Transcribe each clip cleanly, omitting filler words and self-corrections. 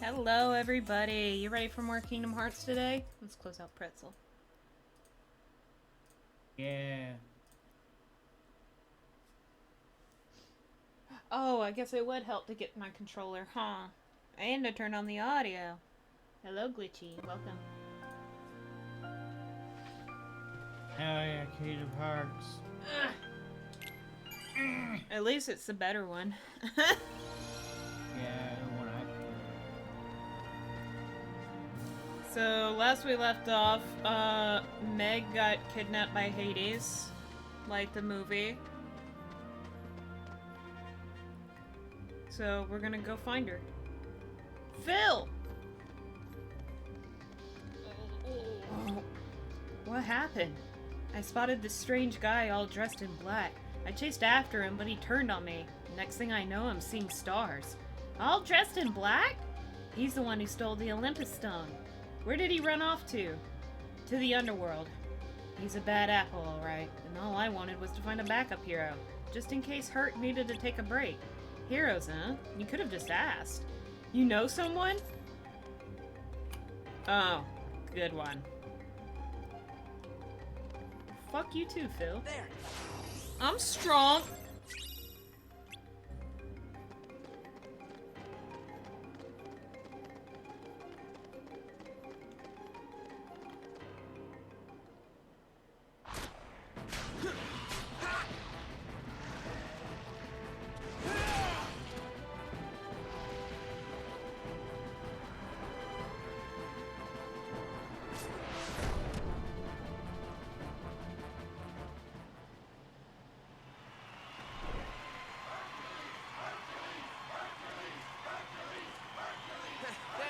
Hello, everybody. You ready for more Kingdom Hearts today? Let's close out Pretzel. Yeah. Oh, I guess it would help to get my controller, huh? And to turn on the audio. Hello, Glitchy. Welcome. Hell yeah, Kingdom Hearts. At least it's the better one. Yeah, the one I played. So, last we left off, Meg got kidnapped by Hades. Like the movie. So, we're gonna go find her. Phil! What happened? I spotted this strange guy all dressed in black. I chased after him, but he turned on me. Next thing I know, I'm seeing stars. All dressed in black? He's the one who stole the Olympus Stone. Where did he run off to? To the underworld. He's a bad apple, alright, and all I wanted was to find a backup hero, just in case Hurt needed to take a break. Heroes, huh? You could have just asked. You know someone? Oh, good one. Fuck you too, Phil. There. I'm strong.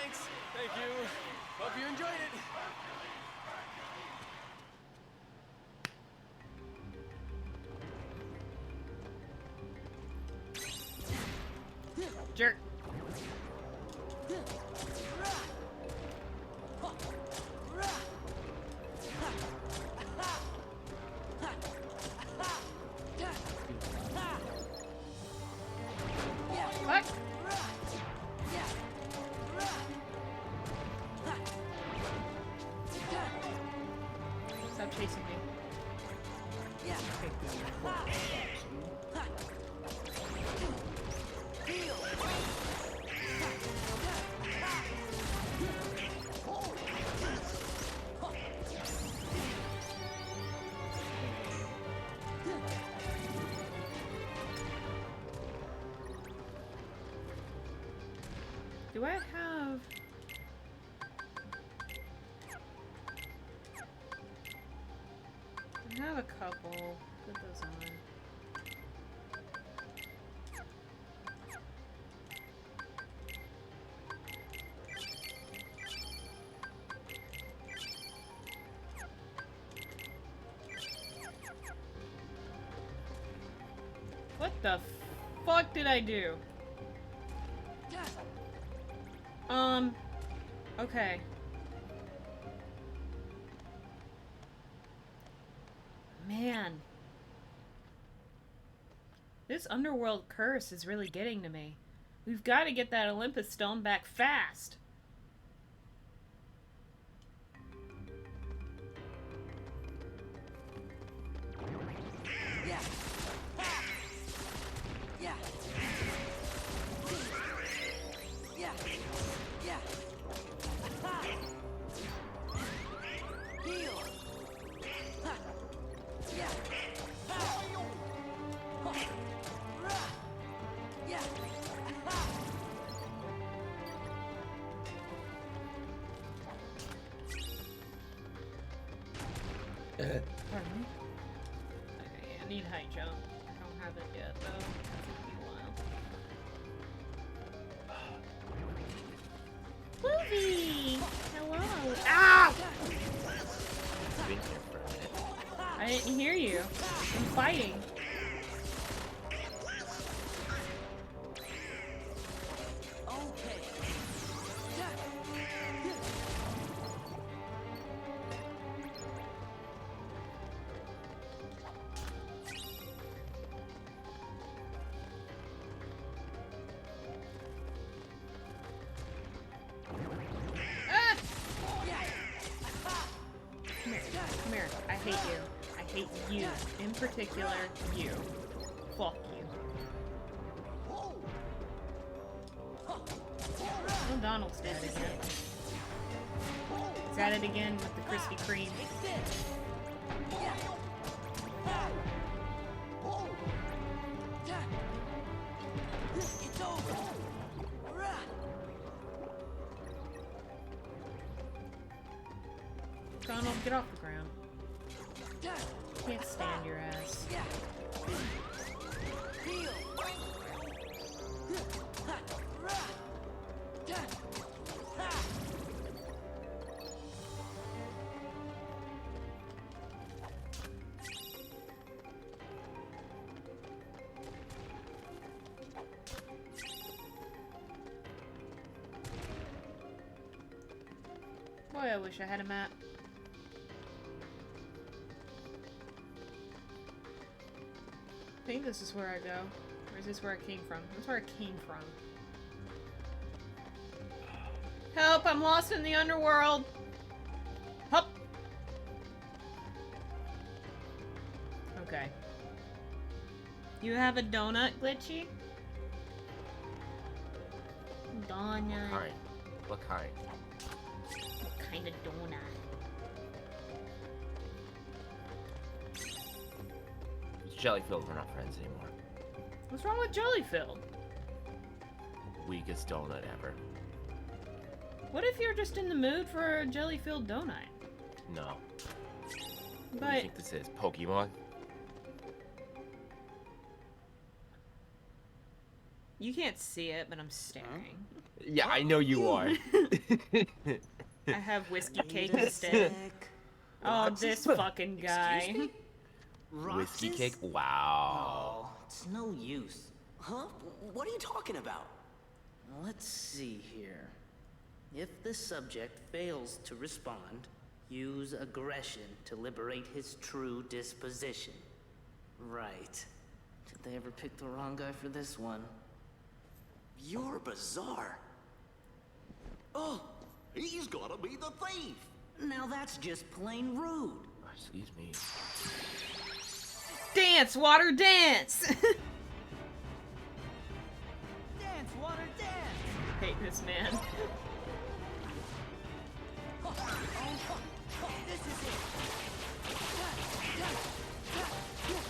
Thanks. Thank you. Hope you enjoyed it. Jerk. What? Stop chasing me. Do I have... I have a couple. Put those on. What the fuck did I do? Okay. Man. This underworld curse is really getting to me. We've got to get that Olympus Stone back fast. Yeah. Yeah. Yeah. Yeah. Heal. Yeah. Yeah. Pardon me? Okay, I need high jump. I don't have it yet, though. That's gonna be a while. Movie! Hello! Ow! Been here for a minute. I didn't hear you. I'm fighting. Okay. hate you. I hate you. In particular, you. Fuck you. Oh, Donald's dead again. He's at it again with the Krispy Kreme. It's over. Donald, get off the ground. Can't stand your ass. Heal. Boy, I wish I had a map. I think this is where I go. Or is this where I came from? That's where I came from. Help! I'm lost in the underworld! Hup! Okay. You have a donut, Glitchy? Donut. Kind. What kind? What kind of donut? Jellyfield, we're not friends anymore. What's wrong with Jellyfield? Weakest donut ever. What if you're just in the mood for a Jellyfield donut? No. What do you But think this is? Pokemon? you can't see it, but I'm staring. Yeah, I know you are. I have whiskey cake Wait a instead. sec. Oh, Roxas? this fucking guy. Excuse me? Whiskey Roxas? cake? Wow. Oh, it's no use. Huh? What are you talking about? Let's see here. If the subject fails to respond, use aggression to liberate his true disposition. Right. Did they ever pick the wrong guy for this one? You're bizarre. Oh, he's gotta be the thief. Now that's just plain rude. Excuse me. Dance, water, dance! Dance, water, dance! Hate this man. This is it.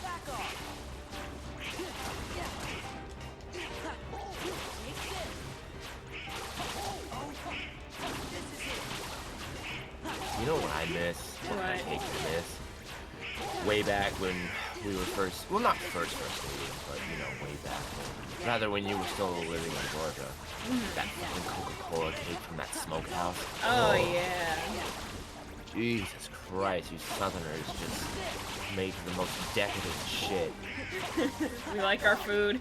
Back off. You know what I miss? What I What? hate to miss? Way back when we were first, well not first meeting, but you know, way back when, rather when you were still living in Georgia. That fucking Coca-Cola cake from that smokehouse. Oh, yeah. Jesus Christ, you Southerners just make the most decadent shit. We like our food.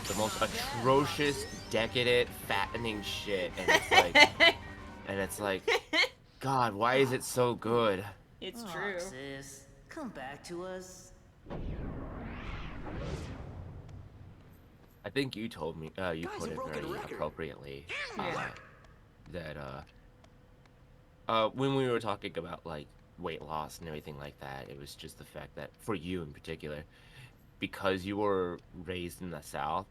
The most atrocious, decadent, fattening shit. And it's like, God, why is it so good? It's Aw, true. sis, come back to us. I think you told me, you Guy's put a it broken very record. appropriately, Yeah. that, when we were talking about, like, weight loss and everything like that, it was just the fact that, for you in particular, because you were raised in the South,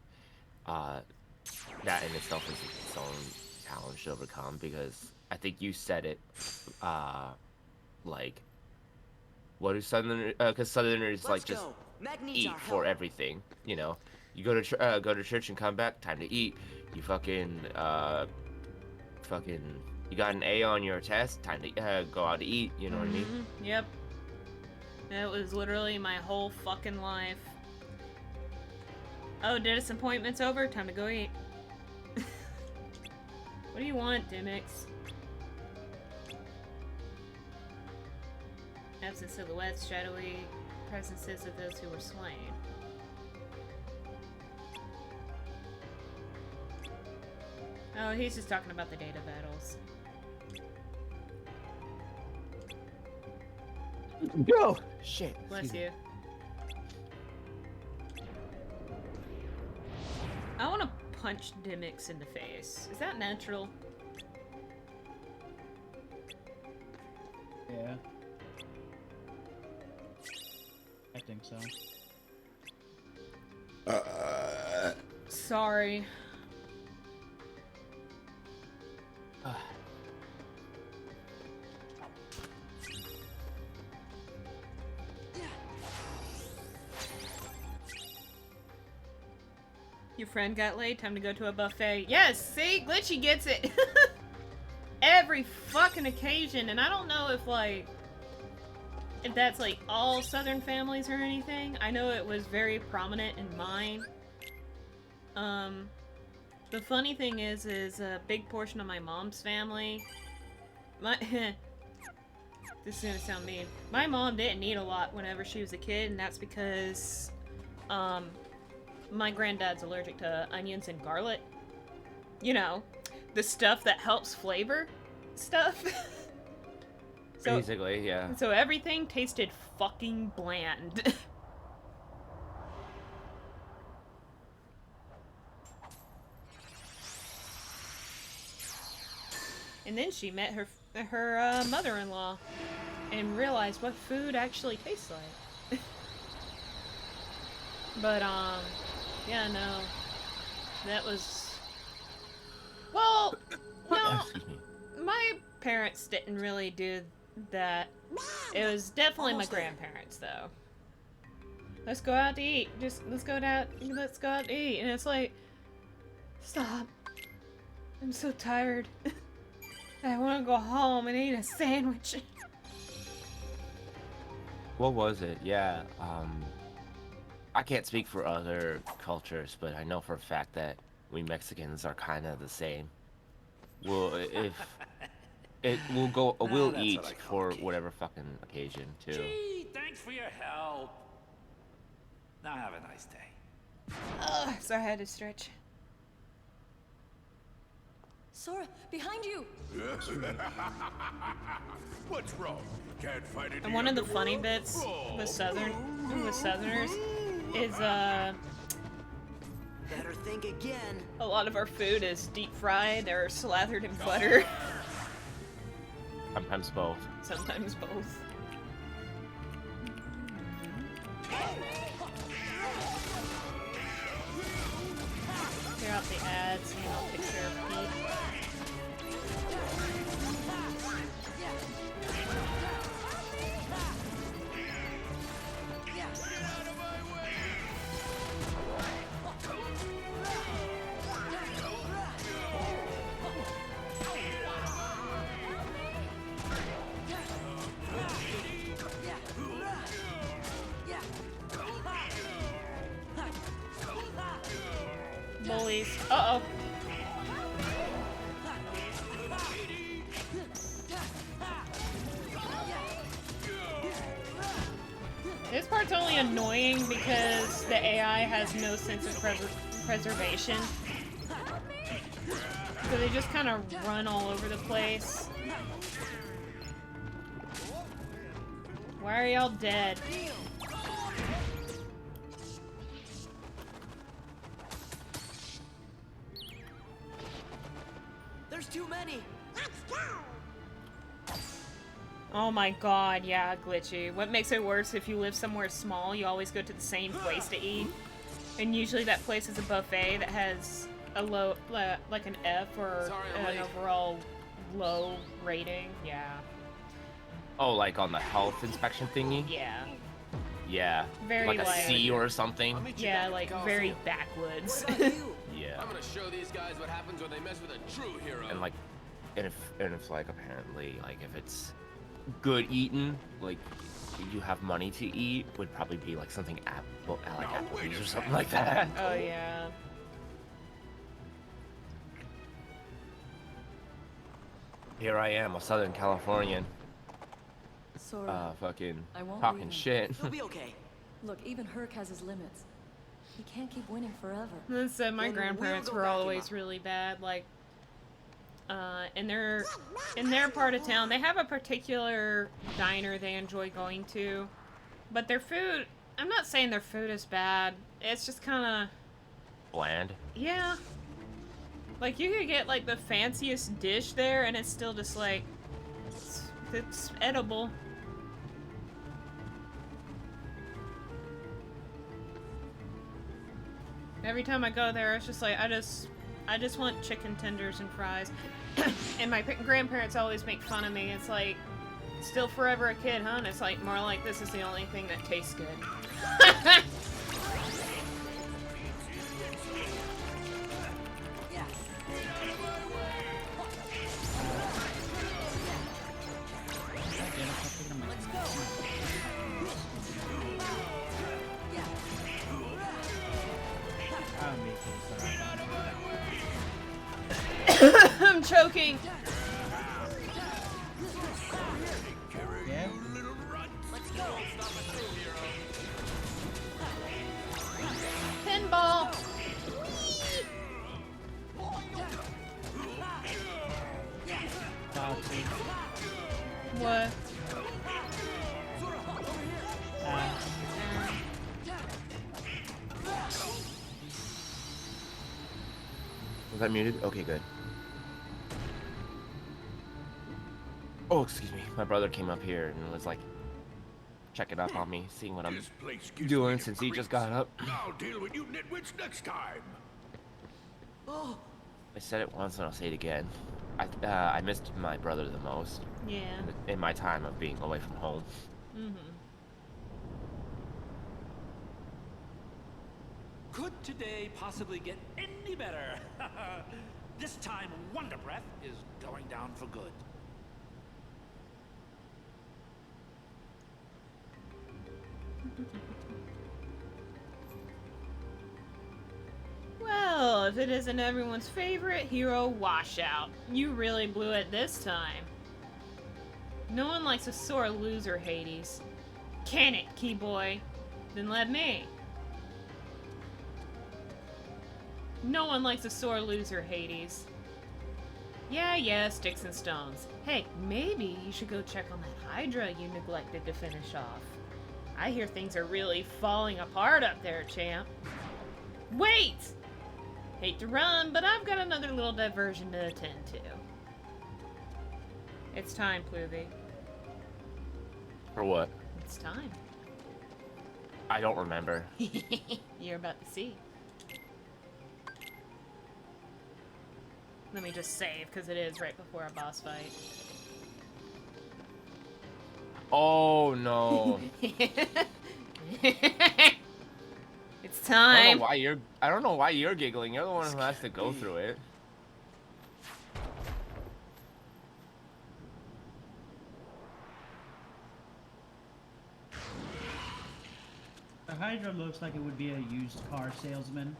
that in itself is its own challenge to overcome, because I think you said it, like, what do Southerners, because Southerners, like, just Meg needs eat our for help. everything, you know? You go to church and come back, time to eat. You fucking, you got an A on your test, time to go out to eat, you know what I mean? Mhm, Yep. It was literally my whole fucking life. Oh, dentist appointment's over? Time to go eat. What do you want, Dimmicks? Absent silhouettes, shadowy presences of those who were slain. Oh, he's just talking about the data battles. Go! Shit. Bless excuse me. you. I want to punch Dimmicks in the face. Is that natural? Yeah. think so. Sorry. Your friend got laid, time to go to a buffet. Yes, see? Glitchy gets it. Every fucking occasion, and I don't know if, like, if that's, like, all Southern families or anything. I know it was very prominent in mine. The funny thing is a big portion of my mom's family, this is gonna sound mean. My mom didn't eat a lot whenever she was a kid, and that's because, my granddad's allergic to onions and garlic. You know, the stuff that helps flavor stuff. So, Basically, yeah. so everything tasted fucking bland. And then she met her mother-in-law and realized what food actually tastes like. But yeah, no, that was, well, no, Excuse me. my parents didn't really do that. It was definitely my Almost there. grandparents, though. Let's go out to eat. Just let's go out to eat. And it's like, stop. I'm so tired. I want to go home and eat a sandwich. What was it? Yeah, I can't speak for other cultures, but I know for a fact that we Mexicans are kind of the same. We'll we'll that's eat what I call for a kid. whatever fucking occasion too. Gee, thanks for your help. Now have a nice day. Ugh, so I had to stretch. Sora, behind you! What's wrong? Can't fight it. And one of the funny bits with Southerners is Better think again. a lot of our food is deep fried or slathered in butter. Sometimes both. Sometimes both. Clear out the ads and I'll take care of Pete. Bullies. Uh-oh. This part's only annoying because the AI has no sense of preservation. So they just kind of run all over the place. Why are y'all dead? There's too many. Oh my god, yeah, glitchy. What makes it worse, if you live somewhere small, you always go to the same place to eat. And usually that place is a buffet that has a low, like an F or an overall low rating. Yeah. Oh, like on the health inspection thingy? Yeah. Yeah. Very like a like- C or something? Yeah, like very backwoods. Yeah. I'm gonna show these guys what happens when they mess with a true hero. And like, and if like apparently like if it's good eating, like you have money to eat, would probably be like something like Applebee's or something like that. Oh yeah. Here I am, a Southern Californian, Sora, fucking I won't talking leave him. shit. You'll be okay. look, even Herc has his limits. He can't keep winning forever. And so my Then grandparents we'll go were back him always up. really bad. Like, in their part of town, they have a particular diner they enjoy going to, but their food. I'm not saying their food is bad. It's just kind of, Bland. yeah. Like you could get like the fanciest dish there, and it's still just like it's edible. Every time I go there, it's just like I just want chicken tenders and fries. And my grandparents always make fun of me. It's like, still forever a kid, huh? And it's like more like this is the only thing that tastes good. I'm choking. Yeah? Pinball. Foxy. What? Was that muted? Okay, good. Oh, excuse me. My brother came up here and was like checking up on me, seeing what I'm This place gives doing me the since he just creeps. got up. I'll deal with you nitwits next time. Oh, I said it once and I'll say it again. I missed my brother the most Yeah. in my time of being away from home. Mm-hmm. Could today possibly get any better? This time, Wonder Breath is going down for good. Well, if it isn't everyone's favorite hero washout, you really blew it this time. No one likes a sore loser, Hades. Can it, Keyboy? Then let me. No one likes a sore loser, Hades. Yeah, sticks and stones. Hey, maybe you should go check on that Hydra you neglected to finish off. I hear things are really falling apart up there, champ. Wait! Hate to run, but I've got another little diversion to attend to. It's time, Pluvy. For what? It's time. I don't remember. You're about to see. Let me just save, because it is right before a boss fight. Oh no. It's I time. don't know why you're giggling. You're the one who has to go through it. The Hydra looks like it would be a used car salesman.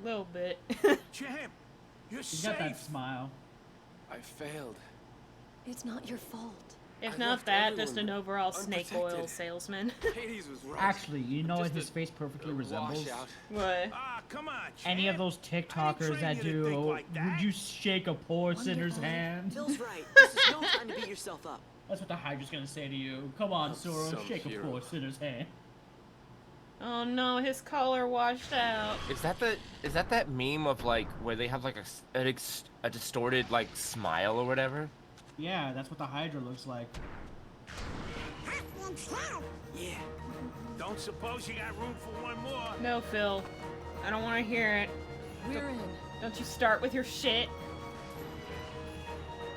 A little bit. Champ, you're He's got that safe. smile. I failed. It's not your fault. If I not left that, just an everyone overall snake oil unprotected. salesman. Hades was right. Actually, you know what Just his a- face perfectly a resembles? washout. What? Ah, come on, Any of champ. those I didn't TikTokers train that you to do, think like would that." you shake a poor sinner's Wonderful. hand? Phil's right. This is no time to beat yourself up. That's what the Hydra's gonna say to you. Come on, Sora, some shake a hero. poor sinner's hand. Oh no, his collar washed out. Is that that meme of like where they have like a distorted like smile or whatever? Yeah, that's what the Hydra looks like. Yeah. Don't suppose you got room for one more? No, Phil. I don't want to hear it. We're in. Don't you start with your shit.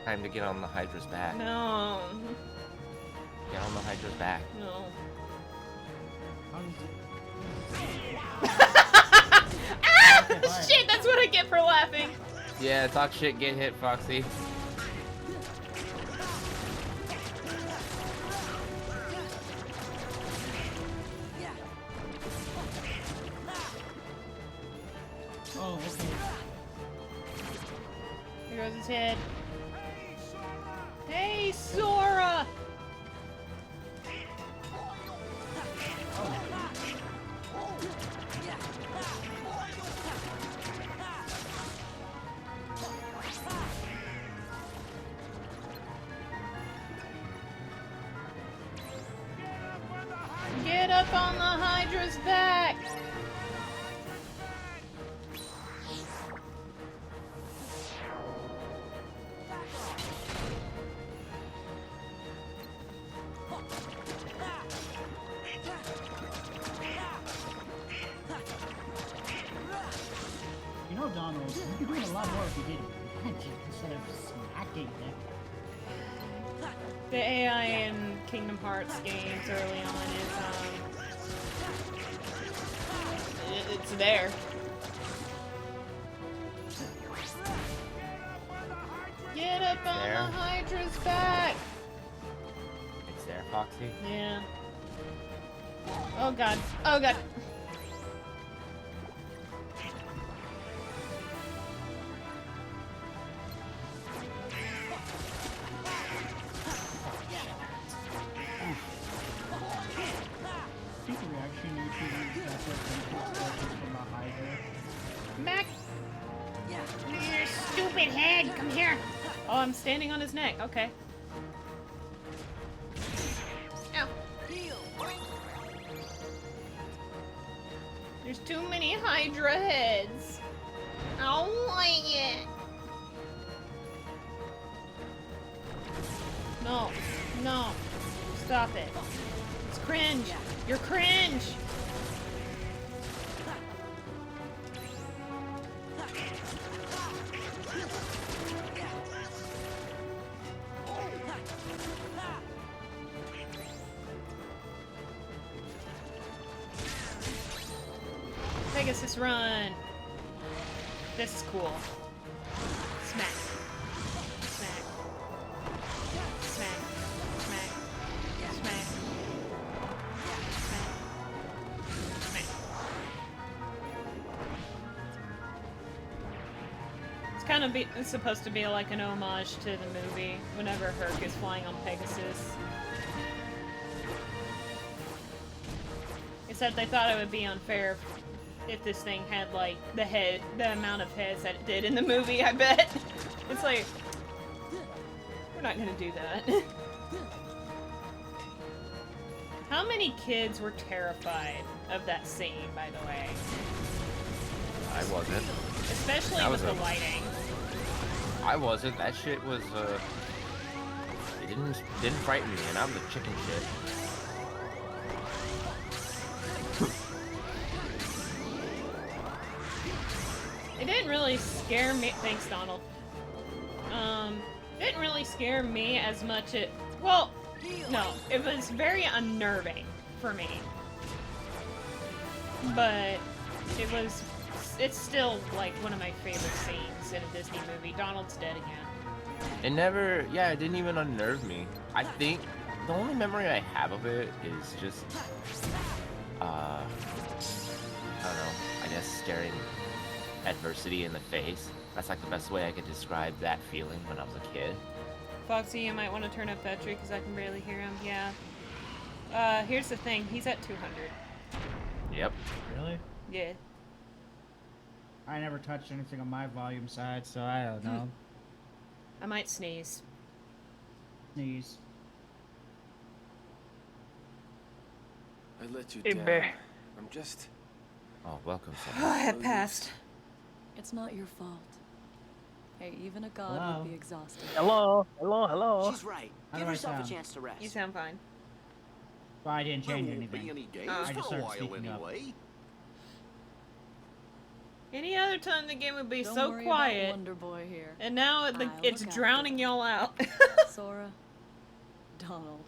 Time to get on the Hydra's back. No. Get on the Hydra's back. No. Okay, bye. Shit, that's what I get for laughing. Yeah, talk shit, get hit, Foxy. Oh, okay. Here goes his head. Hey, Sora! Get up on the Hydra's back! magic instead of smacking it. The AI in Kingdom Hearts games early on is, it's there. Get up on There. the Hydra's back! It's there, Foxy. Yeah. Oh god. Oh god. People reaction YouTubers got their expressions from a Hydra. Mac! Your stupid head! Come here! Oh, I'm standing on his neck. Okay. Ow. There's too many Hydra heads. I don't like it. No. No. Stop it. It's cringe. You're cringe. Pegasus run. This is cool. Smack. Smack. Smack. Smack. Smack. Smack. Smack. It's kind of it's supposed to be like an homage to the movie whenever Herc is flying on Pegasus. Except they thought it would be unfair if this thing had like the amount of heads that it did in the movie. I bet it's like we're not gonna do that. How many kids were terrified of that scene, by the way? I wasn't. Especially That with was the a- lighting. I wasn't. That shit was, it didn't frighten me, and I'm the chicken shit. It didn't really scare me. Thanks, Donald. It didn't really scare me as much. Well, no, it was very unnerving for me. But it's still like one of my favorite scenes in a Disney movie. Donald's dead again. It never, yeah, it didn't even unnerve me. I think the only memory I have of it is just, I don't know, I guess staring adversity in the face. That's like the best way I could describe that feeling when I was a kid. Foxy, you might want to turn up Petri because I can barely hear him. Yeah. Here's the thing. He's at 200. Yep. Really? Yeah. I never touched anything on my volume side, so I don't know. I might sneeze. Sneeze. I let you Hey, down. Bear. I'm just... Oh, welcome, Oh, son. I had passed. It's not your fault. Hey, even a god Hello? would be exhausted. Hello, hello, hello. She's right. How Give do I yourself a sound? chance to rest. You sound fine. Well, I didn't There change won't be anything. any games I just for a started while speaking up. anyway. Any other time the game would be Don't so worry quiet, about Wonder Boy here. and now I'll it's look after drowning it. y'all out. Sora, Donald,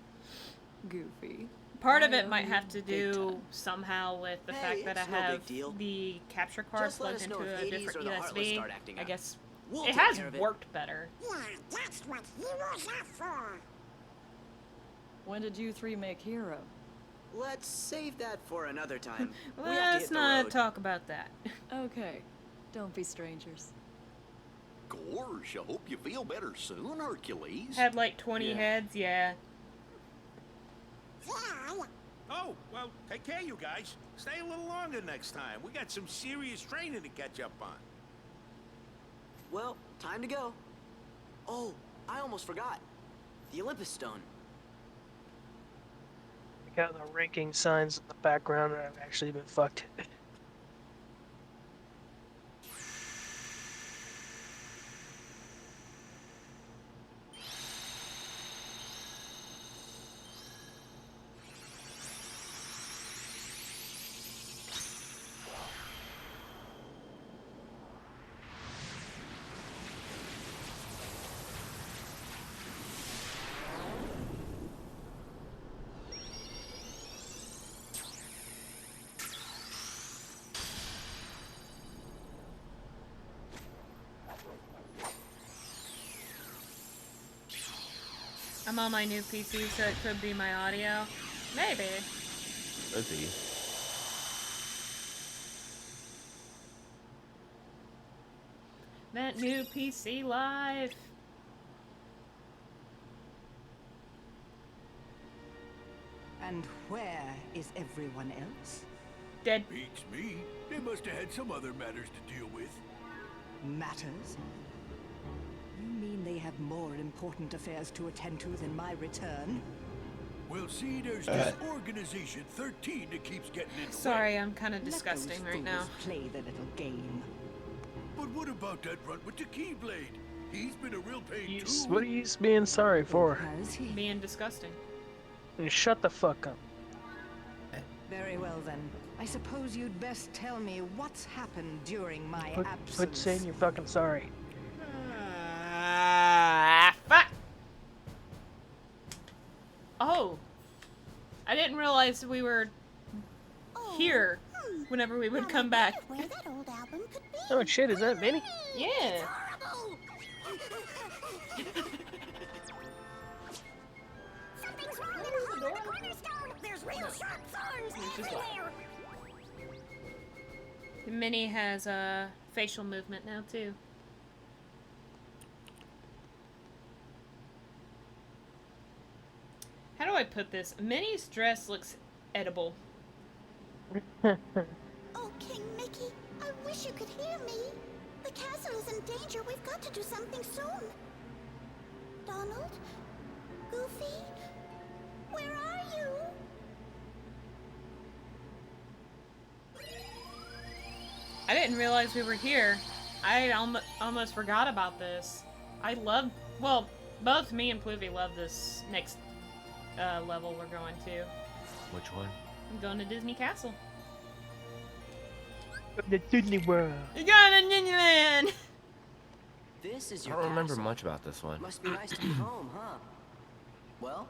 Goofy. Part of I it owe might you have to big do time. somehow with the Hey, fact that I it's no big have deal. the capture card Just let plugged us know into if a Hades different or the Heartless USB. start acting I up. guess We'll it take has care of it. worked better. Yeah, that's what heroes are for. When did you three make Hero? Let's save that for another time. We have to Let's hit the not road. talk about that. Okay, don't be strangers. Gorge, I hope you feel better soon, Hercules. Had like 20 Yeah. heads, yeah. Yeah, Oh, well, take care, you guys. Stay a little longer next time. We got some serious training to catch up on. Well, time to go. Oh, I almost forgot. The Olympus Stone. I got the ranking signs in the background and I've actually been fucked. I'm on my new PC, so it could be my audio. Maybe. Could be. That new PC life. And where is everyone else? Dead. Beats me. They must have had some other matters to deal with. Matters? You mean they have more important affairs to attend to than my return? Well, see, there's this Organization 13 that keeps getting in the Sorry, way. I'm kind of disgusting right now. Play the little game. But what about that runt with the Keyblade? He's been a real pain too. What are you being sorry for? Has he? Being disgusting. You shut the fuck up. Very well then. I suppose you'd best tell me what's happened during my Quit absence. saying you're fucking sorry. Fuck! Oh! I didn't realize we were here whenever we would come back. Where that old album could be. Oh shit, is that Minnie? Yeah! Horrible! Something's wrong in the hole in the cornerstone. There's real sharp thorns everywhere. Minnie has a facial movement now too. How do I put this? Minnie's dress looks edible. Oh, King Mickey, I wish you could hear me. The castle is in danger. We've got to do something soon. Donald? Goofy? Where are you? I didn't realize we were here. I almost forgot about this. I love, well, both me and Pluvy love this next level we're going to. Which one? I'm going to Disney Castle. The Disney World. You got a Disneyland! This is I your don't remember castle. much about this one. Must be nice to be home, huh? Well,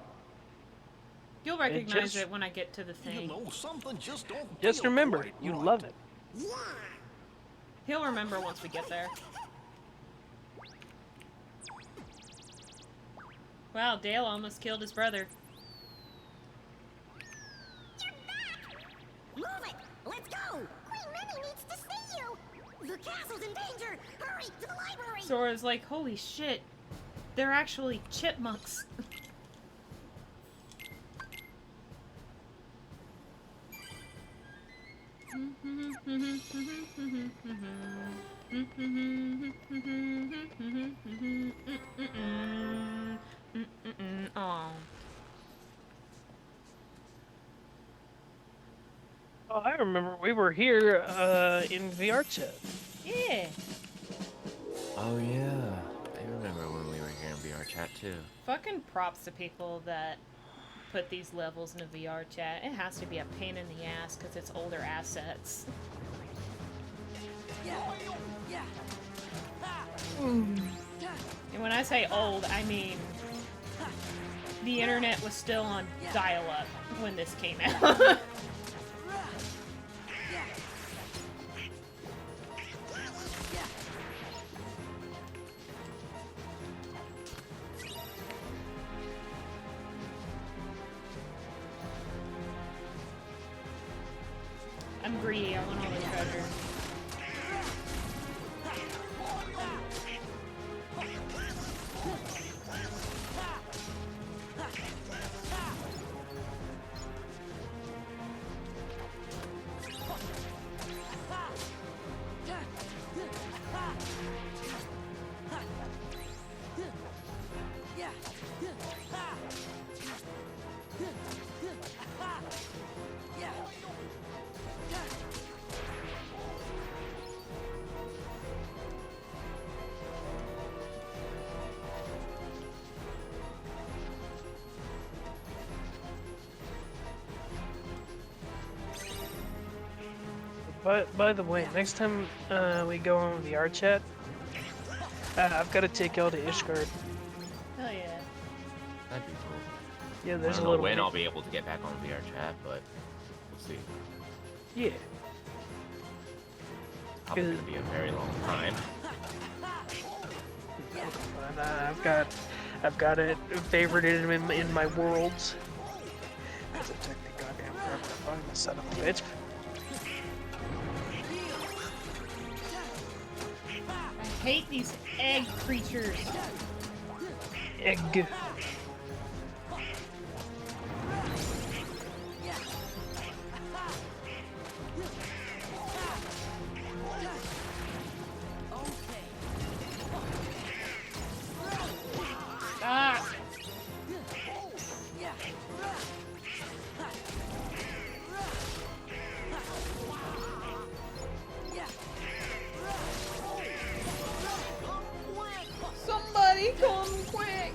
You'll recognize just- it when I get to the thing. something just don't Just remember, you love it. Yeah. He'll remember once we get there. Wow, Dale almost killed his brother. Move it! Let's go! Queen Minnie needs to see you! The castle's in danger! Hurry, to the library! Sora's like, holy shit, they're actually chipmunks. Aw. Oh, I remember we were here in VR chat. Yeah. Oh yeah, I remember when we were here in VR chat too. Fucking props to people that put these levels in a VR chat. It has to be a pain in the ass because it's older assets. yeah, yeah. And when I say old, I mean the internet was still on dial-up when this came out. I'm greedy, I want all the treasure. By the way, next time we go on VR chat, I've got to take y'all to Ishgard. Hell yeah. That'd be cool. Yeah, I there's don't a know little. when I'll be able to get back on VR chat, but we'll see. Yeah. Probably gonna be a very long time. But, I've got it favorited in my worlds. Because it took me goddamn forever to find the son of a bitch. I hate these egg creatures. Egg. Ah! Somebody come quick!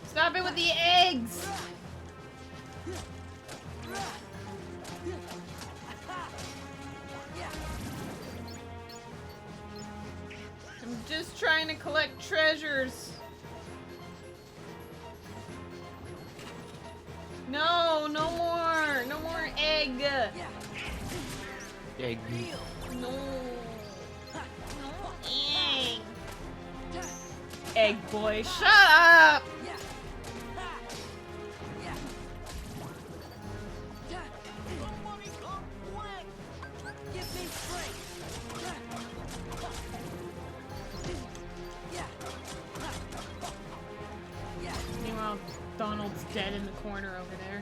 Stop it with the eggs! I'm just trying to collect treasures. No, no more egg. Egg. No. No egg. Egg boy, shut up! Meanwhile, Donald's dead in the corner over there.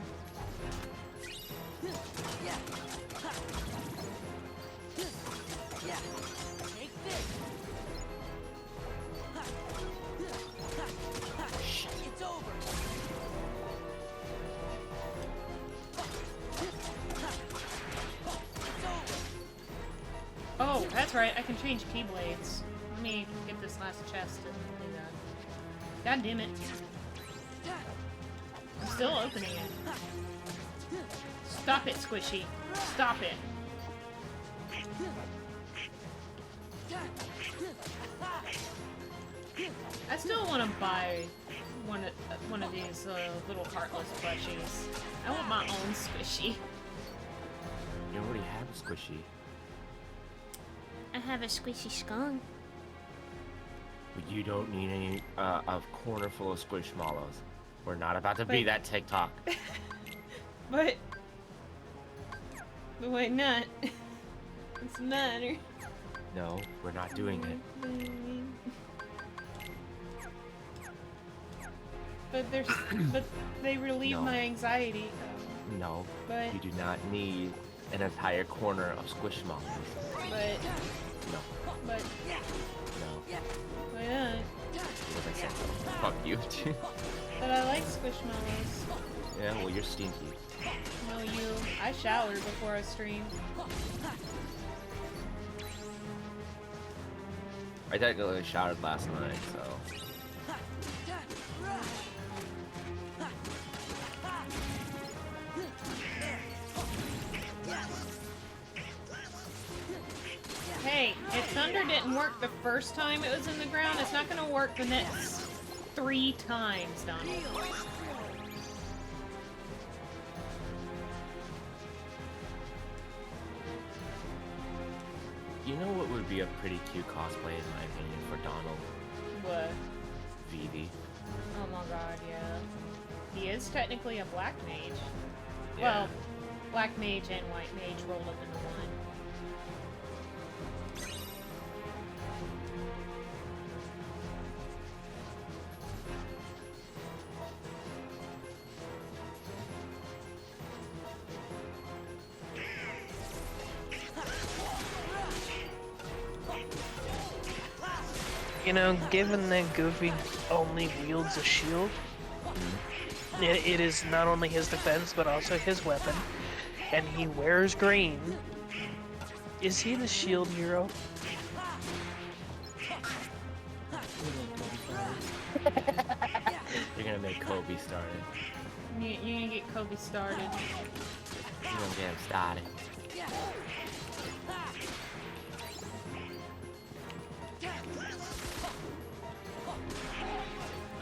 It's over. Oh, that's right, I can change keyblades. Let me get this last chest and do that. God damn it. I'm still opening it. Stop it, Squishy. Stop it. I still want to buy one of these little heartless plushies. I want my own Squishy. You already have a squishy. I have a squishy skunk. But you don't need any a corner full of squishmallows. We're not about to be Wait. that TikTok. But why not? What's the matter? No, we're not doing it. But they relieve No. my anxiety. No, But- you do not need an entire corner of squishmallows. But No, but no. why not? What I said so. Fuck you. But I like squishmallows. Yeah, well, you're stinky. No, you. I showered before I streamed. I technically showered last night, so. Hey, if thunder didn't work the first time it was in the ground, it's not gonna work the next 3 times, Donald. You know what would be a pretty cute cosplay, in my opinion, for Donald? What? Vivi. Oh my god, yeah. He is technically a black mage. Yeah. Well, black mage and white mage rolled up into one. You know, given that Goofy only wields a shield, it is not only his defense, but also his weapon. And he wears green. Is he the shield hero? You're gonna make Kobe started. You're gonna get Kobe started. You're gonna get him started.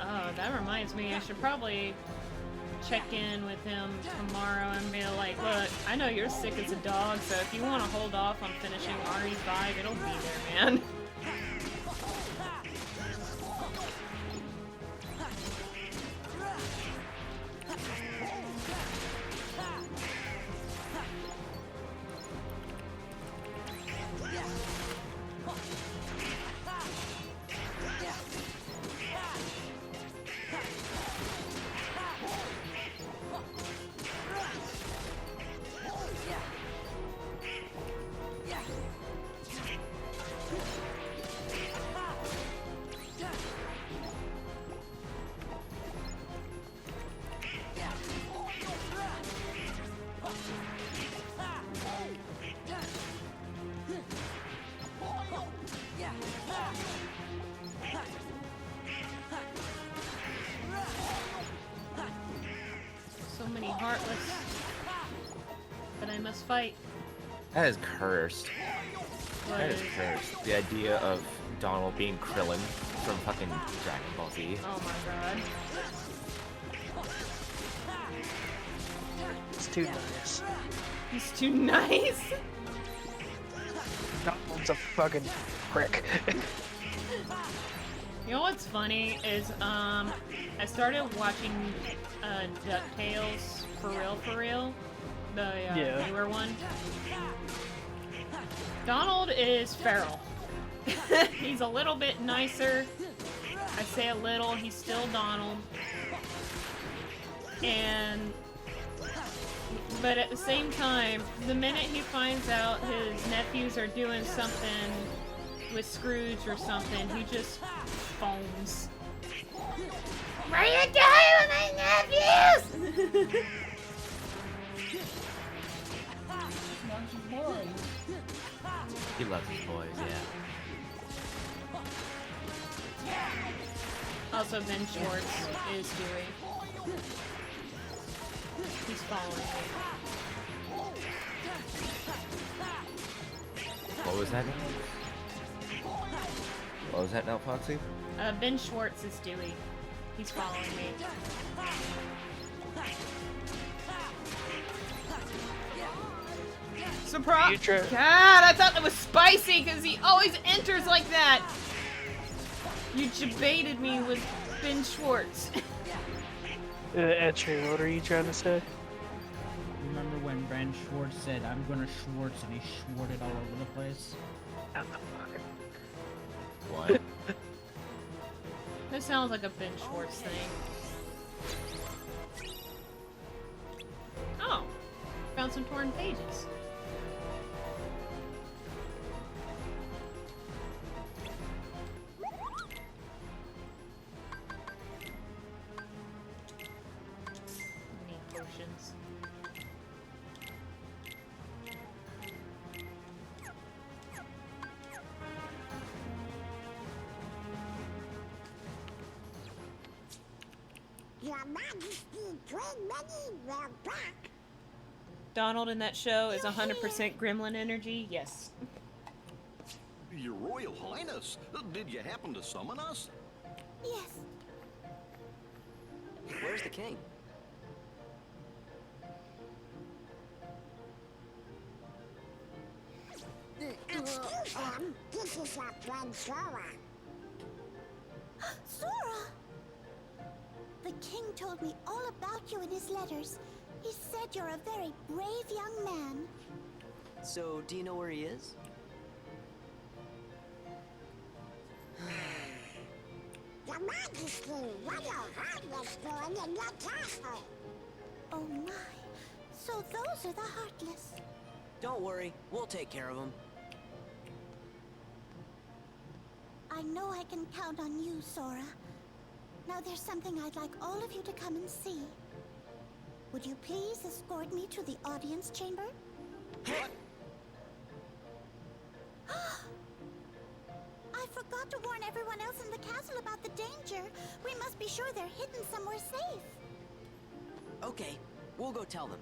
Oh, that reminds me, I should probably check in with him tomorrow and be like, look, I know you're sick as a dog, so if you want to hold off on finishing RE5, it'll be there, man. So many Heartless that I must fight. That is cursed. What That is is- cursed. The idea of Donald being Krillin from fucking Dragon Ball Z. Oh my god. It's too nice. He's too nice. Donald's a fucking prick. You know what's funny is, I started watching, DuckTales for real, the, Yeah. newer one. Donald is feral. He's a little bit nicer. I say a little, he's still Donald. But at the same time, the minute he finds out his nephews are doing something with Scrooge or something, he just foams. What are you doing with my nephews? He loves his boys, yeah. Also, Ben Schwartz is Dewey. He's following me. What was that? What was that now, Foxy? Ben Schwartz is Dewey. He's following me. Surprise! Future. God, I thought that was spicy because he always enters like that. You debated me with Ben Schwartz. Etri, what are you trying to say? Remember when Ben Schwartz said, "I'm gonna Schwartz," and he schwarted all over the place? What? This sounds like a Ben Schwartz thing. Oh, found some torn pages. Need potions. Your Majesty, Twin Money, we're back. Donald in that show is 100% gremlin energy. Yes. Your Royal Highness, did you happen to summon us? Yes. Where's the king? Excuse them, this is our friend Sora. Sora! The king told me all about you in his letters. He said you're a very brave young man. So, do you know where he is? Your Majesty, what are Heartless doing in your castle? Oh my, so those are the Heartless. Don't worry, we'll take care of him. I know I can count on you, Sora. Now there's something I'd like all of you to come and see. Would you please escort me to the audience chamber? I forgot to warn everyone else in the castle about the danger. We must be sure they're hidden somewhere safe. Okay, we'll go tell them.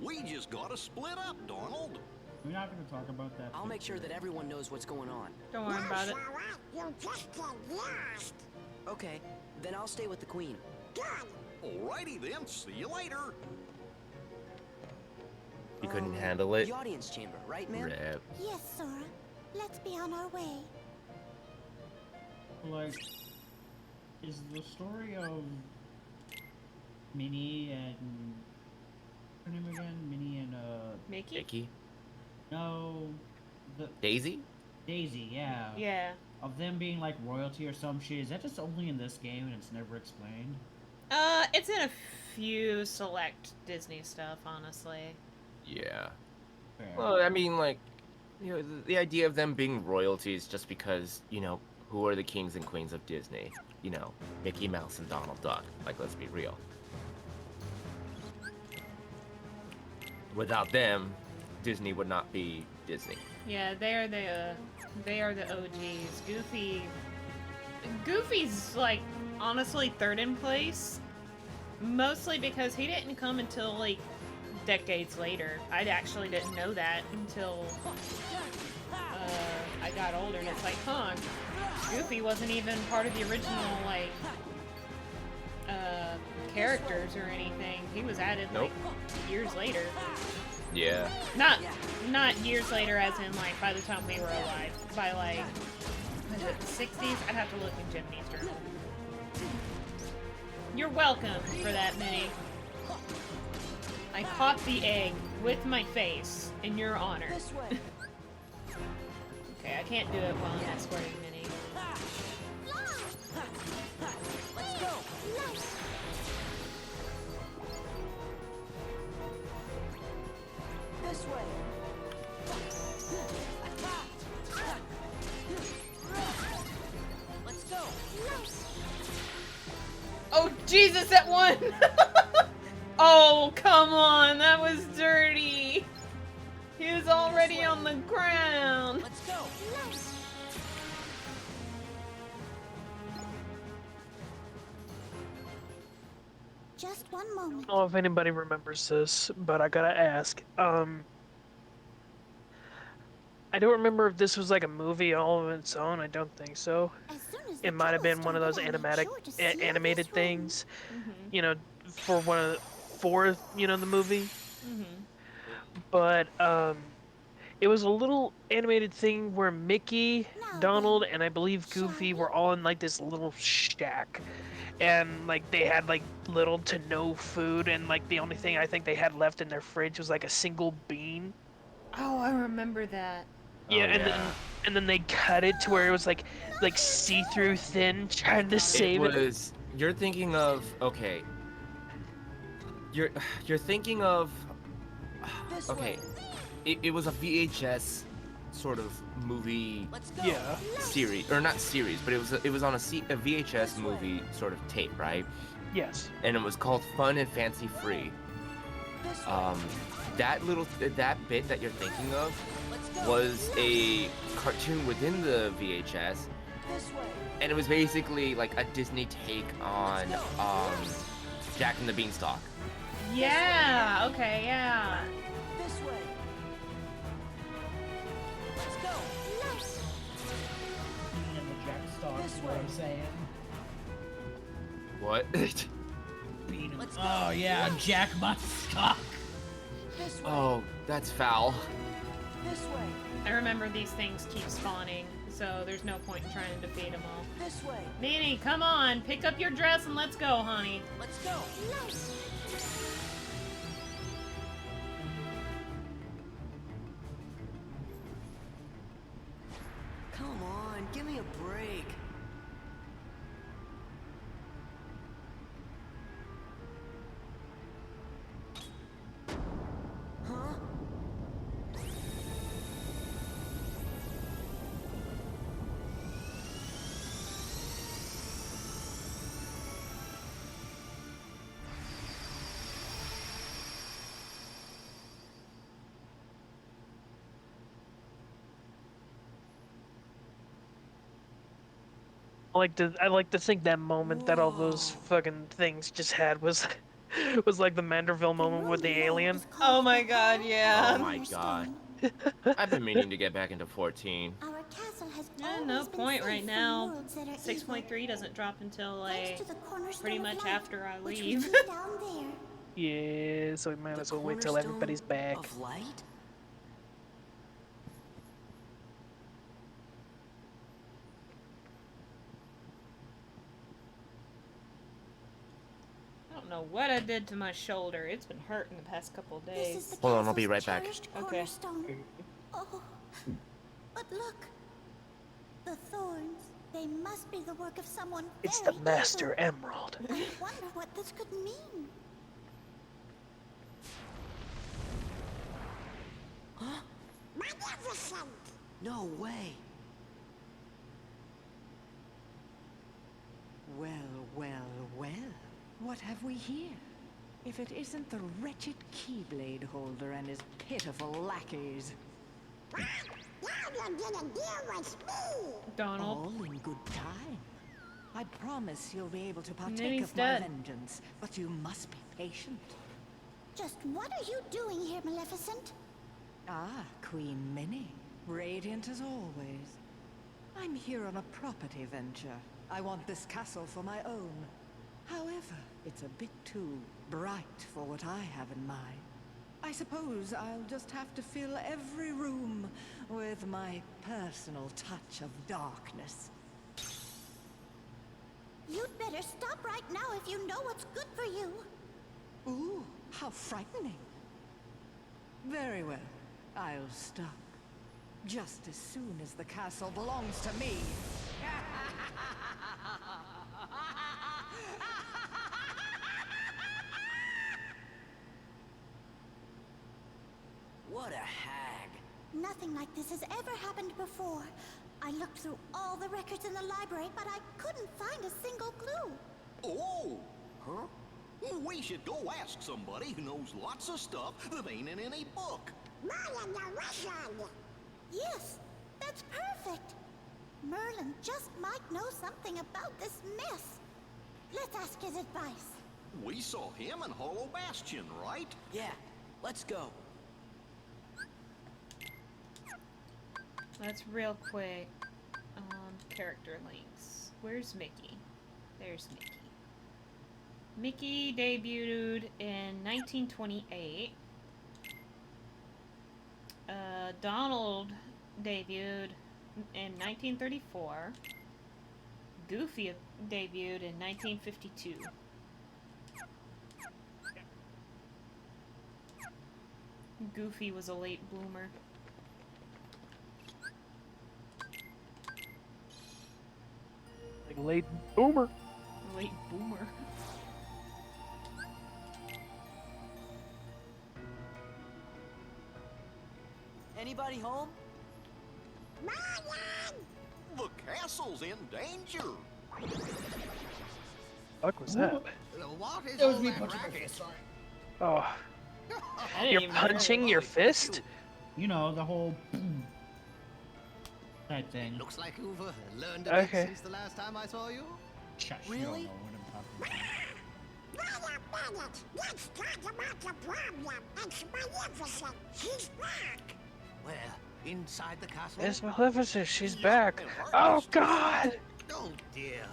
We just gotta split up, Donald. We're not gonna talk about that. I'll make sure that everyone knows what's going on. Don't worry about it. You just get lost. Okay, then I'll stay with the queen. Alrighty then, see you later. You couldn't handle it. The audience chamber, right, ma'am? Rip. Yes, Sora. Let's be on our way. Like, is the story of Minnie and what's her name again? Minnie and Mickey? Mickey? No, the Daisy? Daisy, yeah. Yeah. Of them being like royalty or some shit. Is that just only in this game and it's never explained? It's in a few select Disney stuff, honestly. Yeah. Fair. Well, I mean, like, you know, the idea of them being royalty is just because, you know, who are the kings and queens of Disney? You know, Mickey Mouse and Donald Duck. Like, let's be real. Without them, Disney would not be Disney. Yeah, they are the OGs. Goofy's like honestly third in place, mostly because he didn't come until like decades later. I actually didn't know that until I got older, and it's like, huh, Goofy wasn't even part of the original like characters or anything. He was added like years later. Yeah. Not years later as in like by the time we were alive. By like was it the 60s? I'd have to look in Jiminy's journal. You're welcome for that, Minnie. I caught the egg with my face in your honor. Okay, I can't do it while I'm escorting Minnie. Let's go. This way. Let's go. Oh, Jesus, that one! Oh, come on, that was dirty. He was already on the ground. Let's go. Just one moment. I don't know if anybody remembers this, but I gotta ask. I don't remember if this was like a movie all of its own. I don't think so. It might have been one of those animated things, you know, for you know, the movie. But it was a little animated thing where Mickey, Donald, and I believe Goofy were all in like this little shack. And like they had like little to no food, and like the only thing I think they had left in their fridge was like a single bean. Oh, I remember that. Yeah, and then they cut it to where it was like see-through thin, trying to save it. You're thinking of You're thinking of okay. It was a VHS sort of movie series, or not series, but it was on a VHS movie sort of tape, right? Yes. And it was called Fun and Fancy Free. That bit that you're thinking of was a cartoon within the VHS, and it was basically like a Disney take on Jack and the Beanstalk. Yeah. Okay. Yeah. This way. Let's go. Being in the Jack Stalk is what I'm saying. What? Being in, oh yeah, Jack my stock. Oh, that's foul. This way. I remember these things keep spawning, so there's no point in trying to defeat them all. This way. Minnie, come on, pick up your dress and let's go, honey. Let's go. Come on, give me a break. Huh? I like to think that moment that all those fucking things just had was like the Manderville moment with the alien. Oh my god, yeah. Oh my god. I've been meaning to get back into 14. Our castle has No always been point safe right from now. worlds that are 6.3 doesn't drop until evil. Thanks like to the cornerstone pretty of much light, after I which we leave. see down there. Yeah, so we might as well wait till Cornerstone everybody's back. Of light? I don't know what I did to my shoulder. It's been hurting the past couple of This is days. the Hold on, I'll be castle's right back. cherished Okay. cornerstone. Oh, but look, the thorns. They must be the work of someone It's very the Master evil. Emerald. I wonder what this could mean. Huh? Magnificent! No way. Well, well, well. What have we here? If it isn't the wretched Keyblade holder and his pitiful lackeys. Donald. All in good time. I promise you'll be able to then partake he's of my dead. vengeance, but you must be patient. Just what are you doing here, Maleficent? Ah, Queen Minnie. Radiant as always. I'm here on a property venture. I want this castle for my own. However, it's a bit too bright for what I have in mind. I suppose I'll just have to fill every room with my personal touch of darkness. You'd better stop right now if you know what's good for you. Ooh, how frightening. Very well, I'll stop. Just as soon as the castle belongs to me. What a hag. Nothing like this has ever happened before. I looked through all the records in the library, but I couldn't find a single clue. Oh! Huh? Well, we should go ask somebody who knows lots of stuff that ain't in any book. Merlin the Wizard! Yes, that's perfect. Merlin just might know something about this mess. Let's ask his advice. We saw him in Hollow Bastion, right? Yeah, let's go. That's real quick. Character links. Where's Mickey? There's Mickey. Mickey debuted in 1928. Donald debuted in 1934. Goofy debuted in 1952. Goofy was a late bloomer. Like late boomer. Late boomer. Anybody home? The castle's in danger. Fuck was that? What is That was all me that punching my racket? fist, sorry. Oh, I didn't you're even know. punching your fist? You know, the whole type thing. Looks like you've learned a bit Okay. since the last time I saw you. Shush, you don't know Really? what I'm talking about. Let's talk about the problem. It's Maleficent. She's back. Where? Inside the castle? It's Maleficent, she's back. Oh god! Oh dear.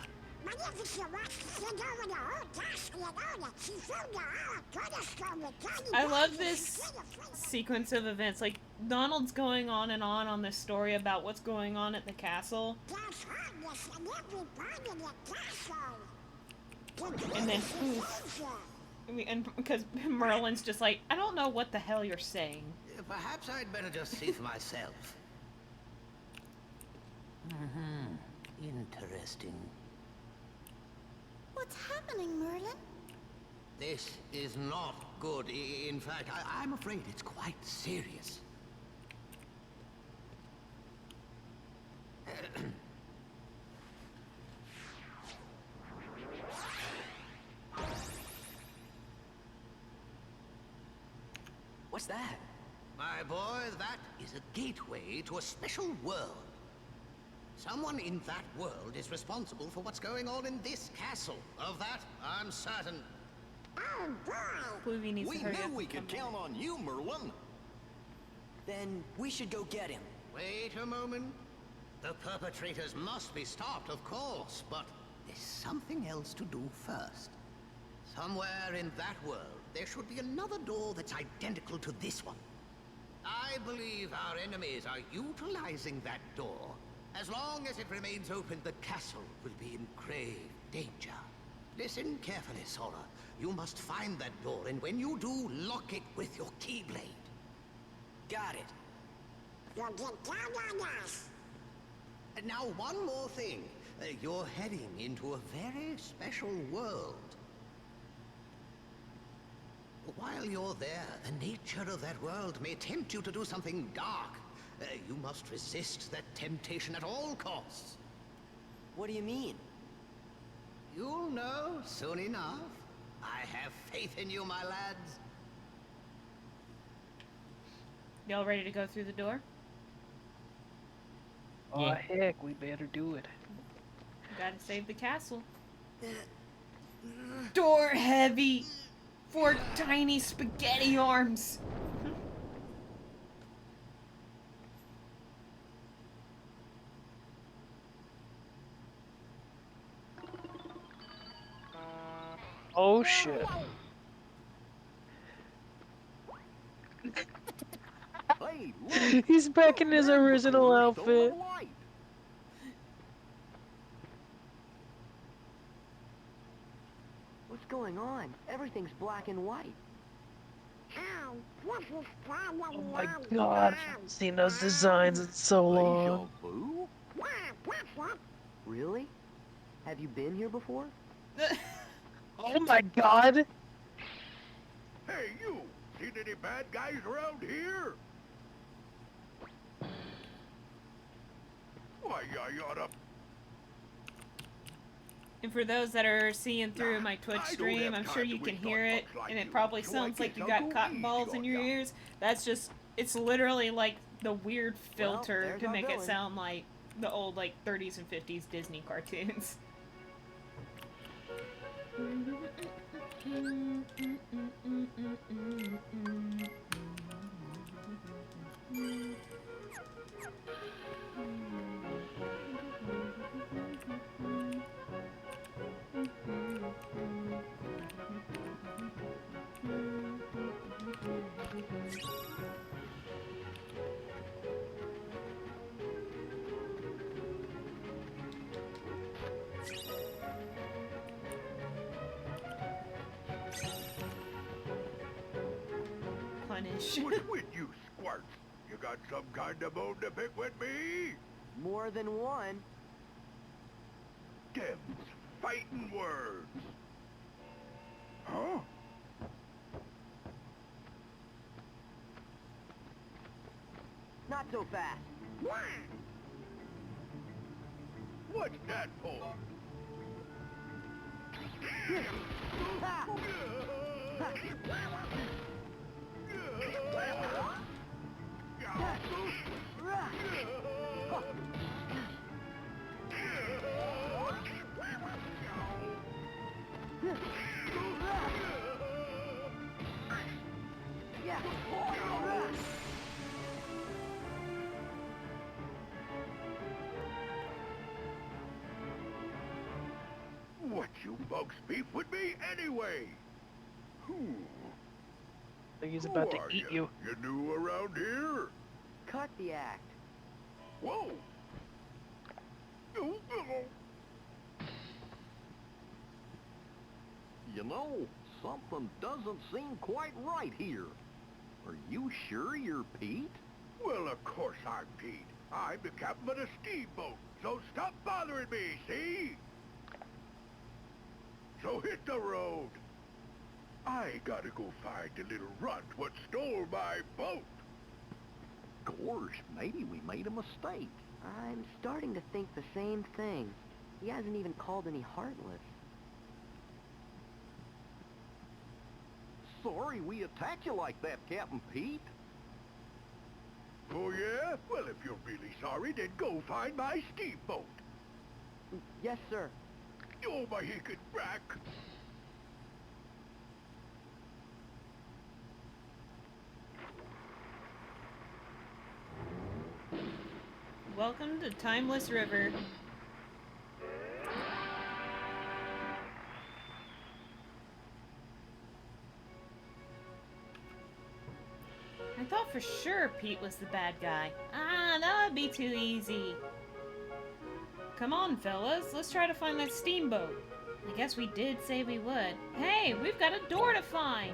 Maleficent wants to send over the whole task and all that. She filled the whole cornerstone with tiny I love bombs this and she sequence of events. Like, Donald's going on this story about what's going on at the castle. There's hardness in every part of the castle. And then, I mean, and because Merlin's just like, I don't know what the hell you're saying. Perhaps I'd better just see for myself. Interesting. What's happening, Merlin? This is not good. In fact, I'm afraid it's quite serious. What's that? My boy, that is a gateway to a special world. Someone in that world is responsible for what's going on in this castle. Of that, I'm certain. Oh boy! Bluey needs We to hurry up knew we and could come count on you, Merlin. Then we should go get him. Wait a moment. The perpetrators must be stopped, of course, but there's something else to do first. Somewhere in that world, there should be another door that's identical to this one. I believe our enemies are utilizing that door. As long as it remains open, the castle will be in grave danger. Listen carefully, Sora. You must find that door, and when you do, lock it with your Keyblade. Got it. And now, one more thing. You're heading into a very special world. While you're there, the nature of that world may tempt you to do something dark. You must resist that temptation at all costs. What do you mean? You'll know soon enough. I have faith in you, my lads. Y'all ready to go through the door? Oh, heck, we better do it. Gotta save the castle. Door heavy! 4 tiny spaghetti arms! Oh, shit. Hey, look! He's back in his original outfit. What's going on? Everything's black and white. Oh my god, I haven't seen those designs in so long. Really? Have you been here before? Oh my god! Hey, you! Seen any bad guys around here? Why, you oughta... And for those that are seeing through my Twitch stream, I'm sure you can hear it, and it probably sounds like you got cotton balls in your ears. That's just, it's literally like the weird filter to make it sound like the old, like, 30s and 50s Disney cartoons. Punish. What's with you, squirts? You got some kind of bone to pick with me? More than one. Them's fighting words. Huh? Not so fast. What's that for? What you bugs beef with me anyway? I think he's about to eat you. You new around here? Cut the act. Whoa! You know, something doesn't seem quite right here. Are you sure you're Pete? Well, of course I'm Pete. I'm the captain of the steamboat, so stop bothering me, see? So hit the road. I gotta go find the little runt what stole my boat. Gosh, maybe we made a mistake. I'm starting to think the same thing. He hasn't even called any Heartless. Sorry we attacked you like that, Captain Pete. Oh, yeah? Well, if you're really sorry, then go find my steamboat. Yes, sir. Oh, my hickey brack. Welcome to Timeless River. I thought for sure Pete was the bad guy. Ah, that would be too easy. Come on, fellas. Let's try to find that steamboat. I guess we did say we would. Hey, we've got a door to find.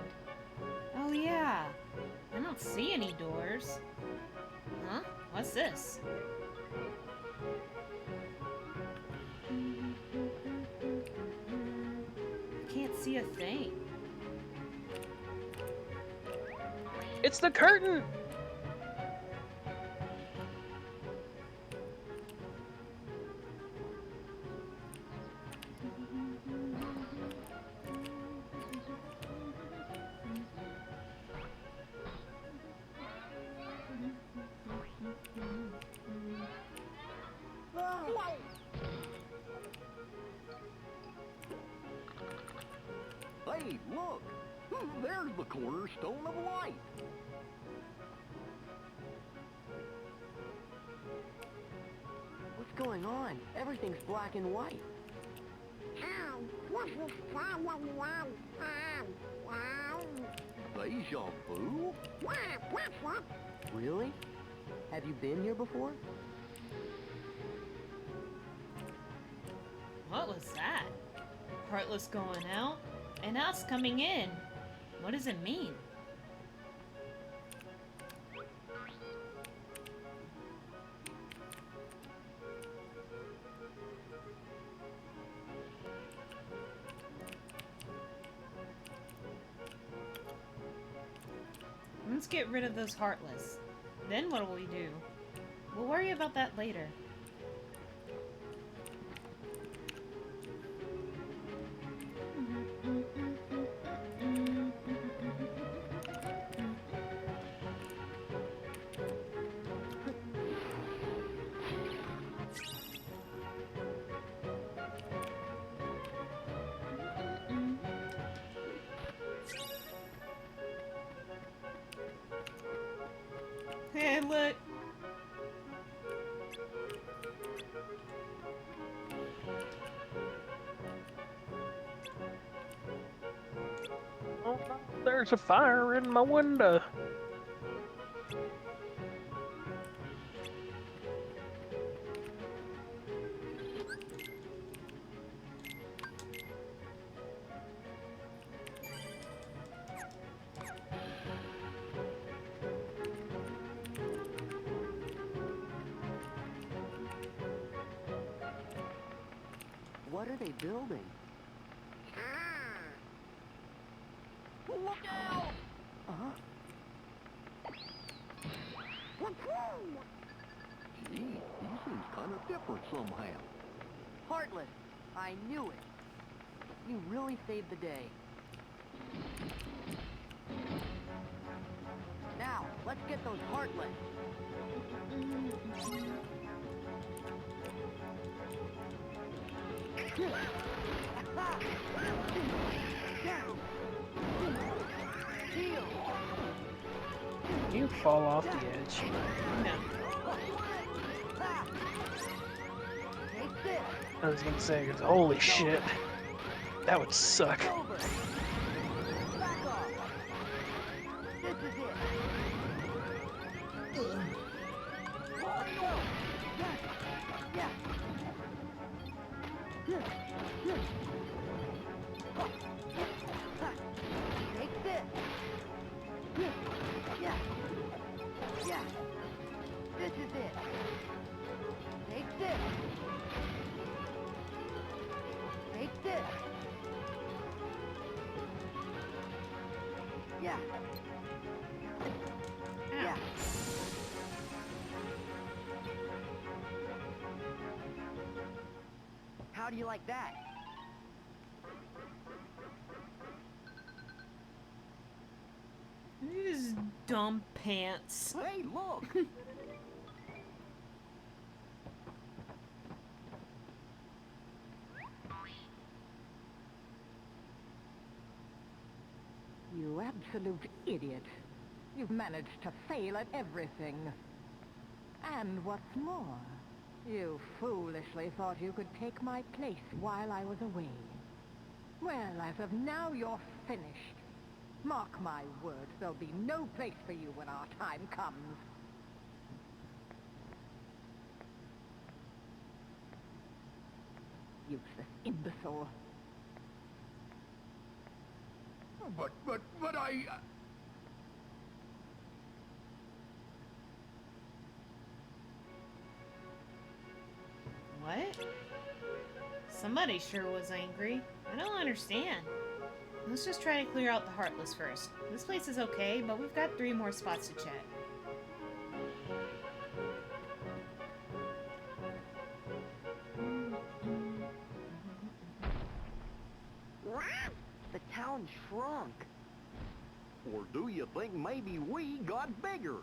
Oh, yeah. I don't see any doors. Huh? What's this? I can't see a thing. It's the curtain! Hey, look! There's the cornerstone of light! What's going on? Everything's black and white. Deja vu? Really? Have you been here before? What was that? Heartless going out, and us coming in. What does it mean? Let's get rid of those Heartless. Then what will we do? We'll worry about that later. Hey, look. Oh, there's a fire in my window. What are they building? Look out! Uh-huh. Gee, he seems kind of different somehow. Heartless! I knew it! You really saved the day. Now, let's get those Heartless! You fall off the edge. I was gonna say, 'cause holy shit, that would suck. How do you like that? These dumb pants. Hey, look! You absolute idiot. You've managed to fail at everything. And what's more, you foolishly thought you could take my place while I was away. Well, as of now, you're finished. Mark my words, there'll be no place for you when our time comes. Useless imbecile. But I... What? Somebody sure was angry. I don't understand. Let's just try to clear out the Heartless first. This place is okay, but we've got 3 more spots to check. The town shrunk. Or do you think maybe we got bigger?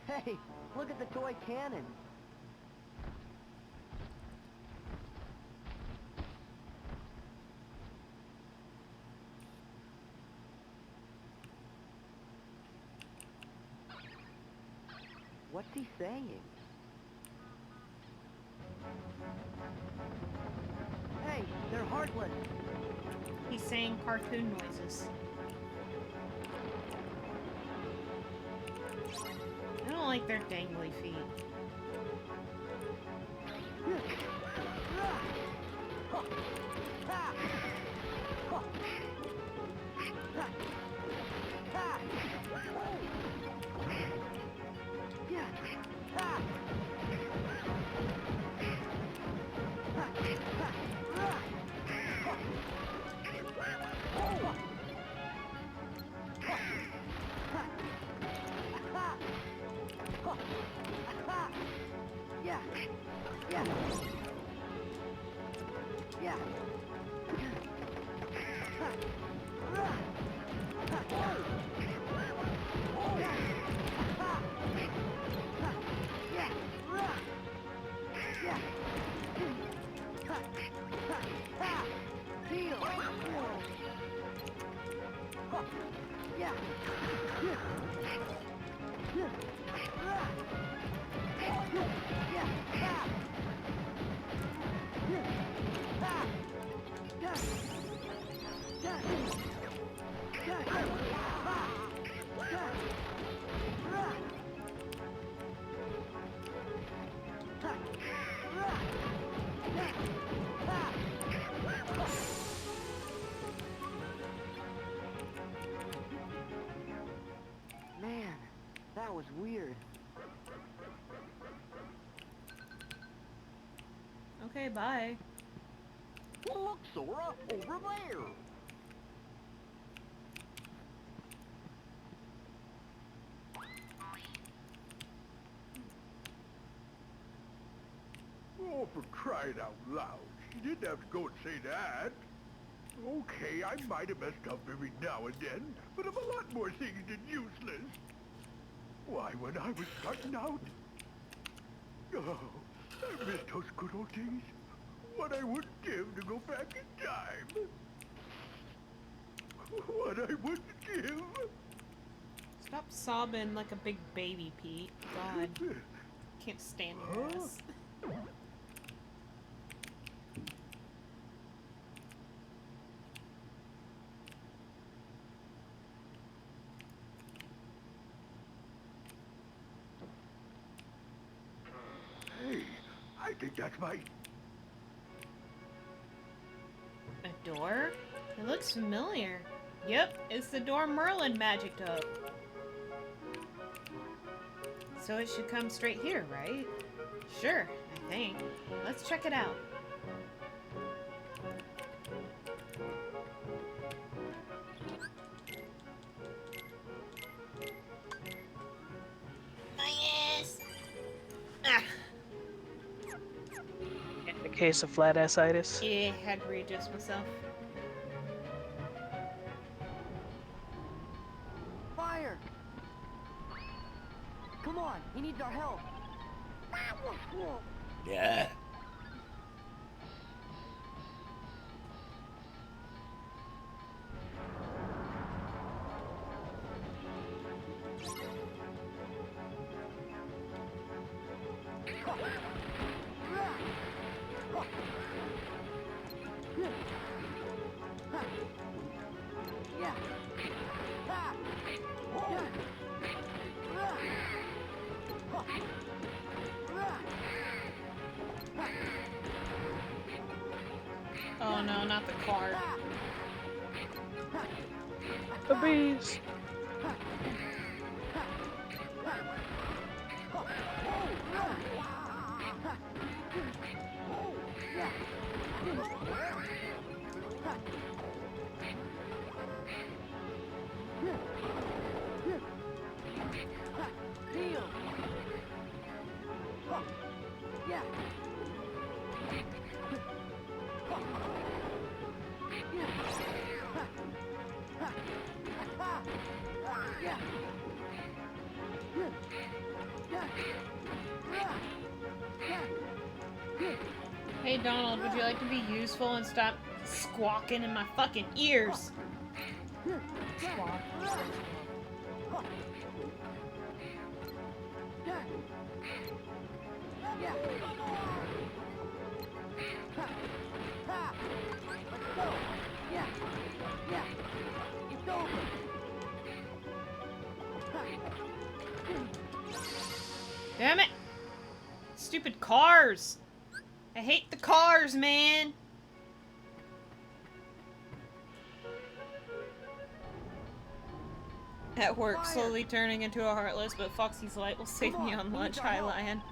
Hey, look at the toy cannon. What's he saying? Hey, they're Heartless. He's saying cartoon noises. I don't like their dangly feet. Man, that was weird. Okay, bye. Look, Sora, over there. Oh, for crying out loud. You didn't have to go and say that. Okay, I might have messed up every now and then, but I'm a lot more things than useless. Why, when I was starting out... Oh, I miss those good old days. What I would give to go back in time. What I would give. Stop sobbing like a big baby, Pete. God. Can't stand your ass. Hey, I think that's my... A door? It looks familiar. Yep, it's the door Merlin magicked up. So it should come straight here, right? Sure, I think. Let's check it out. My ass! Ah! In the case of flat assitis. Yeah, had to readjust myself. Fire! Come on, he needs our help. Yeah. Oh no, not the cart. The bees. Hey Donald, would you like to be useful and stop squawking in my fucking ears? Squawk. Damn it! Stupid cars! I hate the cars, man! At work, slowly turning into a Heartless, but Foxy's light will save me on lunch. Hi, Lion.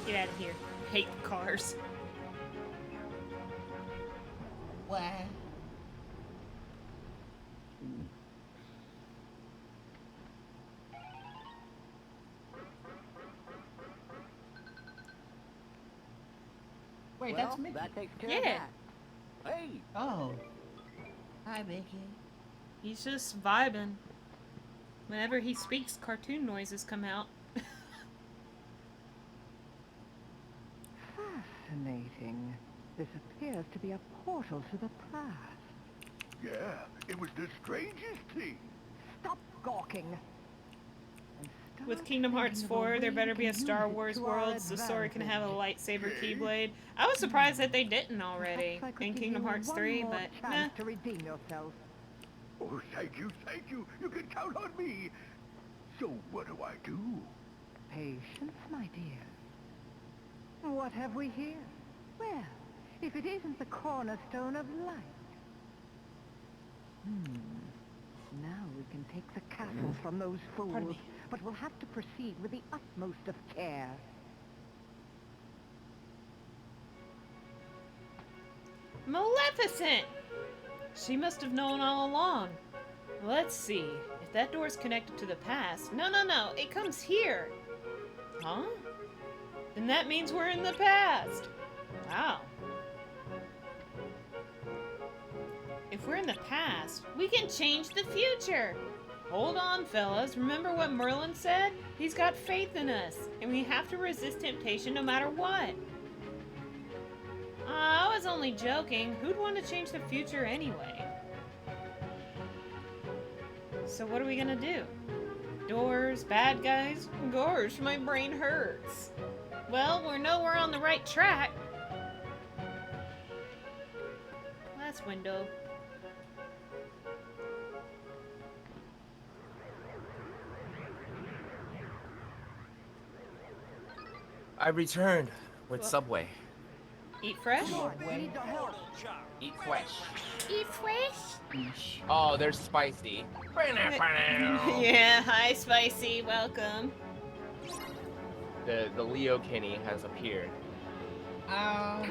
Get out of here. Hate cars. What? Wait, that's Mickey. That takes care Yeah. of that. Hey! Oh. Hi, Mickey. He's just vibing. Whenever he speaks, cartoon noises come out. Fascinating. This appears to be a portal to the past. Yeah, it was the strangest thing. Stop gawking. With Kingdom Hearts 4, there better be a Star Wars world so Sora can have a lightsaber keyblade. I was surprised that they didn't already in Kingdom Hearts 3, but nah. To redeem yourself. Oh, thank you, thank you. You can count on me. So what do I do? Patience, my dear. What have we here? Well, if it isn't the cornerstone of light. Now we can take the castle from those fools, but we'll have to proceed with the utmost of care. Maleficent! She must have known all along. Let's see. If that door's connected to the past... No, it comes here. Huh? Then that means we're in the past. Wow. If we're in the past, we can change the future. Hold on, fellas. Remember what Merlin said? He's got faith in us, and we have to resist temptation no matter what. I was only joking. Who'd want to change the future anyway? So what are we gonna do? Doors, bad guys? Gosh, my brain hurts. Well, we know we're on the right track. Last window. I returned with Subway. Eat fresh? Eat fresh. Eat fresh? Oh, they're spicy. Yeah, hi Spicy, welcome. The Leo Kenny has appeared. I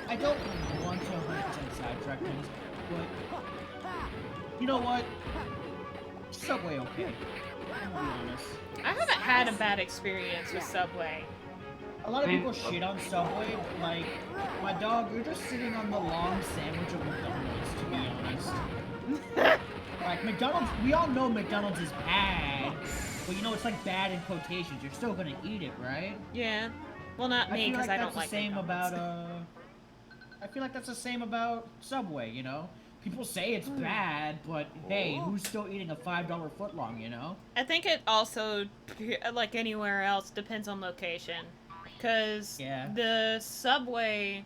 don't want to 100% sidetrack things, but you know what? Subway okay. I'm gonna be honest. I haven't had a bad experience with Subway. A lot of people shit on Subway, like, my dog, you're just sitting on the long sandwich of McDonald's, to be honest. Like, McDonald's, we all know McDonald's is bad, but you know, it's like bad in quotations. You're still gonna eat it, right? Yeah. Well, not me, because I don't like McDonald's. I feel like that's the same about Subway, you know? People say it's bad, but hey, who's still eating a $5 footlong, you know? I think it also, like anywhere else, depends on location. Because the Subway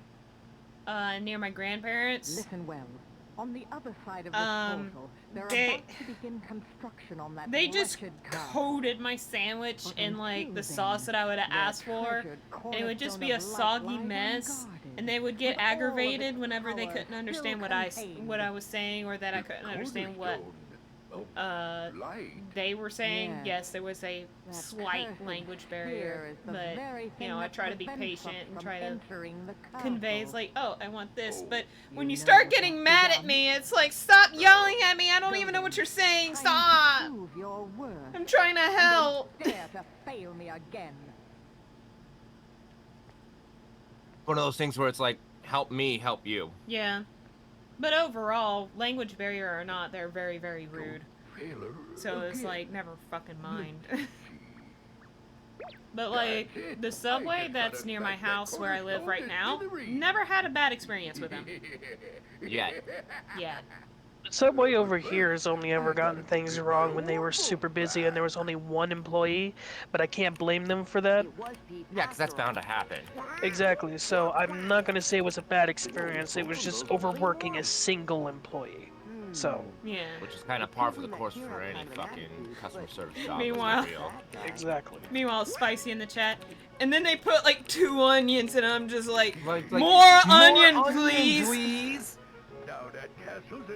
near my grandparents... Listen well. On the other side of this portal, they're about to begin construction on that They just wretched car. coated my sandwich in like the sauce that I would have asked for, and it would just be a soggy mess. And they would get aggravated whenever they couldn't understand what I was saying, or that I couldn't understand what they were saying. Yes. Yes, there was a slight language barrier, but you know, I try to be patient and try to convey. It's like, oh, I want this, but when you start getting mad at me, it's like, stop yelling at me. I don't even know what you're saying. Stop. I'm trying to help. Dare to fail me again. One of those things where it's like, help me, help you. Yeah. But overall, language barrier or not, they're very, very rude. So it's like, never fucking mind. But like, the Subway that's near my house where I live right now, never had a bad experience with them. Yeah. Yeah. Subway over here has only ever gotten things wrong when they were super busy and there was only one employee, but I can't blame them for that. Yeah, because that's bound to happen. Exactly, so I'm not going to say it was a bad experience, it was just overworking a single employee. So. Yeah. Which is kind of par for the course for any fucking customer service job. Meanwhile. Exactly. Meanwhile, Spicy in the chat. And then they put like 2 onions and I'm just like more more onion, onion, please.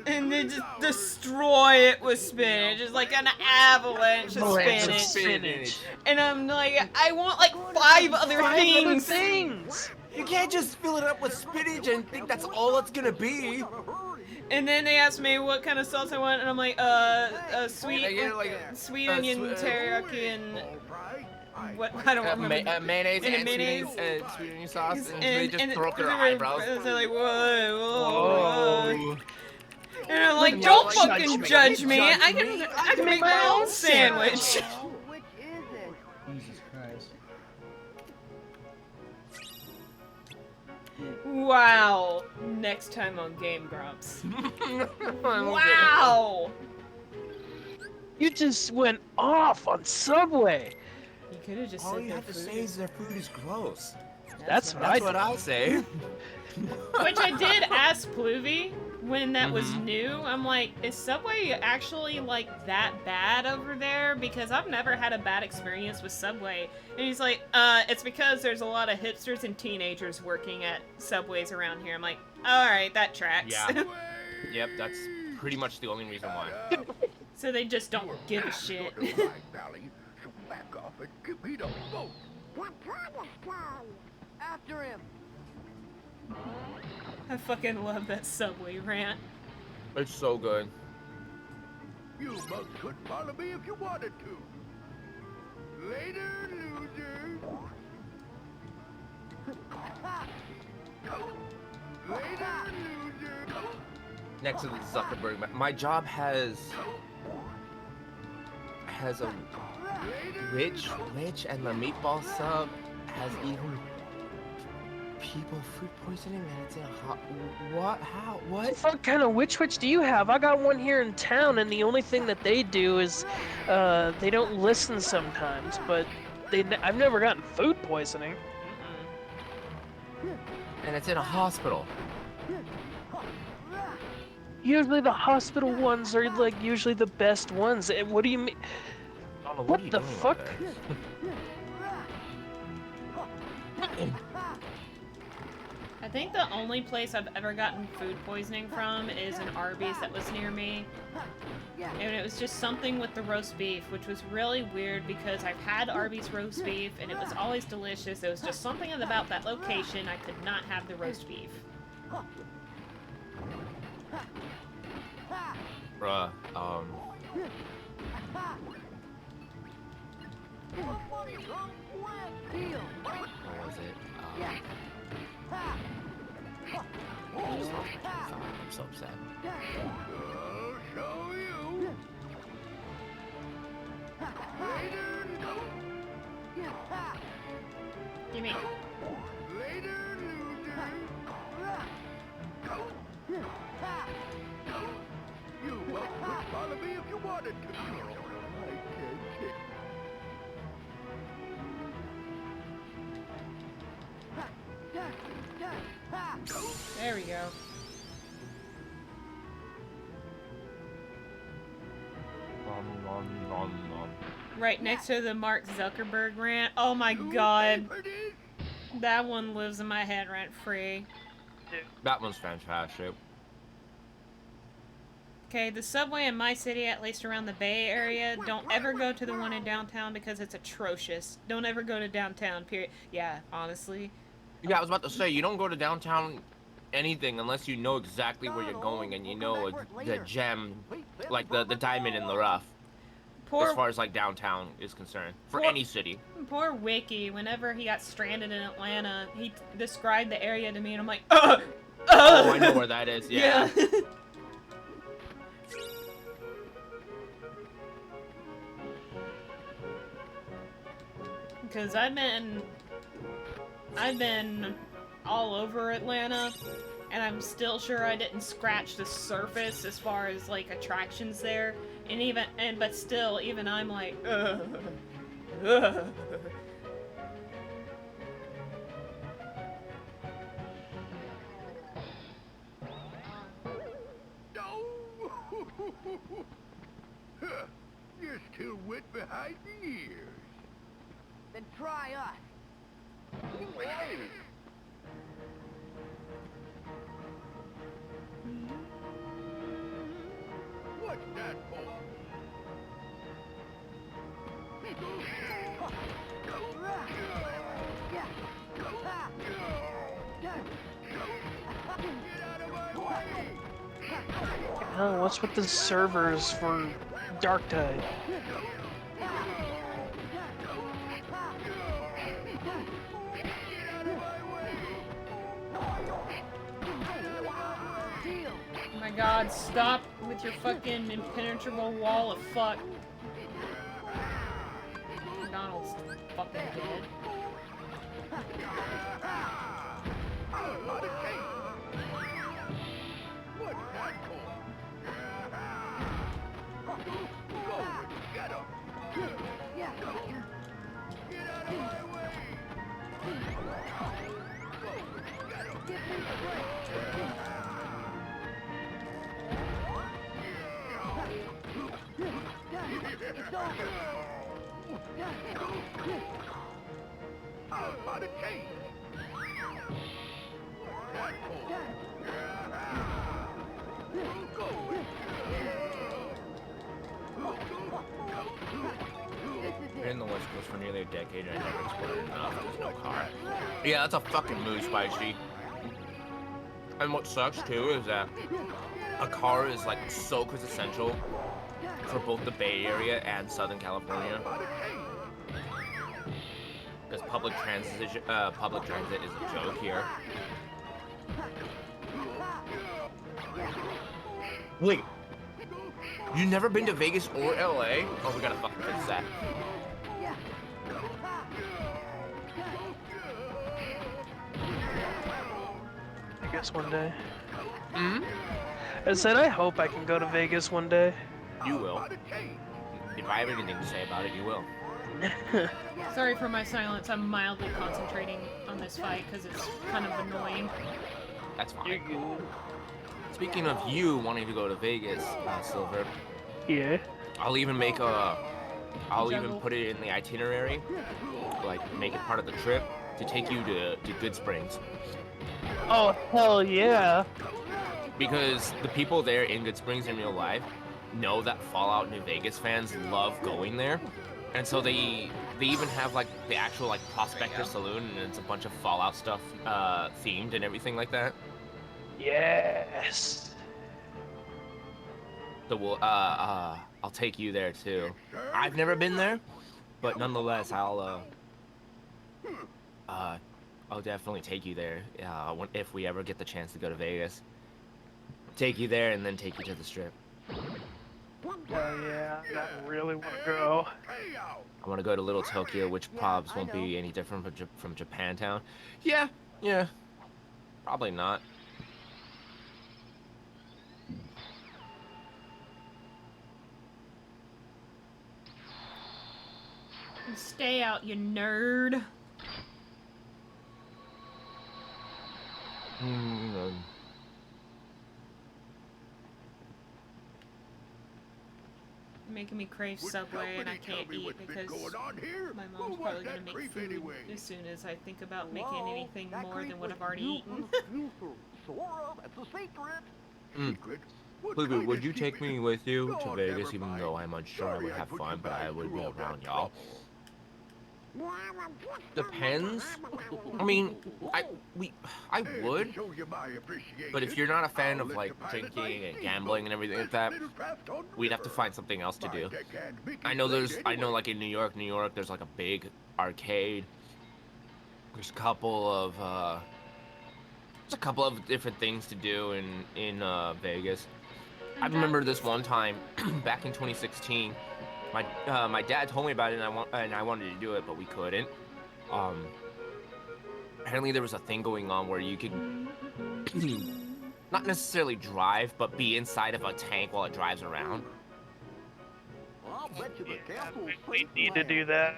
And they just destroy it with spinach. It's like an avalanche of spinach. And I'm like, I want like 5 other things. You can't just fill it up with spinach and think that's all it's gonna be. And then they asked me what kind of sauce I want, and I'm like, sweet onion teriyaki and what, I don't remember. Mayonnaise and mayonnaise. sweet onion sauce, and they just throw up their eyebrows. They're like, whoa. And I'm like, don't fucking judge me. I can make my own sandwich. Jesus Christ. Wow. Next time on Game Grumps. Wow. You just went off on Subway. You could have just All said you have to say is their food is gross. That's what I say. Which I did ask Pluvy when that was new. I'm like, is Subway actually like that bad over there? Because I've never had a bad experience with Subway. And he's like, it's because there's a lot of hipsters and teenagers working at Subways around here. I'm like, alright, that tracks. Yeah. Yep, that's pretty much the only reason why. So they just don't give a shit. Back off and give me the boat. After him. I fucking love that Subway rant. It's so good. You mugs could follow me if you wanted to. Later, losers. Later, losers. Next to the Zuckerberg, my job has a rich, and the meatball sub has even people food poisoning, and it's in a hot. What? How? What? What kind of witch do you have? I got one here in town, and the only thing that they do is, they don't listen sometimes, but I've never gotten food poisoning. And it's in a hospital. Usually the hospital ones are like usually the best ones. What do you mean? Donald, What are you the doing fuck? over there? think the only place I've ever gotten food poisoning from is an Arby's that was near me. And it was just something with the roast beef, which was really weird because I've had Arby's roast beef and it was always delicious. It was just something about that location. I could not have the roast beef. Bruh, what was it? I'm so upset. I'll show you. Gimme. Later, loser. You could follow me if you wanted to. I can't take. There we go. Right next to the Mark Zuckerberg rant. Oh my god. That one lives in my head rent free. That one's fantastic. Okay, the subway in my city, at least around the Bay Area, don't ever go to the one in downtown because it's atrocious. Don't ever go to downtown, period. Yeah, honestly. Yeah, I was about to say, you don't go to downtown anything unless you know exactly where you're going and you know the gem, like the diamond in the rough. As far as like downtown is concerned, for any city. Poor Wiki, whenever he got stranded in Atlanta, he described the area to me and I'm like, oh, I know where that is, yeah. Because I've been all over Atlanta, and I'm still sure I didn't scratch the surface as far as like attractions there. But still, even I'm like, ugh. You're still wet behind the ears. Then try us. What's that for? Oh, what's with the servers for Dark Tide? Oh my god, stop with your fucking impenetrable wall of fuck. McDonald's fucking dead. Been in the West Coast for nearly a decade and I never explored enough. There's no car. Yeah, that's a fucking mood, Spicy. And what sucks too is that a car is like so quintessential for both the Bay Area and Southern California. Because public transit is a joke here. Wait, you've never been to Vegas or LA? Oh, we gotta fucking fix that. I guess one day. Hmm? I said I hope I can go to Vegas one day. You will. If I have anything to say about it, you will. Sorry for my silence. I'm mildly concentrating on this fight because it's kind of annoying. That's fine. Speaking of you wanting to go to Vegas, Silver. Yeah. I'll even even put it in the itinerary, like make it part of the trip. to take you to Good Springs. Oh, hell yeah. Because the people there in Good Springs in real life know that Fallout New Vegas fans love going there. And so they even have like the actual like Prospector Saloon, and it's a bunch of Fallout stuff themed and everything like that. Yes. So we'll I'll take you there too. I've never been there, but nonetheless I'll definitely take you there if we ever get the chance to go to Vegas. Take you there and then take you to the Strip. Oh yeah, I really want to go. I want to go to Little Tokyo, which probs won't be any different from Japantown. Yeah, probably not. Stay out, you nerd. Making me crave Subway, and I can't eat because my mom's probably gonna make food as soon as I think about making anything more than what I've already eaten. Blueboo, would you take me with you to Vegas, even though I'm unsure I would have fun, but I would be around y'all? Depends. I mean, I would, but if you're not a fan of like drinking and gambling and everything like that, we'd have to find something else to do. I know like in New York, there's like a big arcade. There's a couple of different things to do in Vegas. I remember this one time back in 2016. My dad told me about it, and I wanted to do it, but we couldn't. Apparently there was a thing going on where you could not necessarily drive, but be inside of a tank while it drives around. We need to do that.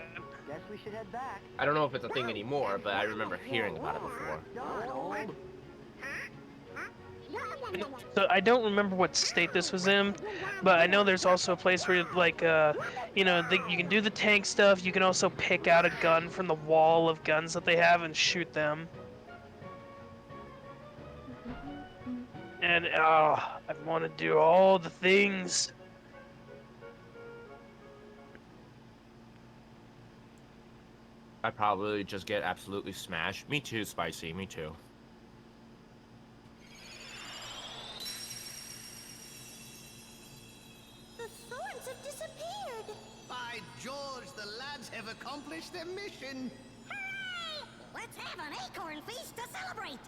Guess we should head back. I don't know if it's a thing anymore, but I remember hearing about it before. So I don't remember what state this was in, but I know there's also a place where, like, you can do the tank stuff. You can also pick out a gun from the wall of guns that they have and shoot them. And I want to do all the things. I probably just get absolutely smashed. Me too, Spicy. Me too. By George, the lads have accomplished their mission. Hooray! Let's have an acorn feast to celebrate.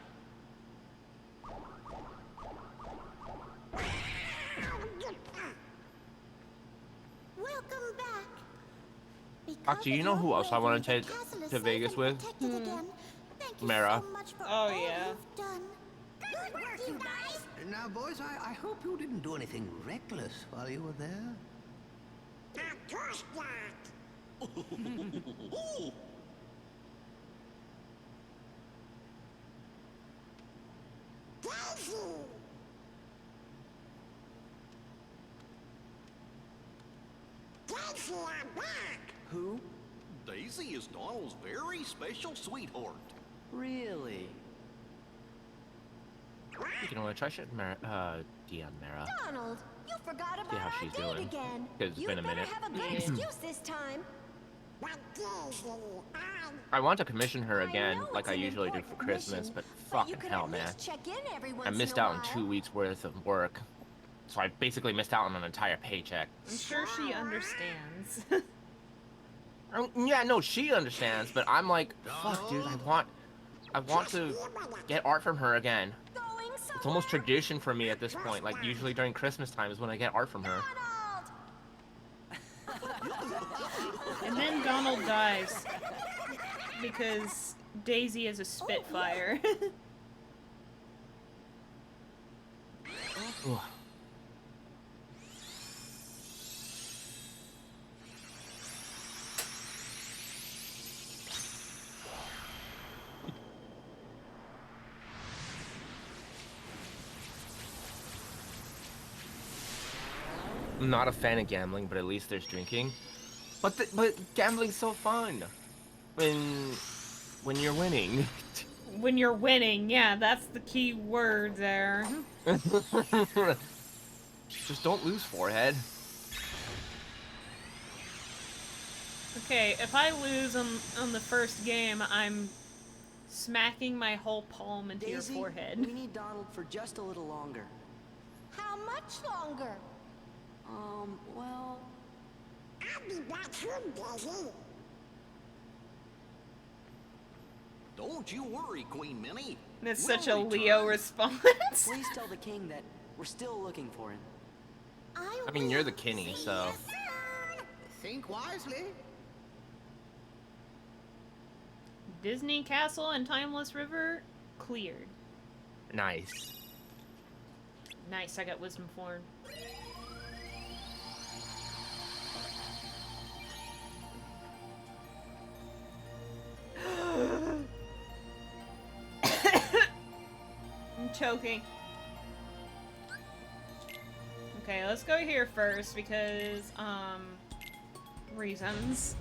Welcome back. Actually, you know who else I want to take to Vegas with? Mara. Oh yeah. Good work, you guys. Now, boys, I hope you didn't do anything reckless while you were there. Of course not. Daisy, I'm back. Who? Daisy is Donald's very special sweetheart. Really? You know what? I should DM Mara. Donald, you forgot about See how our she's date doing. again. Because it's You been a better minute. have a good excuse this time. I want to commission her again, know like it's I an usually do important for Christmas, mission, but but you fucking could hell, at man. least check in every I once missed in a out on while. 2 weeks worth of work. So I basically missed out on an entire paycheck. I'm sure she understands. Yeah, no, she understands, but I'm like, fuck, dude, I want to get art from her again. It's almost tradition for me at this point. Like, usually during Christmas time is when I get art from her. And then Donald dies because Daisy is a Spitfire. Ugh. I'm not a fan of gambling, but at least there's drinking. But gambling's so fun. When When you're winning. When you're winning, yeah, that's the key word there. Just don't lose, forehead. Okay, if I lose on the first game, I'm smacking my whole palm into Daisy, your forehead. we need Donald for just a little longer. How much longer? Well... I'll be back soon, Daisy. Don't you worry, Queen Minnie. That's We'll such a return. Leo response. Please tell the king that we're still looking for him. I mean, you're the Kenny, so. Think wisely. Disney Castle and Timeless River cleared. Nice. Nice, I got wisdom form. I'm choking. Okay, let's go here first because, reasons.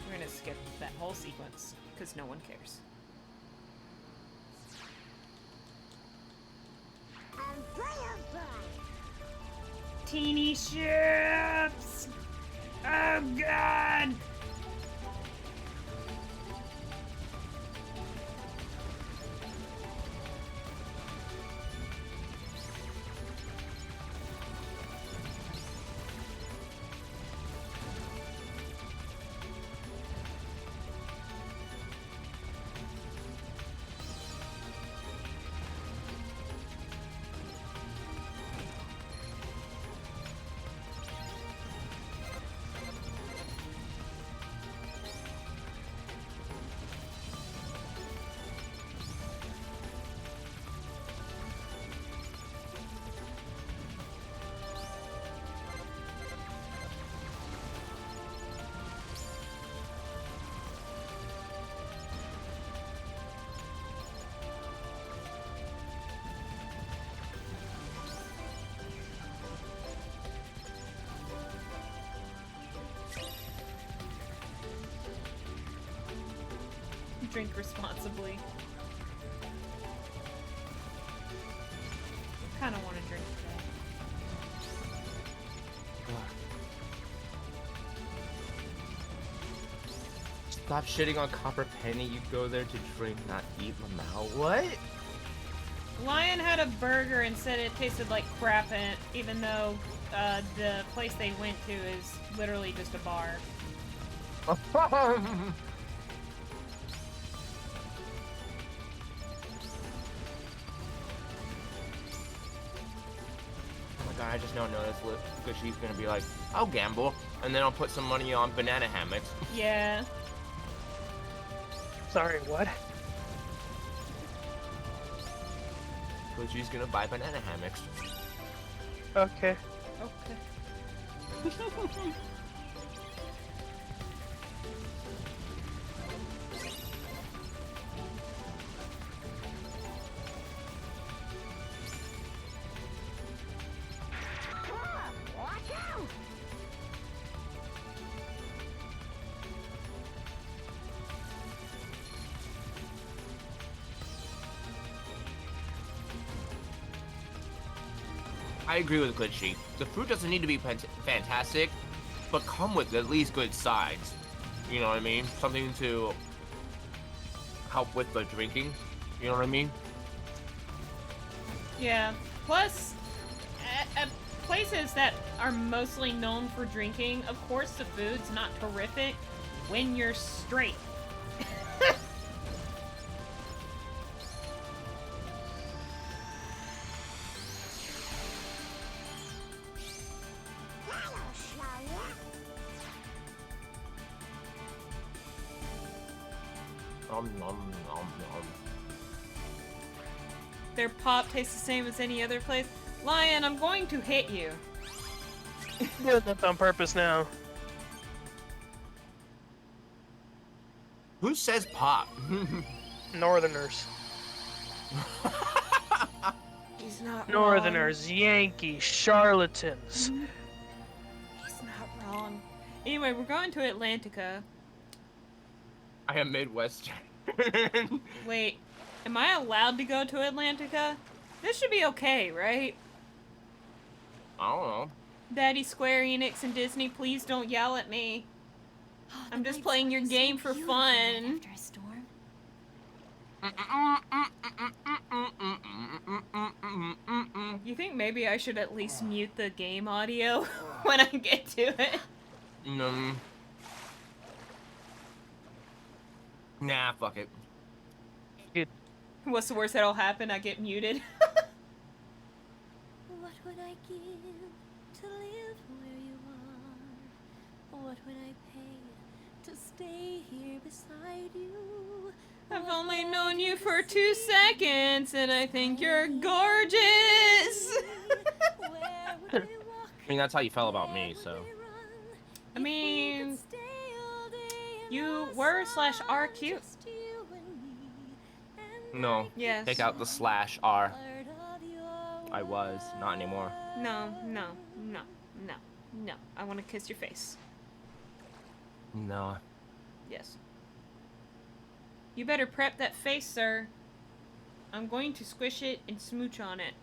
We're gonna skip that whole sequence because no one cares. Teeny ships! Oh god! Drink responsibly. Kind of want to drink today. Stop shitting on Copper Penny. You go there to drink, not eat, Lamau. What? Lion had a burger and said it tasted like crap, and even though the place they went to is literally just a bar. I just now noticed because she's gonna be like, I'll gamble, and then I'll put some money on banana hammocks. Yeah. Sorry, what? Because she's gonna buy banana hammocks. Okay. Okay. I agree with Glitchy. The fruit doesn't need to be fantastic, but come with at least good sides. You know what I mean? Something to help with the drinking. You know what I mean? Yeah. Plus, at places that are mostly known for drinking, of course the food's not terrific when you're straight. Their pop tastes the same as any other place. Lion, I'm going to hit you. Doing that on purpose now. Who says pop? Northerners. He's not Northerners, Yankees, charlatans. He's not wrong. Anyway, we're going to Atlantica. I am Midwestern. Wait, am I allowed to go to Atlantica? This should be okay, right? I don't know. Daddy, Square Enix, and Disney, please don't yell at me. I'm just playing your game for fun. After a storm. You think maybe I should at least mute the game audio when I get to it? No. Nah, fuck it. What's the worst that'll happen? I get muted. What would I give to live where you are? What would I pay to stay here beside you? I've only known you for 2 seconds, and I think you're gorgeous! I mean, that's how you felt about me, so. I mean, you were/are cute. No. Yes. Take out the /r. I was, not anymore. No. I want to kiss your face. No. Yes. You better prep that face, sir. I'm going to squish it and smooch on it.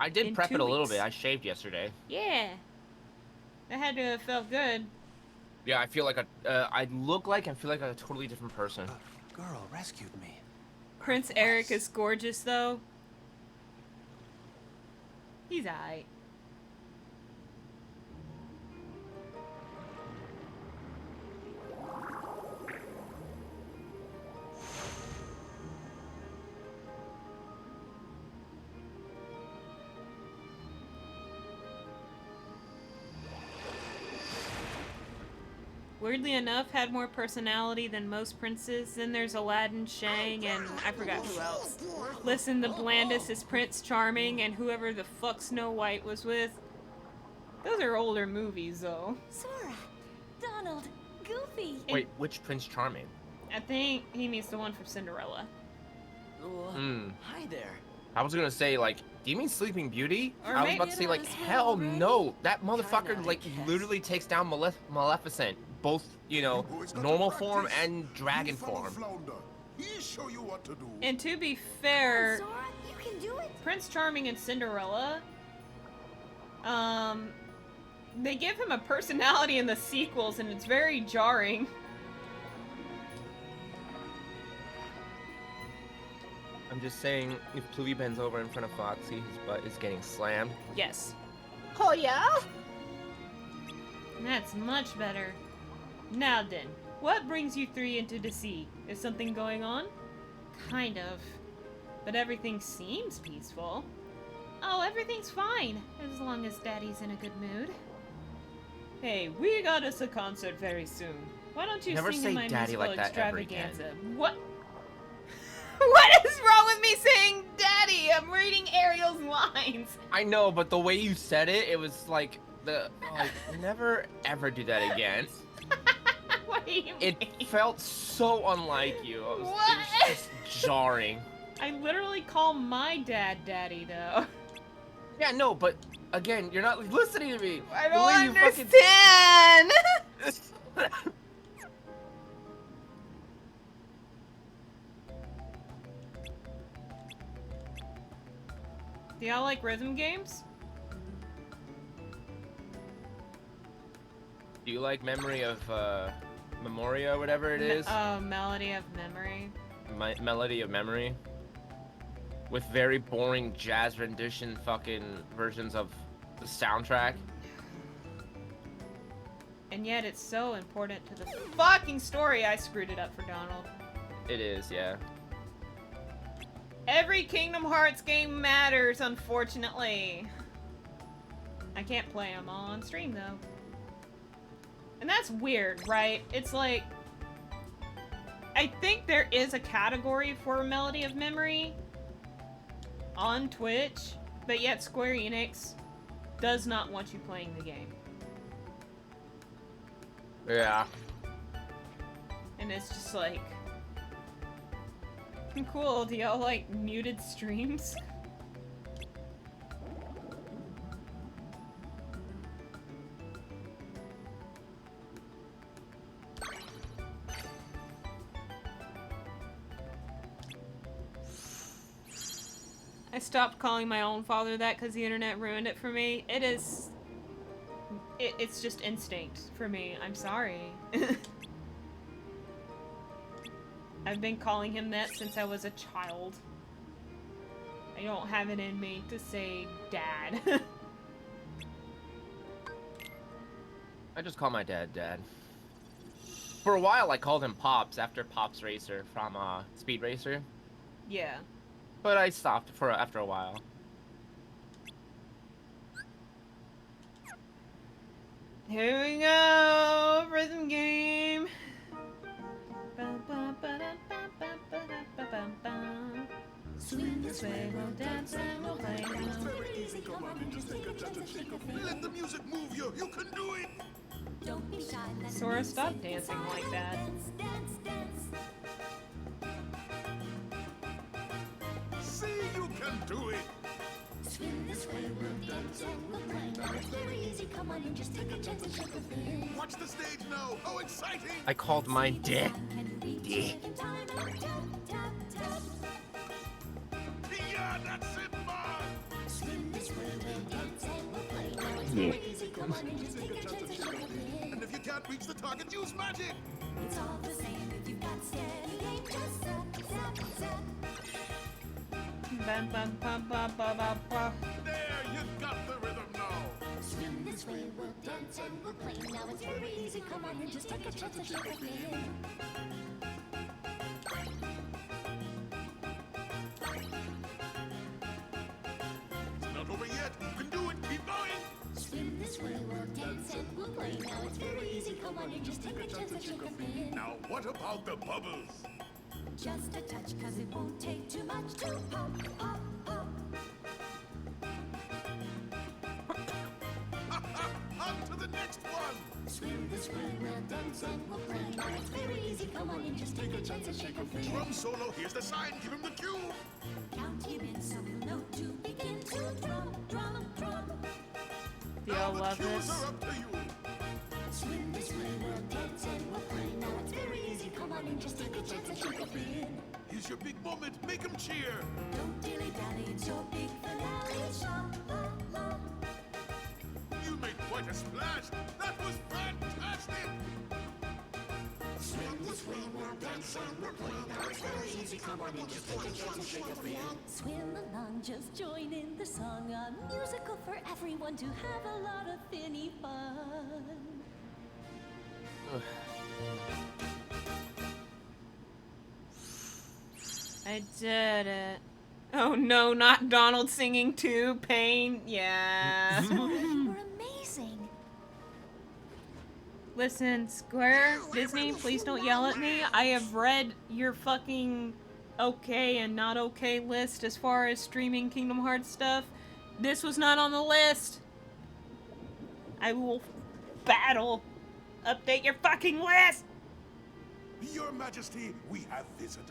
I did In prep 2 it a little weeks. bit. I shaved yesterday. Yeah. That had to have felt good. Yeah, I feel like I look like and feel like a totally different person. Girl rescued me. Prince Eric is gorgeous, though. He's aight. Weirdly enough, had more personality than most princes. Then there's Aladdin, Shang, and I forgot who else. Listen, the blandest is Prince Charming, and whoever the fuck Snow White was with. Those are older movies, though. Sora, Donald, Goofy. Wait, which Prince Charming? I think he means the one from Cinderella. Hi there. I was gonna say, like, do you mean Sleeping Beauty? Or I was maybe about to say, like, hell no. That motherfucker, like, literally takes down Maleficent. Both, you know, normal form and dragon form. He'll show you what to do. And to be fair, Sora, you can do it. Prince Charming and Cinderella, they give him a personality in the sequels, and it's very jarring. I'm just saying, if Pluty bends over in front of Foxy, his butt is getting slammed. Yes. Oh, yeah? That's much better. Now then, what brings you three into the sea? Is something going on? Kind of. But everything seems peaceful. Oh, everything's fine, as long as Daddy's in a good mood. Hey, we got us a concert very soon. Why don't you Never sing say in my Daddy musical like that ever again. extravaganza? What? What is wrong with me saying Daddy? I'm reading Ariel's lines. I know, but the way you said it, it was like, never ever do that again. What do you mean? It felt so unlike you. It was just jarring. I literally call my dad Daddy, though. Yeah, no, but again, you're not listening to me. I The way don't you fucking- understand! Do y'all like rhythm games? Do you like Memory of Memoria, whatever it is? Melody of Memory. Melody of Memory. With very boring jazz rendition fucking versions of the soundtrack. And yet it's so important to the fucking story. I screwed it up for Donald. It is, yeah. Every Kingdom Hearts game matters, unfortunately. I can't play them all on stream, though. And that's weird, right? It's like... I think there is a category for Melody of Memory on Twitch, but yet Square Enix does not want you playing the game. Yeah. And it's just like... Cool, do y'all like muted streams? I stopped calling my own father that because the internet ruined it for me. It's just instinct for me. I'm sorry. I've been calling him that since I was a child. I don't have it in me to say dad. I just call my dad Dad. For a while, I called him Pops after Pops Racer from Speed Racer. Yeah. But I stopped after a while. Here we go, rhythm game. Swing this way, we'll dance and we'll play now. Let the music move you. You can do it. Don't be shy. Sora, stop dancing like that. See, you can do it. Swing this way, we'll dance and we'll play now. It's very easy. Come on and just take a chance and shake a thing. Watch the stage now. How exciting! I called mine Dad. Yeah, that's it, man. Swing this way, we'll dance and we'll play now. It's very easy. Come on and just take a chance and shake a thing. And if you can't reach the target, use magic. It's all the same if you've got steady aim. Just zap, zap, zap. Bum, bum, bum, bum, bum, bum, bum. There, you got the rhythm now. Swing this way, we'll dance and we'll play now. It's very easy. Come on and just take a chance and shake a thing. It's not over yet. You can do it. Keep going. Swim this way, we'll dance and we'll play now. It's very easy. Come on and just take a chance and shake a thing. Now, what about the bubbles? Just a touch, cause it won't take too much to pop, pop, pop. On to the next one. Swim this way, we'll dance and we'll play now. It's very easy. Come on and just take a chance and shake a thing. Drum solo. Here's the sign. Give him the cue. Count him in so we'll know to begin to drum, drum, drum. Do y'all love Cues this? are up to you. Swim this way, we'll dance and we'll play now. It's very easy. Come on and just take a chance and shake a thing. Here's your big moment. Make him cheer. Don't dilly-dally, it's your big finale. Sha, la, la. You made quite a splash. That was fantastic. Swim this way, we'll dance and we'll play now. It's very easy. Come on and just take a chance and shake a thing. Swim along, just join in the song. A musical for everyone to have a lot of finny fun. I did it. Oh no, not Donald singing too. Pain. Yeah. We're amazing. Listen, Square, Disney, please don't yell at me. I have read your fucking okay and not okay list as far as streaming Kingdom Hearts stuff. This was not on the list. I will battle. Update your fucking list! Your Majesty, we have visitors.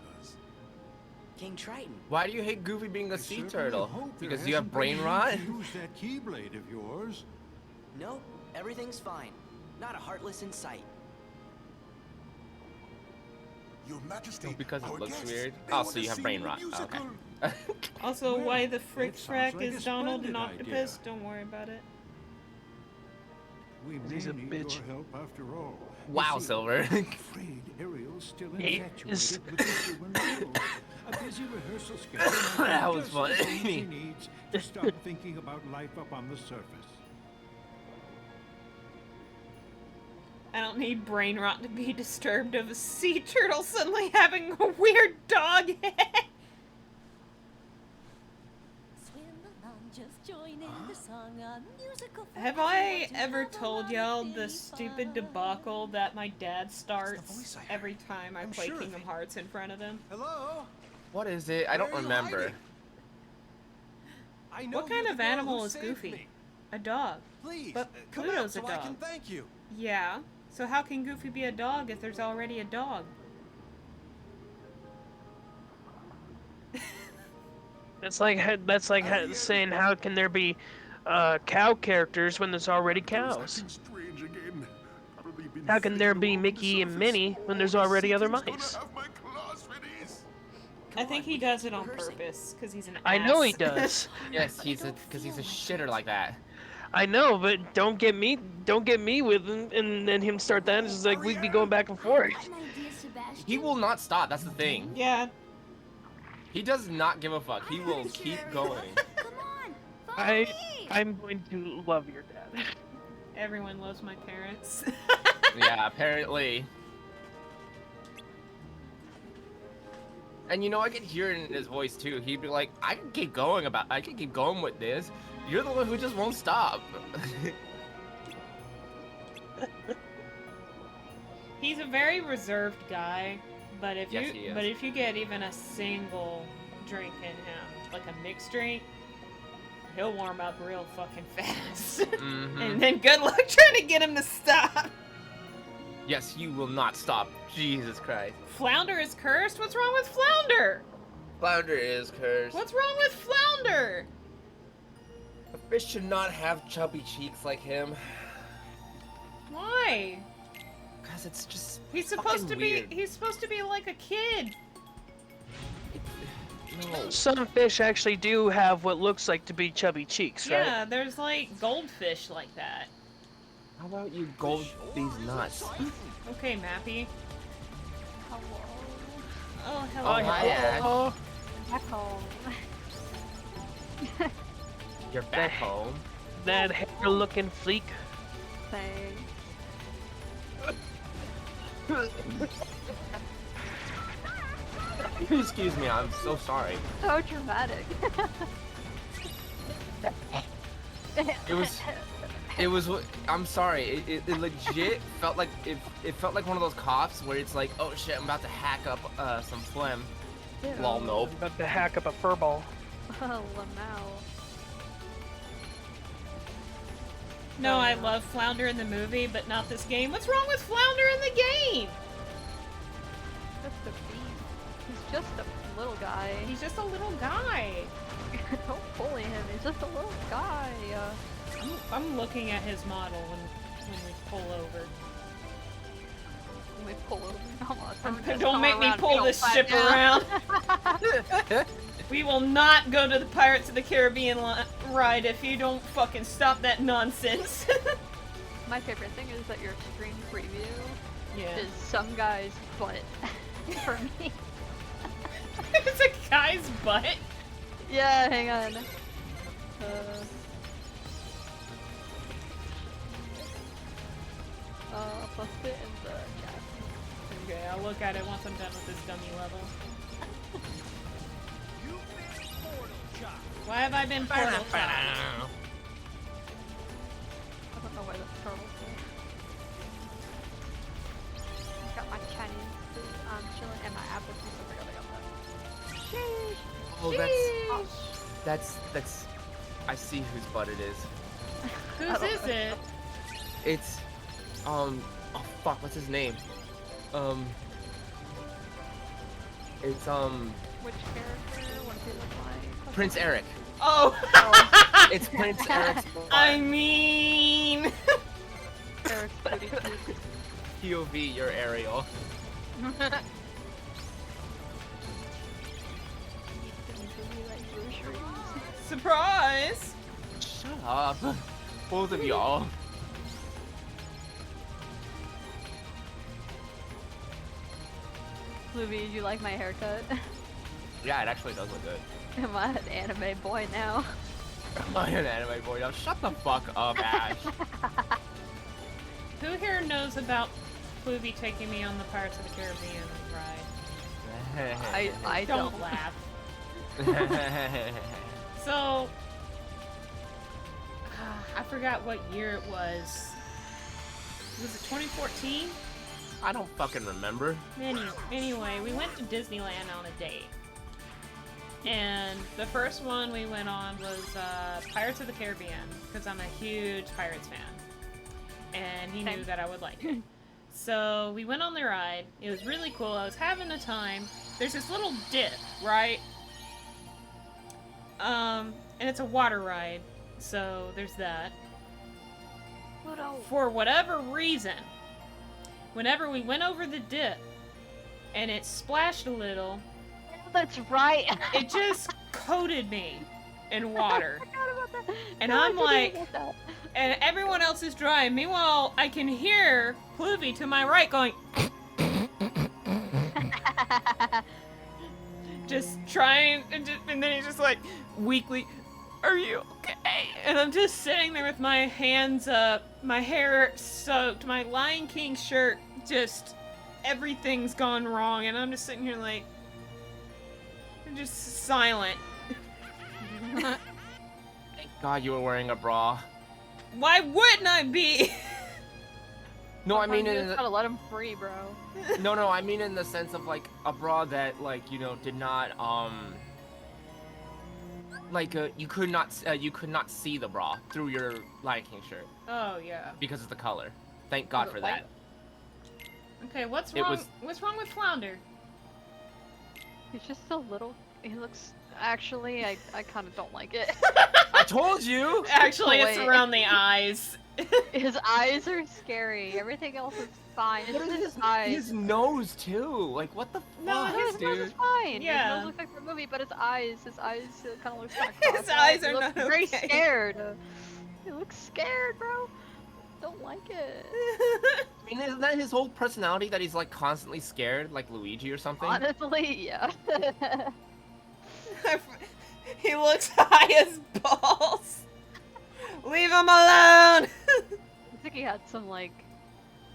King Triton. Why do you hate Goofy being a sea turtle? hope there Because you have hasn't brain been rot? need to Use that keyblade of yours. No, everything's fine. Not a heartless in sight. Your Majesty, Because it our looks guests, weird? they Oh, want so to you have see brain the rot. musical. Okay. Also, Well, why the frick that sounds frack like a is Donald an splendid octopus? idea. Don't worry about it. We He's may a need bitch. your help after all. You Wow, see, Silver. I'm afraid Ariel's still He infatuated is- with the human world. A busy rehearsal schedule That was just funny. the things he needs to stop thinking about life up on the surface. I don't need brain rot to be disturbed of a sea turtle suddenly having a weird dog head. Swim along, just join in the song. A musical for Have I everyone to ever have a told lot of y'all finny the stupid fun. debacle that my dad starts voice I heard. every time I I'm play sure of Kingdom it. Hearts in front of him? Hello? What is it? I don't Where are you remember. hiding? I know What kind you're of the girl animal who is saved Goofy? me. A dog. Please, But come Pluto's out a so I dog. can thank you. Yeah. So how can Goofy be a dog if there's already a dog? That's like saying how can there be cow characters when there's already cows? Strange again. Probably been How can there be flicking along the Mickey and surface. Minnie when there's already other Always mice? gonna have my claws for this. I think he does it on purpose because he's an ass. I know he does. Yes, because he's a shitter like that. I know, but don't get me with him and then him start that. It's just like we'd be going back and forth. He will not stop. That's the thing. Yeah. He does not give a fuck. He will keep going. I'm going to love your dad. Everyone loves my parents. Yeah, apparently. And you know, I could hear it in his voice too. He'd be like, I can keep going with this. You're the one who just won't stop. He's a very reserved guy, but if Yes, he is. if you get even a single drink in him, like a mixed drink, he'll warm up real fucking fast. Mhm. And then good luck trying to get him to stop. Yes, you will not stop. Jesus Christ. Flounder is cursed? What's wrong with Flounder? Flounder is cursed. What's wrong with Flounder? A fish should not have chubby cheeks like him. Why? Because it's just He's supposed to weird. be like a kid. No. Some fish actually do have what looks like to be chubby cheeks, right? Yeah, there's like goldfish like that. How about you gold these nuts? Okay, Mappy. Oh, hello. Oh, hi, Ash. Back home. You're back home. That hair-looking fleek. Thanks. Excuse me, I'm so sorry. So dramatic. It was. I'm sorry. It legit felt like it felt like one of those coughs where it's like, oh shit, I'm about to hack up some phlegm. Lol, nope. I'm about to hack up a furball. Oh, Lamau. No, I love Flounder in the movie, but not this game. What's wrong with Flounder in the game? Just a beast. He's just a little guy. He's just a little guy. Don't bully him. He's just a little guy. I'm looking at his model when we pull over. When we pull over. Oh, Don't make me pull this ship around. We will not go to the Pirates of the Caribbean ride if you don't fucking stop that nonsense. My favorite thing is that your screen preview Yeah. is some guy's butt for me. It's a guy's butt. Yeah, hang on. Post it in the chat. Okay, I'll look at it once I'm done with this dummy level. Why have I been portal shot? I don't know where the turtle's at. Got my Chinese food chilling and my apple juice. I forgot I got that. Oh, that's. I see whose butt it is. Whose is it? It's, oh fuck, what's his name? It's Which character? What does he look like? Prince Eric. Oh. It's Prince Eric's butt. I mean. Eric's booty juice. POV, you're Ariel. Surprise! Shut up. Both of y'all. Movie, you like my haircut? Yeah, it actually does look good. Am I an anime boy now? I'm not an anime boy now. Shut the fuck up, Ash. Who here knows about Pluby taking me on the Pirates of the Caribbean ride? I don't laugh. So, I forgot what year it was. Was it 2014? I don't fucking remember. Anyway, we went to Disneyland on a date. And the first one we went on was Pirates of the Caribbean, because I'm a huge Pirates fan. And he knew that I would like it. So we went on the ride. It was really cool. I was having a time. There's this little dip, right? And it's a water ride. So there's that. For whatever reason, whenever we went over the dip and it splashed a little, that's right. It just coated me in water. I forgot about that. And No, I I'm didn't like, get that. and everyone else is dry. Meanwhile, I can hear Pluvy to my right going, just trying, and then he's just like, weakly, are you okay? And I'm just sitting there with my hands up, my hair soaked, my Lion King shirt, just, everything's gone wrong, and I'm just sitting here like, just silent. Thank God you were wearing a bra. Why wouldn't I be? No, I mean you in just the, gotta let him free, bro. no, I mean in the sense of like a bra that like did not you could not see the bra through your Lion King shirt Oh yeah. because of the color. Thank God Was for it that. Okay, what's It wrong? was- What's wrong with Flounder? He's just a little. He looks. Actually, I kind of don't like it. I told you. Actually, it's Wait. around the eyes. His eyes are scary. Everything else is fine. It's What just is his eyes. his nose too? Like what the No, fuck, His nose dude? is fine. Yeah. His nose looks like the movie, but his eyes kind of looks kind of His eyes are not very okay. scared. He looks scared, bro. Don't like it. I mean, isn't that his whole personality that he's like constantly scared, like Luigi or something? Honestly, yeah. He looks high as balls. Leave him alone. I think he had some like,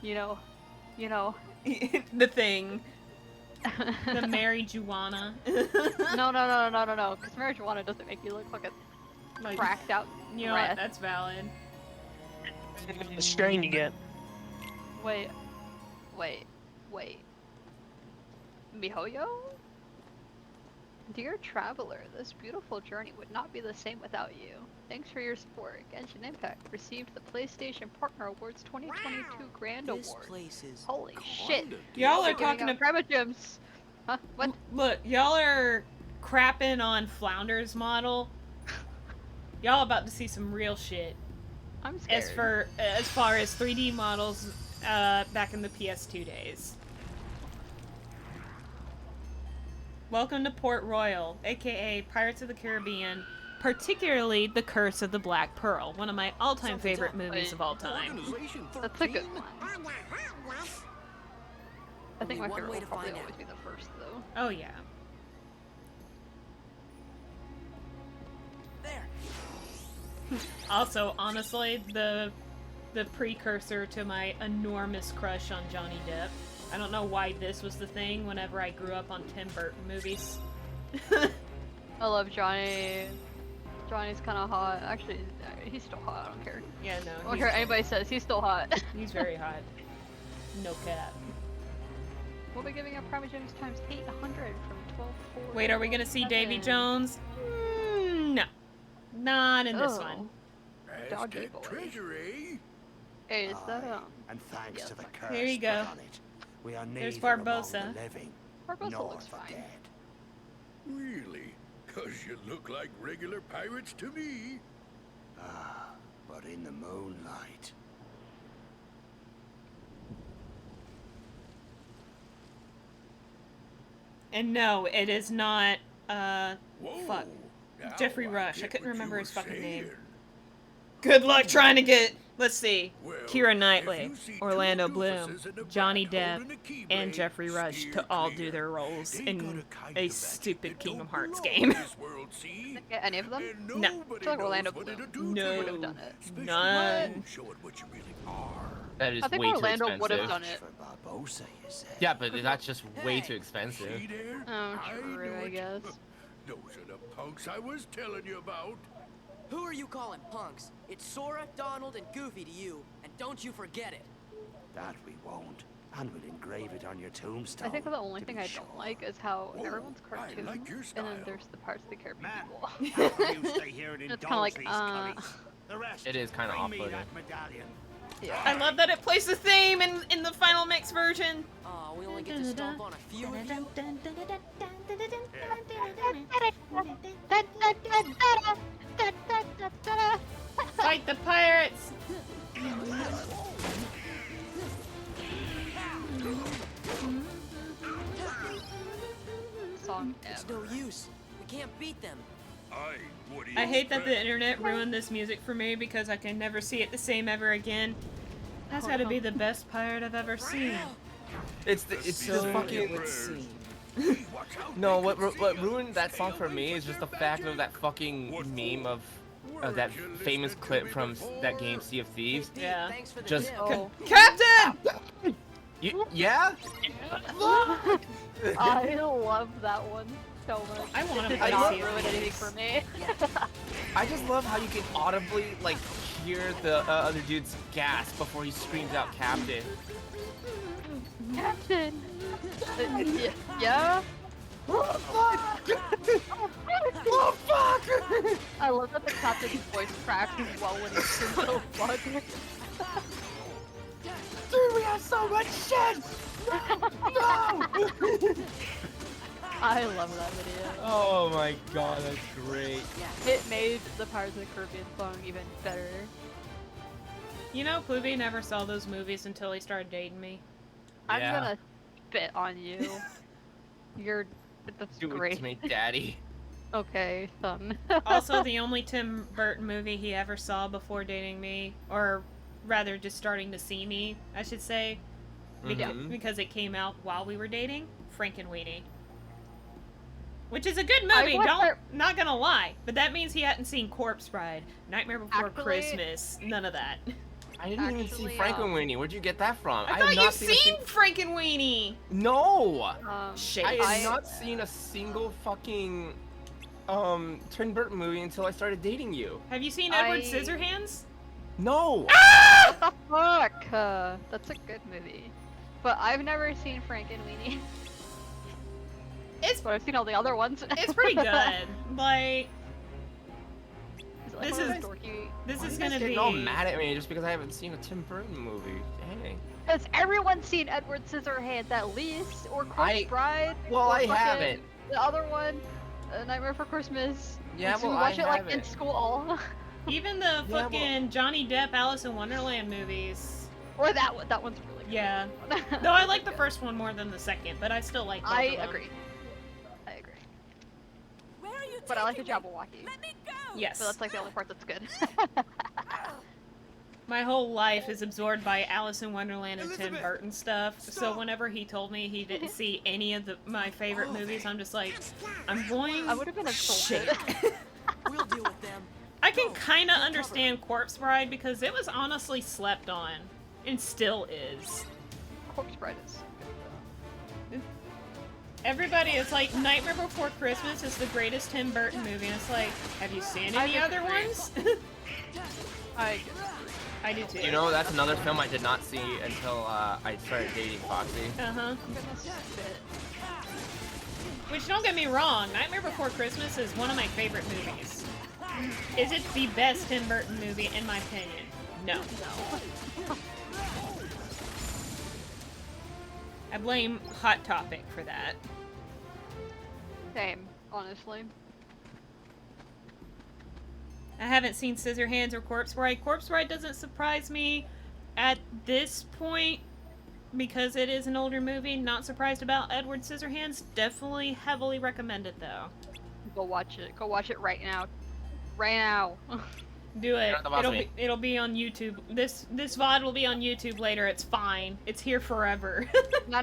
you know. The thing. The marijuana. No. Because marijuana doesn't make you look like a Like, cracked out. you know what? breath. That's valid. The strain you get. Wait. MiHoYo? Dear traveler, this beautiful journey would not be the same without you. Thanks for your support. Genshin Impact received the PlayStation Partner Awards 2022 Grand This Award. place is Holy shit! Y'all are They're giving talking out Primogems. Huh? What? Look, y'all are crapping on Flounder's model. Y'all about to see some real shit. I'm scared. As far as 3D models back in the PS2 days. Welcome to Port Royal, aka Pirates of the Caribbean, particularly The Curse of the Black Pearl, one of my all-time favorite movies of all time. That's a good one. I think my Only one favorite way will to probably find always be the first, though. Oh yeah. Also, honestly, the precursor to my enormous crush on Johnny Depp. I don't know why this was the thing whenever I grew up on Tim Burton movies. I love Johnny. Johnny's kind of hot. Actually, he's still hot. I don't care. Yeah, no. I don't care what anybody says. He's still hot. He's very hot. No cap. We'll be giving out Primogems times 800 from 12 Wait, are we gonna see Davy Jones? No. Not in this Oh. one. Doggy Aztec boy. treasury. Hey, is that And thanks to the curse Here you go. put on it, we are There's neither among Barbossa. the living Barbossa nor looks the fine. dead. Really? 'Cause you look like regular pirates to me. Ah, but in the moonlight. And no, it is not, fuck. Now Jeffrey I Rush. I get couldn't what you remember were his fucking name. saying. Good luck trying to get, let's see, Well, Keira if Knightley, you see two Orlando doofuses Bloom, in a Johnny bat holding Depp, a keyblade, and Jeffrey Rush steer to all clear. do their roles They got in kind a of magic stupid that Kingdom don't Hearts belong game. in this world, see? Get any of them? And No. I nobody feel like Orlando knows what Bloom it'll do No. to would you, have done it. especially None. when you show it what you really are. That is I think way Orlando too would have expensive. done it. For Barbossa, you said. Yeah, but that's just way too expensive. See there? Oh, I true, knew I it. guess. Those are the punks I was telling you about. Who are you calling punks? It's Sora, Donald, and Goofy to you, and don't you forget it. That we won't, and we'll engrave it on your tombstone. I think the only to thing be I sure. don't like is how Whoa, everyone's I cartoon, like your and style. then there's the parts of the Caribbean people. You stay here and It's kind of like, The rest, It is kind of bring me off-putting. that medallion. yeah. I love that it plays the theme in the final mix version. Oh, we only get to stomp on a few of you? Fight the pirates! Song It's no use. We can't beat them. I hate that the internet ruined this music for me because I can never see it the same ever again. That's gotta be the best pirate I've ever seen. It's the fucking. No, what ruined that song for me is just the fact of that fucking meme of that famous clip from that game Sea of Thieves. Yeah. Just Captain! Yeah? I love that one so much. I want to It play did not Sea of ruin anything Thieves. for me. I just love how you can audibly like hear the other dude's gasp before he screams out "Captain." Captain! Yeah? Oh fuck! I love that the captain's voice cracks as well when he's so fuck. Dude, we have so much shit! No! I love that video. Oh my god, that's great. It made the Pirates of the Caribbean song even better. You know, Pluby never saw those movies until he started dating me. I'm gonna spit on you. That's Do great. it to me, daddy. Okay, son. Also, the only Tim Burton movie he ever saw before dating me, or rather just starting to see me, I should say, because it came out while we were dating, Frankenweenie. Which is a good movie, not gonna lie, but that means he hadn't seen Corpse Bride, Nightmare Before Christmas, none of that. I didn't even see Frankenweenie. Where'd you get that from? I thought you've seen Frankenweenie! No! Shit. I had not seen a single fucking Tim Burton movie until I started dating you. Have you seen Edward Scissorhands? No! What the fuck? That's a good movie. But I've never seen Frankenweenie. But I've seen all the other ones. It's pretty good. Like, Like, this is gonna gonna be be all mad at me just because I haven't seen a Tim Burton movie. Dang. Has everyone seen Edward Scissorhands at least? Or Corpse Bride? Well, or I fucking haven't. The other one, Nightmare Before Christmas. Yeah, Used to well, watch I it like in haven't. school. Even the fucking Johnny Depp Alice in Wonderland movies. Or that one. That one's really good. Yeah. Though I like the first one more than the second, but I still like both I of them. agree. I agree. But I like the Jabberwocky. Let me go! Yes. So that's like the only part that's good. My whole life is absorbed by Alice in Wonderland and Tim Burton stuff, so whenever he told me he didn't see any of my favorite movies, I'm just like, I'm going. I would have been insulted. We'll deal with them. I can kind of understand Corpse Bride because it was honestly slept on, and still is. Corpse Bride is. Everybody is like, Nightmare Before Christmas is the greatest Tim Burton movie, and it's like, have you seen any other ones? I do too. You know, that's another film I did not see until I started dating Foxy. Uh-huh. Which, don't get me wrong, Nightmare Before Christmas is one of my favorite movies. Is it the best Tim Burton movie, in my opinion? No. I blame Hot Topic for that. Same, honestly. I haven't seen Scissorhands or Corpse Bride. Corpse Bride doesn't surprise me at this point because it is an older movie. Not surprised about Edward Scissorhands. Definitely heavily recommended though. Go watch it. Go watch it right now. Right now. Do it. It'll be on YouTube. This VOD will be on YouTube later. It's fine. It's here forever. No.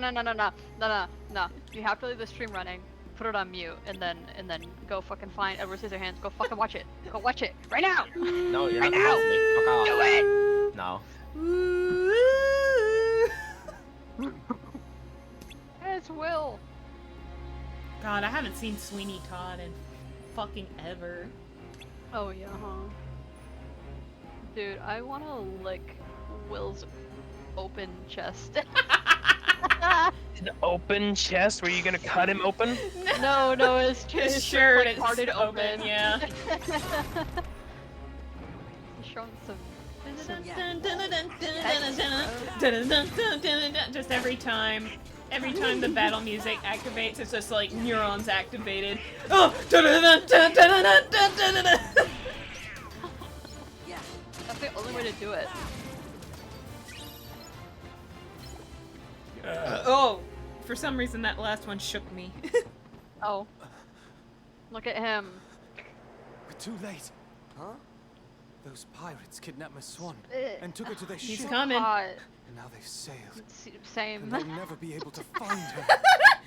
You have to leave the stream running. Put it on mute, and then go fucking find Edward Scissorhands. Go fucking watch it. Go watch it right now. No, you're right not now. listening. Fuck off. Do it. No. Yes, Will. God, I haven't seen Sweeney Todd in fucking ever. Oh yeah, huh? Dude, I wanna lick Will's open chest. An open chest? Were you gonna cut him open? No, it's just His shirt like, is parted open, yeah. Showing some. Just every time the battle music activates, it's just like neurons activated. Oh! That's the only way to do it. Oh! For some reason that last one shook me. Oh. Look at him. We're too late. Huh? Those pirates kidnapped Miss Swan Spit. and took her to their He's ship. coming. Hot. And now they've sailed. Same. And they'll never be able to find her.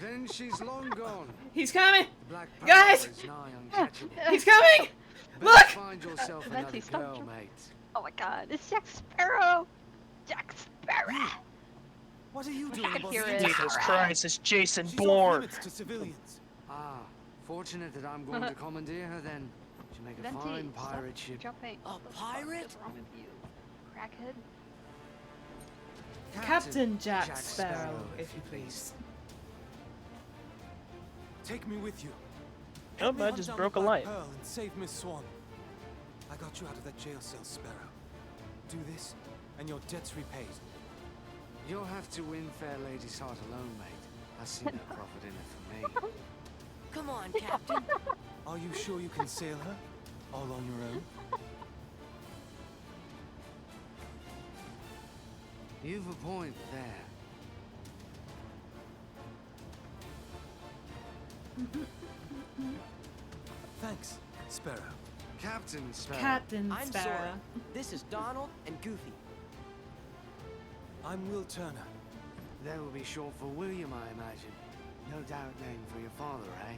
Then she's long gone. He's coming. Black Guys! Pearl is nigh uncatchable. He's coming. Better Look. find yourself Venti, another stop girl, jumping. mate. Oh my god, it's Jack Sparrow! Jack Sparrow! What are you Wish doing I could above hear the it. Jesus Christ, it's Jason She's Bourne. off limits to civilians. Ah, fortunate that I'm going to commandeer her then. She'll make a Venti, fine stop pirate ship. jumping. A What the fuck pirate? is wrong with you, crackhead? Captain Jack Sparrow, if you please. Take me with you. Oh, Help me I hunt just down broke the a Black light. Pearl and save Miss Swan. I got you out of that jail cell, Sparrow. Do this, and your debt's repaid. You'll have to win Fair Lady's heart alone, mate. I see no profit in it for me. Come on, Captain. Are you sure you can sail her? All on your own? You've a point there. Thanks, Sparrow. Captain Sparrow. Captain I'm Sparrow. Sora. This is Donald and Goofy. I'm Will Turner. That will be short for William, I imagine. No doubt name for your father, eh?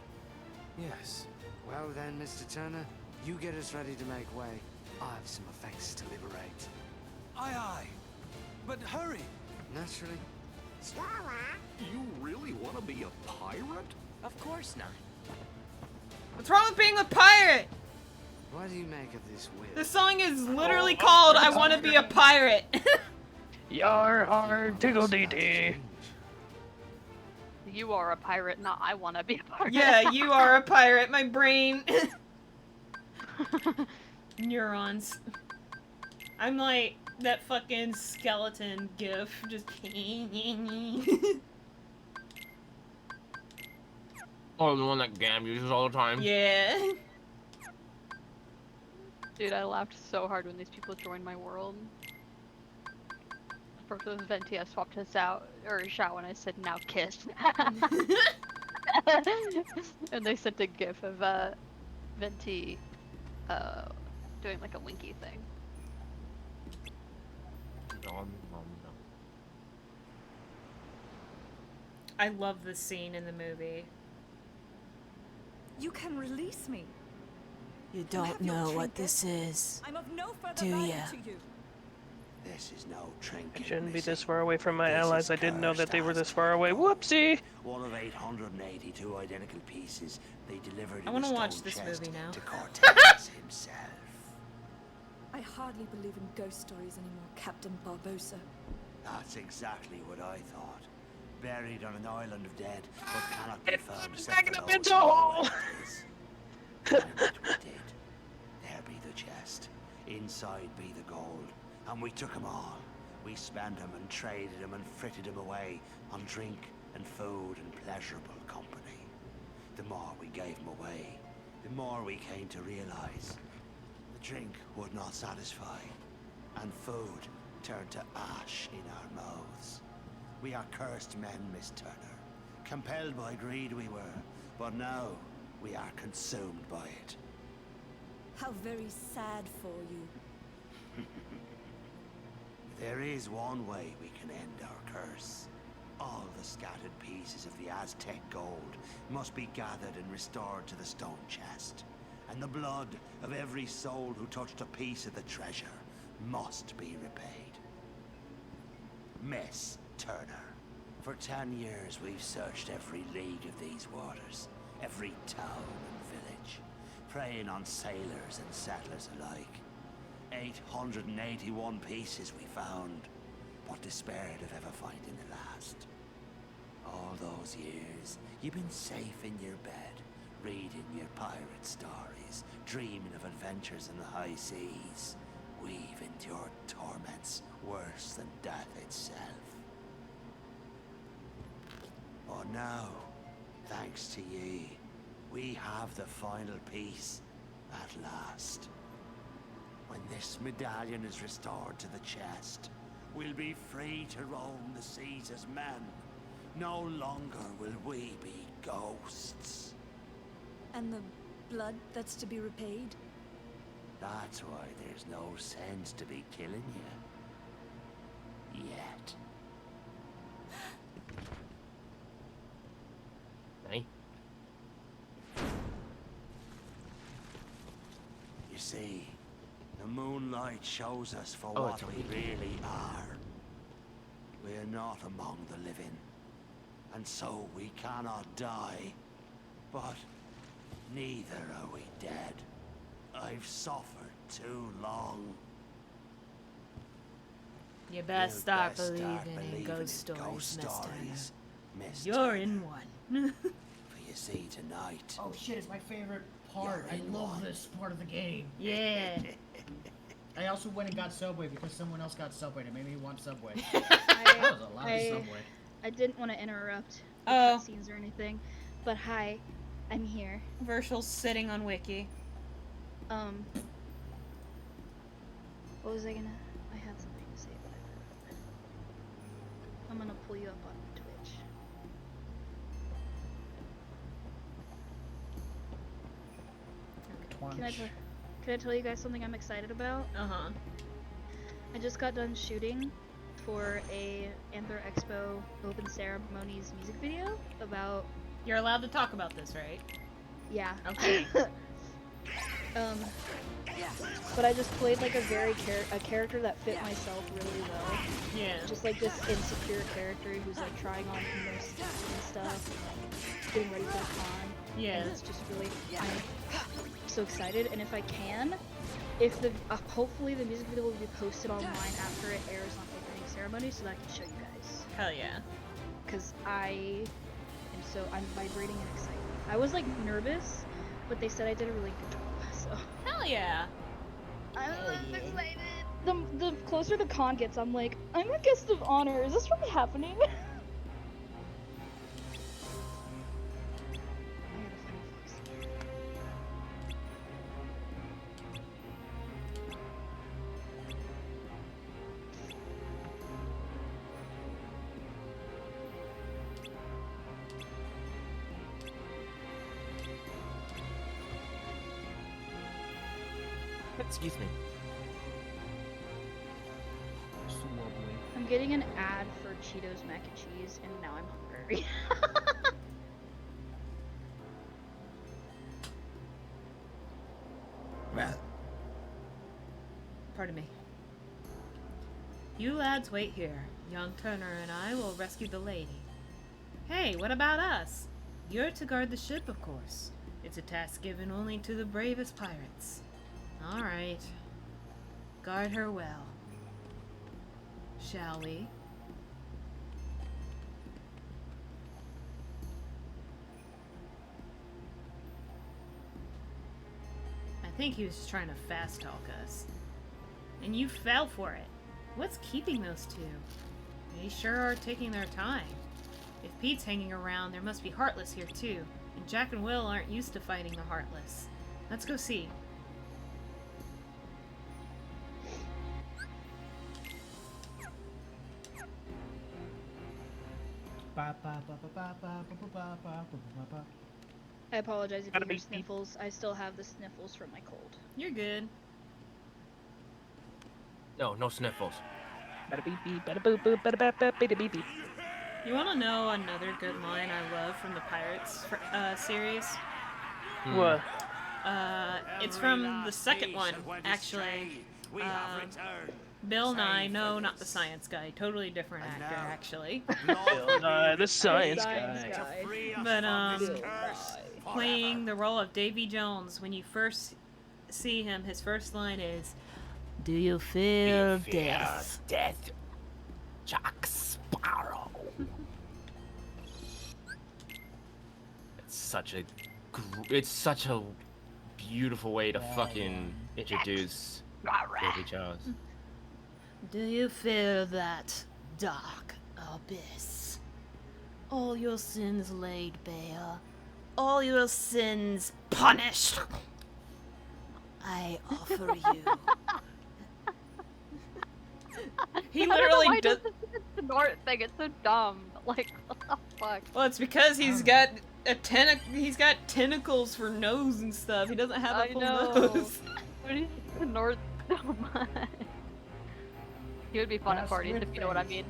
Yes. Well then, Mr. Turner, you get us ready to make way. I have some effects to liberate. Aye, aye. But hurry. Naturally. You really want to be a pirate? Of course not. What's wrong with being a pirate? What do you make of this will? The song is literally called I Want to Be a Pirate. Yar har tickle dee dee. You are a pirate, not I wanna be a pirate. Yeah, you are a pirate. My brain. Neurons. I'm like that fucking skeleton gif. Just. Oh, the one that Gam uses all the time. Yeah. Dude, I laughed so hard when these people joined my world. For the Venti, I swapped his out, or Xiao, and I said, now kiss. And they sent a gif of Venti doing like a winky thing. I love this scene in the movie. You can release me. You don't know what this is, I'm of no further do value ya? to you. This is no trinket. I shouldn't be Missy. this far away from my This allies. is I didn't know that they were cursed this far away. Whoopsie! One of 882 identical pieces they delivered I in want a to watch stone this chest movie now. to Cortez himself. I hardly believe in ghost stories anymore, Captain Barbosa. That's exactly what I thought. Buried on an island of dead, but cannot be found except Backing for up those into who a know hole. where it is. And what we did. There be the chest. Inside be the gold. And we took 'em all. We spent 'em and traded 'em and fritted 'em away on drink and food and pleasurable company. The more we gave 'em away, the more we came to realize the drink would not satisfy, and food turned to ash in our mouths. We are cursed men, Miss Turner. Compelled by greed we were, but now we are consumed by it. How very sad for you. There is one way we can end our curse. All the scattered pieces of the Aztec gold must be gathered and restored to the stone chest. And the blood of every soul who touched a piece of the treasure must be repaid. Miss Turner, for 10 years we've searched every league of these waters, every town and village, preying on sailors and settlers alike. 881 pieces we found, but despaired of ever finding the last. All those years, you've been safe in your bed, reading your pirate stories, dreaming of adventures in the high seas. We've endured torments worse than death itself. But now, thanks to ye, we have the final piece at last. When this medallion is restored to the chest, we'll be free to roam the seas as men. No longer will we be ghosts. And the blood that's to be repaid? That's why there's no sense to be killing you. Yet. Hey. You see, the moonlight shows us for Oh, what it's we already- really are. We're not among the living, and so we cannot die. But neither are we dead. I've suffered too long. You best start believing in ghost stories, Miss Turner. You're in one. For you see tonight. Oh shit, it's my favorite part. I love this part of the game. Yeah. I also went and got Subway because someone else got Subway and it made me want Subway. That was a lot of Subway. I didn't want to interrupt the Oh. cutscenes or anything, but hi, I'm here. Virtual's sitting on Wiki. What was I gonna? I had something to say, but I forgot. I'm gonna pull you up on Twitch. Can I tell you guys something I'm excited about? Uh-huh. I just got done shooting for a Anther Expo Open Ceremonies music video about... You're allowed to talk about this, right? Yeah. Okay. But I just played like a character that fit myself really well. Yeah. Just like this insecure character who's like trying on more stuff and stuff, getting ready for the con. Yeah. And it's just really, I'm so excited. And if I can, if the hopefully the music video will be posted online after it airs on opening ceremony, so that I can show you guys. Hell yeah. Cause I'm vibrating and excited. I was like nervous, but they said I did a really good job. So. Hell yeah. I'm excited. The closer the con gets, I'm like, I'm a guest of honor. Is this really happening? Excuse me. I'm getting an ad for Cheetos mac and cheese, and now I'm hungry. Pardon me. You lads wait here. Young Turner and I will rescue the lady. Hey, what about us? You're to guard the ship, of course. It's a task given only to the bravest pirates. All right. Guard her well. Shall we? I think he was just trying to fast talk us. And you fell for it. What's keeping those two? They sure are taking their time. If Pete's hanging around, there must be Heartless here too. And Jack and Will aren't used to fighting the Heartless. Let's go see. I apologize if you hear sniffles. I still have the sniffles from my cold. You're good. No sniffles. You want to know another good line I love from the Pirates series? What? It's from the second one, actually. Bill Nye, no, not the science guy. Totally different actor, actually. Bill Nye, the science guy. But, playing the role of Davy Jones, when you first see him, his first line is, "Do you fear death? Death, Jack Sparrow." It's such a beautiful way to fucking introduce Davy Jones. Do you fear that dark abyss? All your sins laid bare, all your sins punished. I offer you. He literally does the snort thing. It's so dumb. Like, what the fuck? Well, it's because he's got he's got tentacles for nose and stuff. He doesn't have a I full know. nose. But he's ignored so much. He would be fun at Yes, parties with if you know what I mean.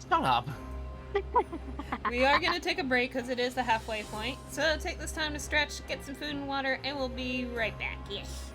Shut up. We are gonna take a break because it is the halfway point. So take this time to stretch, get some food and water, and we'll be right back. Yes.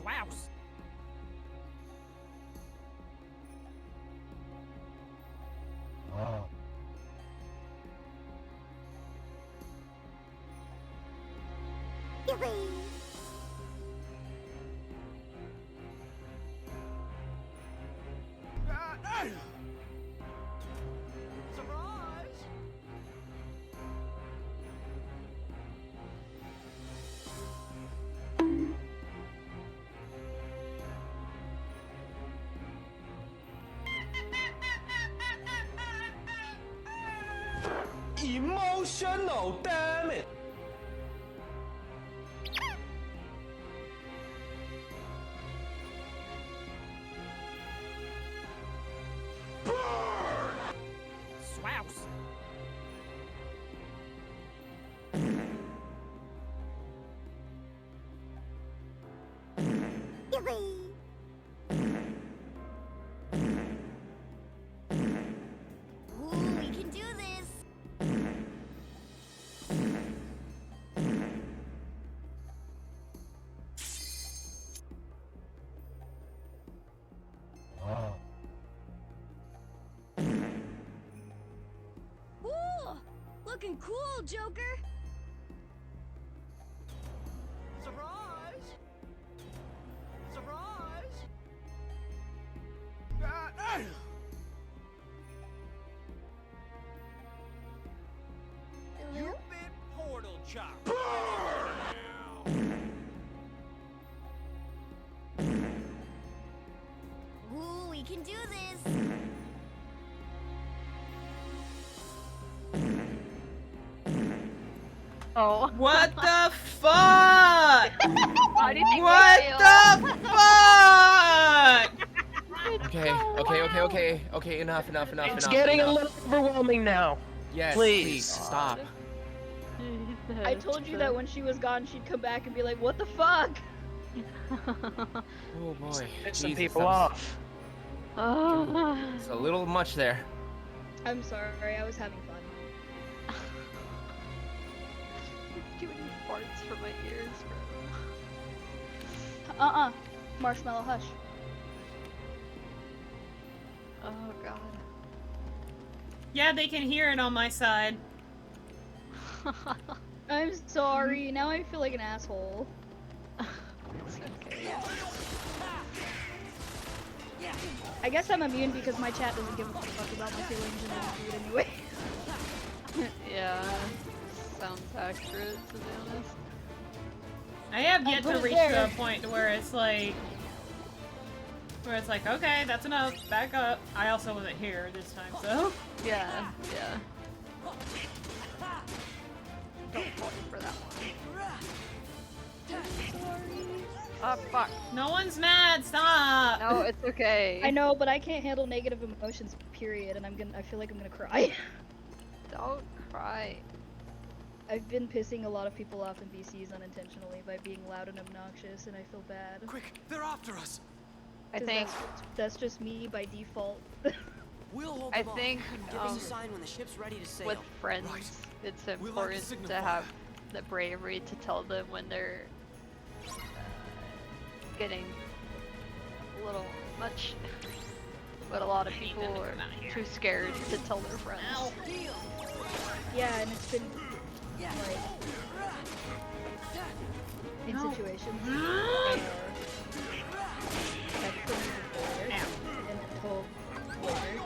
Swouse! Emotional, damn it! Swouse. Ooh, we can do this. Ooh, looking cool, Joker. Surprise! Surprise! You've been portal chopped. Ooh, we can do this. Oh. What the fuck? Why do you think What we failed? the fuck? Okay, enough. It's getting a little overwhelming now. Yes, Please. stop. I told you that when she was gone, she'd come back and be like, "What the fuck?" Oh boy. Piss some Jesus, people that was- off. It's a little much there. I'm sorry, I was having fun. Too many farts for my ears, bro. Marshmallow hush. Oh god. Yeah, they can hear it on my side. I'm sorry, now I feel like an asshole. I guess I'm immune because my chat doesn't give a fuck about my feelings and doesn't do it anyway. Yeah, sounds accurate to be honest. I have yet put to it reach there. to a point where it's like, okay, that's enough, back up. I also wasn't here this time, so. Yeah. Don't fall for that one. Oh fuck. No one's mad, stop! No, it's okay. I know, but I can't handle negative emotions, period, and I feel like I'm gonna cry. Don't cry. I've been pissing a lot of people off in VCs unintentionally by being loud and obnoxious, and I feel bad. Quick, they're after us. I think that's just me by default. We'll hold I them off. think Give us a sign when the ship's ready to sail. with friends, it's important to have the bravery to tell them when they're getting a little much. But a lot of people are too scared to tell their friends. Yeah, and it's been like in situations where I've put me before and then told later.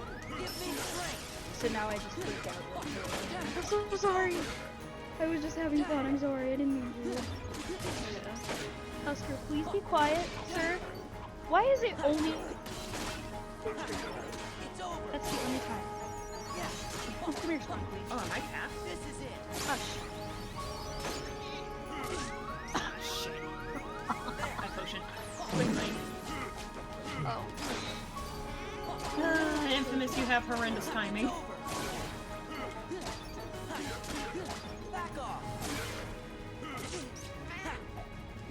So now I just freak out. I'm so sorry. I was just having fun. I'm sorry. I didn't mean to. Husker, please be quiet, sir. Why is it only? That's the only time. Oh, come here, Spawn, please. Oh, am I cast? This is it. Hush. Shit. My potion. Quickly. Oh. Infamous, you have horrendous timing. Back off.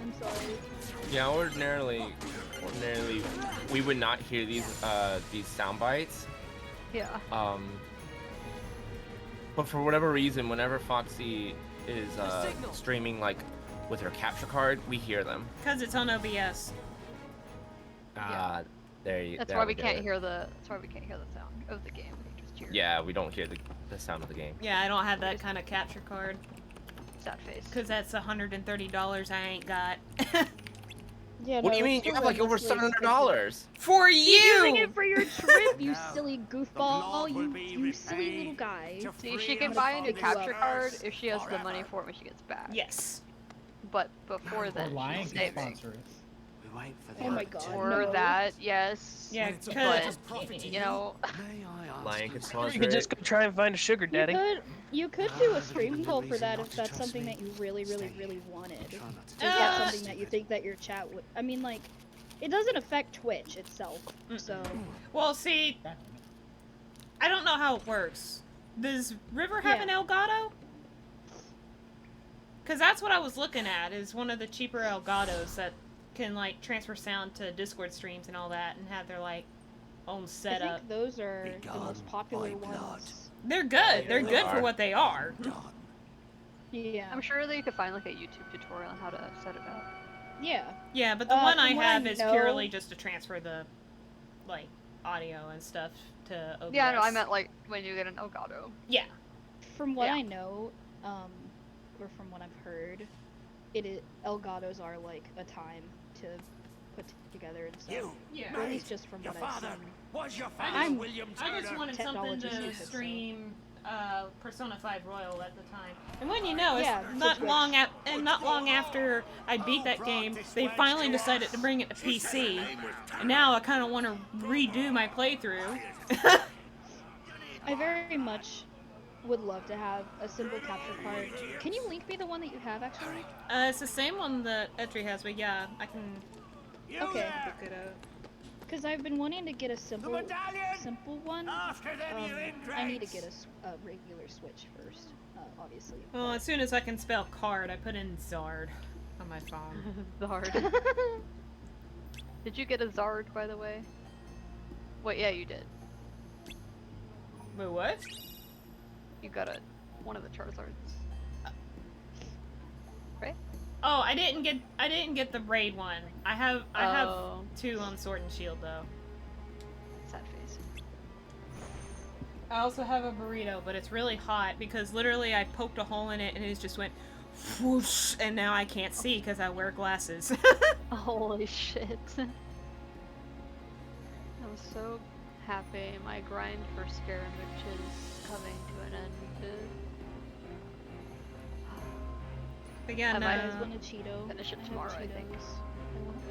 I'm sorry. Yeah, ordinarily, we would not hear these sound bites. Yeah. But for whatever reason, whenever Foxy is streaming like with her capture card, we hear them. Because it's on OBS. There you. That's there why we go. can't hear the. That's why we can't hear the sound of the game. We just hear. Yeah, we don't hear the sound of the game. Yeah, I don't have that kind of capture card. Sad face. Because that's $130 I ain't got. Yeah, What do you no, mean? it's You still have like over ridiculously $700 for You're using you! it for your trip, you silly goofball. You silly little guy. See, she can buy a new capture card if she has the money for it when she gets back. Yes. But before then, Lion she's can saving. sponsor us. We wait for the Oh my god. Or no. that, yes. Yeah, but you know, Lion could Or sponsor you could it. just go try and find a sugar daddy. You could. You could do a stream poll for that if that's something that you really wanted. If that's something that you think that your chat would. I mean, like, it doesn't affect Twitch itself, so. Well, see, I don't know how it works. Does River have an Elgato? Because that's what I was looking at, is one of the cheaper Elgatos that can, like, transfer sound to Discord streams and all that, and have their, like, own setup. I think those are the most popular ones. They're good. They're good for what they are. Yeah. I'm sure that you could find like a YouTube tutorial on how to set it up. Yeah. Yeah, but the one I from what have I is know- purely just to transfer the, like, audio and stuff to OBS. Yeah, no, I meant like when you get an Elgato. Yeah. From what I know, or from what I've heard, Elgatos are like a time to put together and stuff. You, Or at least just from your what I've father seen. was your father, I'm- William I just Turner. wanted something Technology to stupid, so- stream Persona 5 Royal at the time. And when you know, it's Yeah, not Twitch. long after I beat that game, they finally decided to bring it to PC. And now I kind of want to redo my playthrough. I very much would love to have a simple capture card. Can you link me the one that you have, actually? It's the same one that Etri has, but yeah, I can Okay. pick it up. Because I've been wanting to get a simple one. I need to get a regular Switch first, obviously. Well, as soon as I can spell card, I put in Zard on my phone. Zard. Did you get a Zard, by the way? Wait, yeah, you did. Wait, what? You got one of the Charizards. Right? Oh, I didn't get the raid one. I have two on Sword and Shield though. Sad face. I also have a burrito, but it's really hot because literally I poked a hole in it and it just went whoosh, and now I can't see because I wear glasses. Holy shit. I'm so happy my grind for Scaramouche is coming to an end. But yeah, I no. might as well a Cheeto. Finish it I have tomorrow, I think.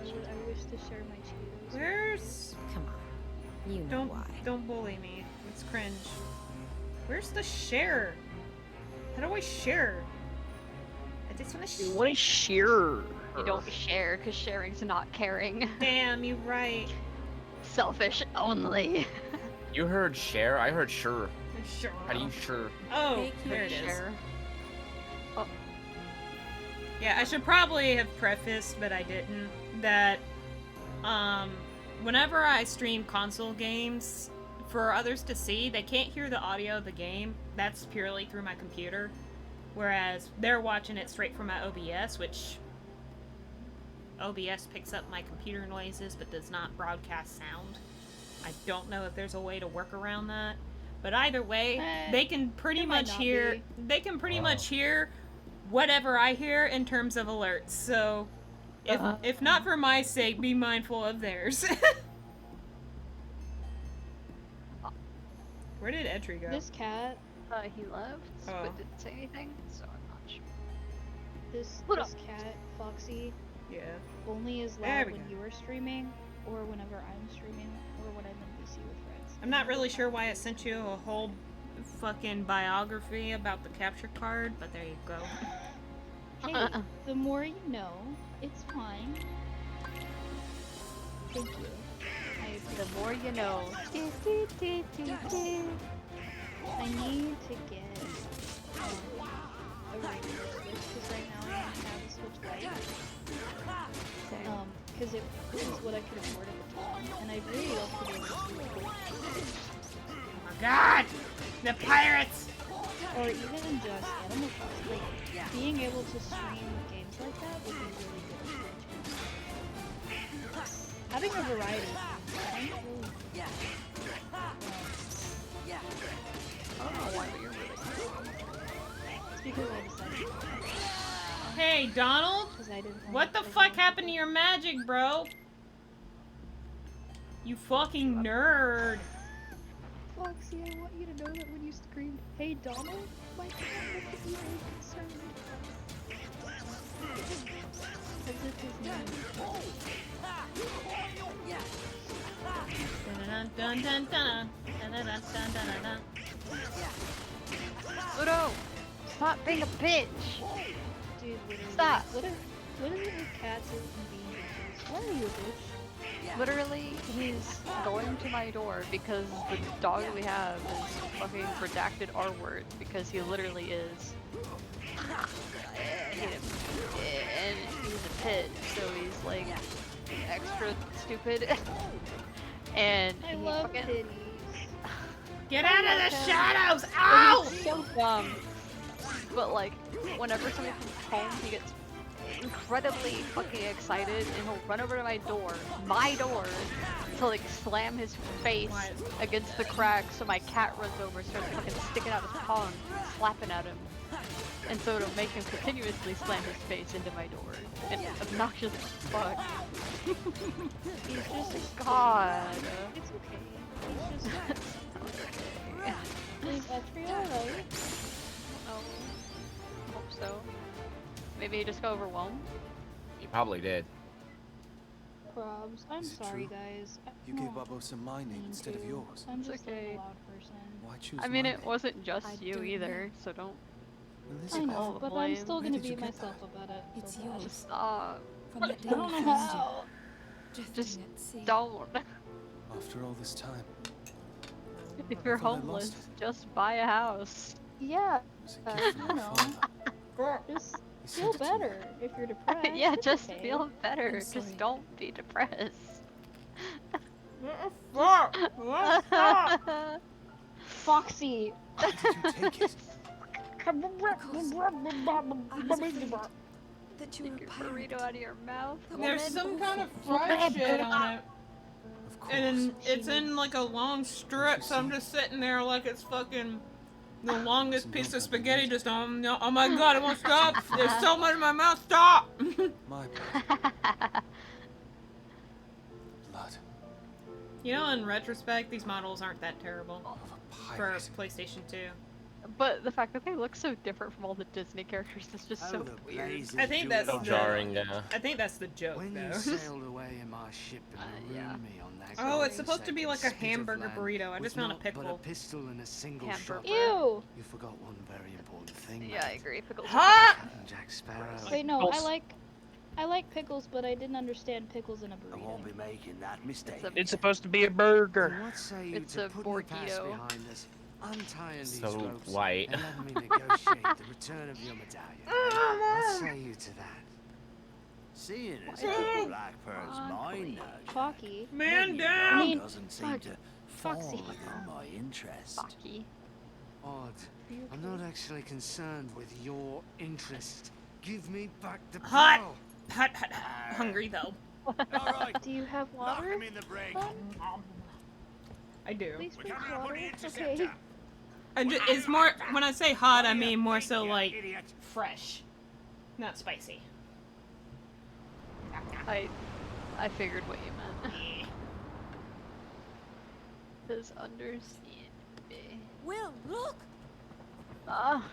Cheetos. I wish to share my Cheetos. Where's... Come on. You know why. Don't bully me. It's cringe. Where's the share? How do I share? I just want to share. What is share? You don't share because sharing's not caring. Damn, you're right. Selfish only. You heard share? I heard sure. Sure. How do you sure? Oh, there it is. Share. Oh. Yeah, I should probably have prefaced, but I didn't, that whenever I stream console games for others to see, they can't hear the audio of the game. That's purely through my computer. Whereas they're watching it straight from my OBS, which OBS picks up my computer noises but does not broadcast sound. I don't know if there's a way to work around that. But either way, they can pretty much hear whatever I hear in terms of alerts. So if not for my sake, be mindful of theirs. Where did Etri go? This cat. He left, but didn't say anything, so I'm not sure. This cat, Foxy, only is There loud we when go. you are streaming, or whenever I'm streaming, or when I'm in VC with friends. I'm not really sure why it sent you a whole fucking biography about the capture card, but there you go. Hey, the more you know, it's fine. Thank you. The more you know. I need to get a regular Switch, because right now I only have a Switch Lite. Because it was what I could afford at the time, and I really love to be able to record. Oh my god! The pirates! Or even just Animal Crossing. Like, being able to stream games like that would be really good. Having a variety. I don't really... I don't know why, but you're really It's because I decided to. Hey, Donald? What the fuck happened to your magic, bro? You fucking nerd. Foxy, I want you to know that when you screamed, "Hey, Donald," my cat looked at you very concerned. As if his name. Dun dun dun dun dun dun dun dun dun dun. Udo! Stop being a bitch! Dude, literally. Stop! What is it with cats and being bitches? Why are you a bitch? Literally, he's going to my door because the dog we have is fucking redacted R word because he literally is. I hate him. And he's a pit, so he's like extra stupid. And I he love fucking kitties. Get out of the shadows! Like, Ow! he's so dumb. But like, whenever somebody comes home, he gets incredibly fucking excited and he'll run over to my door, to like slam his face against the crack so my cat runs over and starts fucking sticking out his paw and slapping at him. And so it'll make him continuously slam his face into my door. And obnoxious as fuck. He's just a god. It's okay. It's just Is Etri alright? Oh. Hope so. Maybe he just got overwhelmed? He probably did. Probs. I'm Is it sorry, true? guys. You gave Barbosa my name instead of yours. I'm It's just okay. a loud person. Why choose I mean, my it name? wasn't just I you don't either, know. so don't. Well, I listen, know, but I'm blame. still Where gonna did you beat get myself that? about it. It's so bad. yours. Stop. From that day I don't we know found how. you. Just Drifting at sea. don't. After all this time, If you're I thought I homeless, lost just buy a house. Yeah, it was a gift from you my know. father. Just He feel sent it to me. better if you're depressed. Yeah, It's just okay. feel better. I'm Just sorry. don't be depressed. Foxy. How did you take it? I was afraid that you were Take a your pirate. burrito out of your mouth. There's woman. some kind of fried shit on it. Of course. And it's in like a long strip, so I'm just sitting there like it's fucking the longest piece of spaghetti. Just no, oh my god, it won't stop. There's so much in my mouth. Stop. My blood. Blood You know, in retrospect, these models aren't that terrible of a for pirate. PlayStation 2. But the fact that they look so different from all the Disney characters is just so weird. I think that's So the jarring, I think that's the joke, When you though. sailed away in my ship and marooned yeah. me on that Oh, it's golden supposed to be like a spit of hamburger land burrito. I was just found a not but a pickle. pistol and a single Hamburger. shot. Ew. You forgot one very important thing. Yeah, I mate. agree. Pickles. Ha! Captain Jack Sparrow. Wait, no, Pickles. I like pickles, but I didn't understand pickles in a I burrito. won't be making that mistake. It's supposed to be a burger. What say you It's to a putting the past Borgito. behind us, untying these So ropes, white. and letting me negotiate the return of your medallion? What say you to that? Seeing as how Blackbird's mine now, Focky. Man I down! mean, doesn't seem fuck. to fall Foxy. within my interest. Fucky. Odd. I'm not actually concerned with your interest. Give me back the Hot. pearl. Hot. Hungry though. All right, Do you have lock water? him in the brig. I do. Please We're drink coming up on water. the Okay. interceptor. It's more when I say hot, I mean more so like fresh, not spicy. I figured what you meant. Does understand me. Will, look! Ah.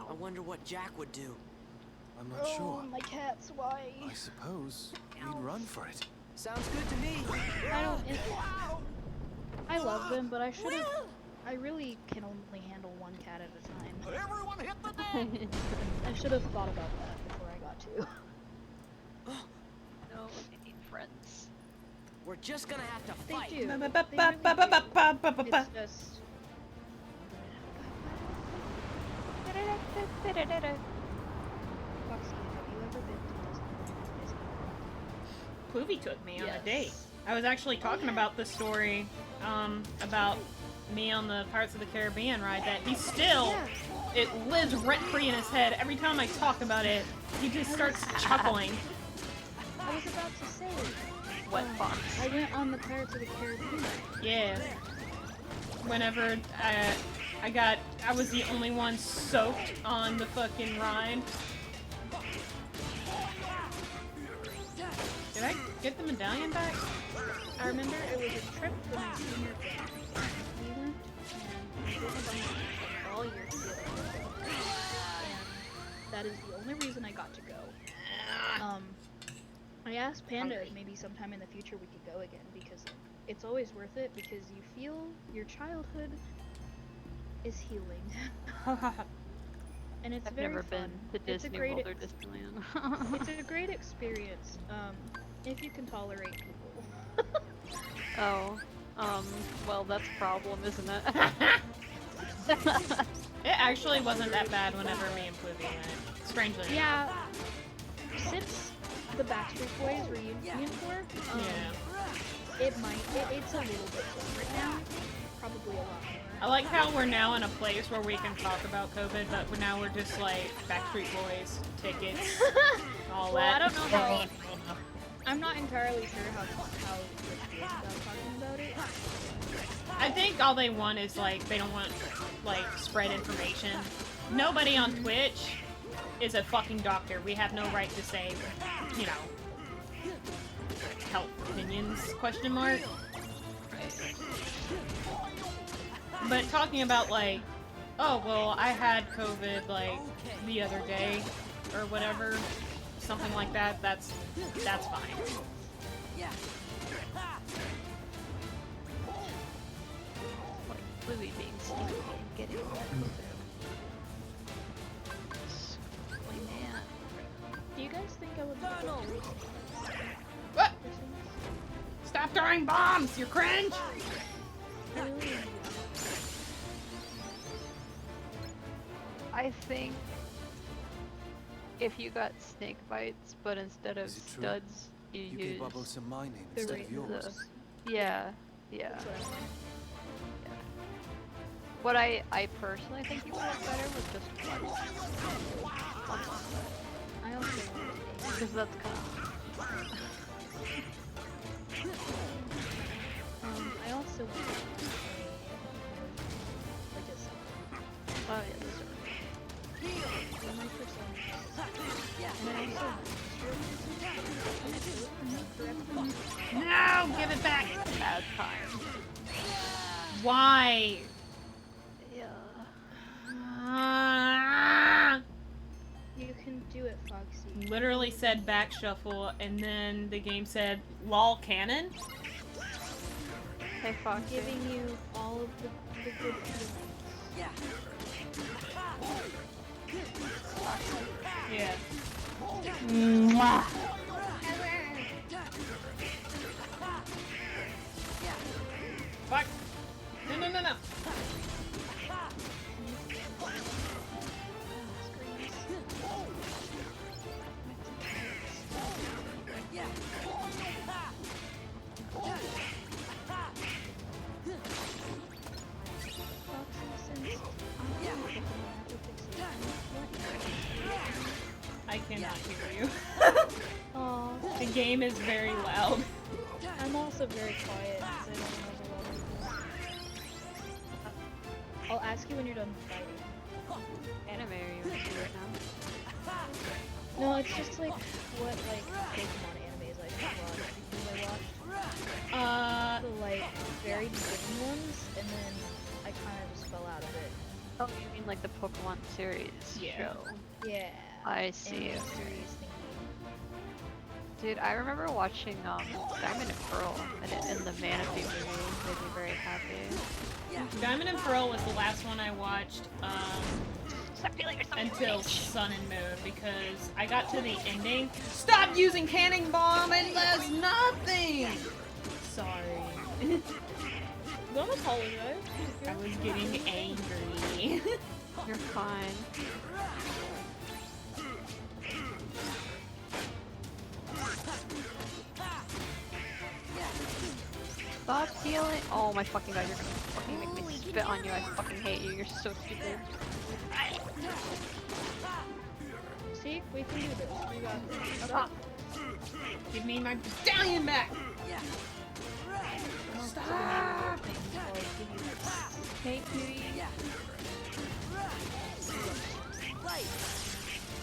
I wonder what Jack would do. I'm not Oh, sure. my cat's why? I suppose we'd run for it. Sounds good to me. I don't. I love them, but I should have. I really can only handle one cat at a time. Everyone hit the deck! I should have thought about that before I got to. No, I need friends. We're just gonna have to They fight. do. It's just. Foxy, have you ever been to Disneyland? Poovy took me on a Yes. date. I was actually talking about this story, about me on the Pirates of the Caribbean ride. That he still, it lives rent free in his head. Every time I talk about it, he just starts chuckling. I was about to say. Wet fox. I went on the Pirates of the Caribbean. Yeah. Whenever I was the only one soaked on the fucking ride. Did I get the medallion back? I remember it was a trip for my senior year. We went and we did a bunch of all year together. And that is the only reason I got to go. I asked Panda if maybe sometime in the future we could go again because it's always worth it because you feel your childhood is healing. And it's I've very never fun. been to It's a Disney great World or Disneyland. it's a great experience, if you can tolerate people. Oh, well, that's a problem, isn't it? It actually wasn't that bad whenever me and Pluby went. Strangely. Yeah, since the Backstreet Boys reunion tour, it's a little bit different now. Probably a lot more. I like how we're now in a place where we can talk about COVID, but now we're just like Backstreet Boys, tickets, all Well, that. I don't know how. I'm not entirely sure how Twitch feels about talking about it. I think all they want is like, they don't want like spread information. Nobody on Twitch is a fucking doctor. We have no right to say, you know, health opinions, question mark. But talking about like, oh, well, I had COVID like the other day or whatever, something like that, that's fine. Yeah. Like Bluey being sneaky and getting man. Do you guys think I would What? Stop throwing bombs, you cringe! I think if you got snake bites, but instead of Is it true? studs, you You use gave Barbosa my name the instead of yours. Yeah. What I personally think you would look better with just one. I also Because that's kind I also want oh yeah, those are. my No! Give it back! Bad time. Why? Yeah. You can do it, Foxy. Literally said back shuffle, and then the game said lol cannon. Hey, Fox. Giving you all of the good feelings. Yeah. Yeah. Mwah. Fuck. No. I cannot hear you. Aw. The game is very loud. I'm also very quiet because I don't have a lot of people. I'll ask you when you're done fighting. Anime are you into right now? No, it's just like what like Pokemon animes I watched. The like very beginning ones, and then I kind of just fell out of it. Oh, you mean like the Pokemon series show? Yeah. I see. Anime series thingy. Dude, I remember watching Diamond and Pearl, and the Manaphy movie made me very happy. Diamond and Pearl was the last one I watched until Sun and Moon, because I got to the ending. Stop using cannon bomb! It does nothing! Sorry. Don't apologize. I was getting angry. You're fine. Stop healing! Oh my fucking god, you're gonna fucking make me spit on you. I fucking hate you. You're so stupid. See, we can do this. We got this. Stop! Give me my stallion back! Stop! Hey, cutie.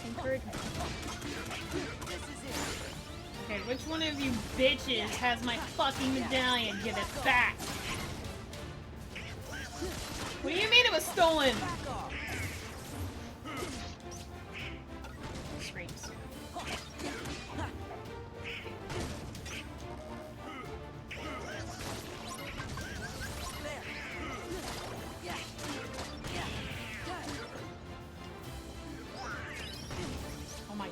Encouragement. Okay, which one of you bitches has my fucking medallion? Give it back! What do you mean it was stolen? Screams.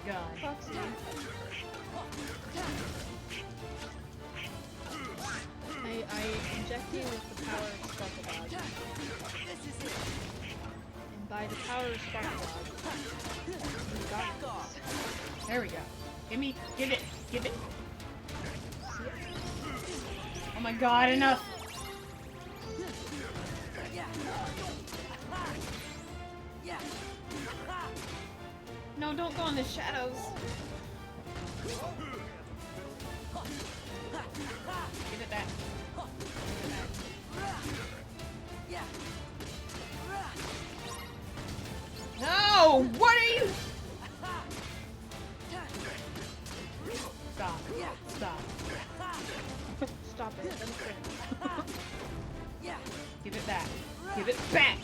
god. Foxy. I inject you with the power of Sparkle Dodge. And by the power of Sparkle Dodge, you got this. There we go. Give it. Oh my god, enough. No, don't go in the shadows. Give it back. No! What are you? Stop. Stop. Stop it. Let me finish. Give it back. Give it back.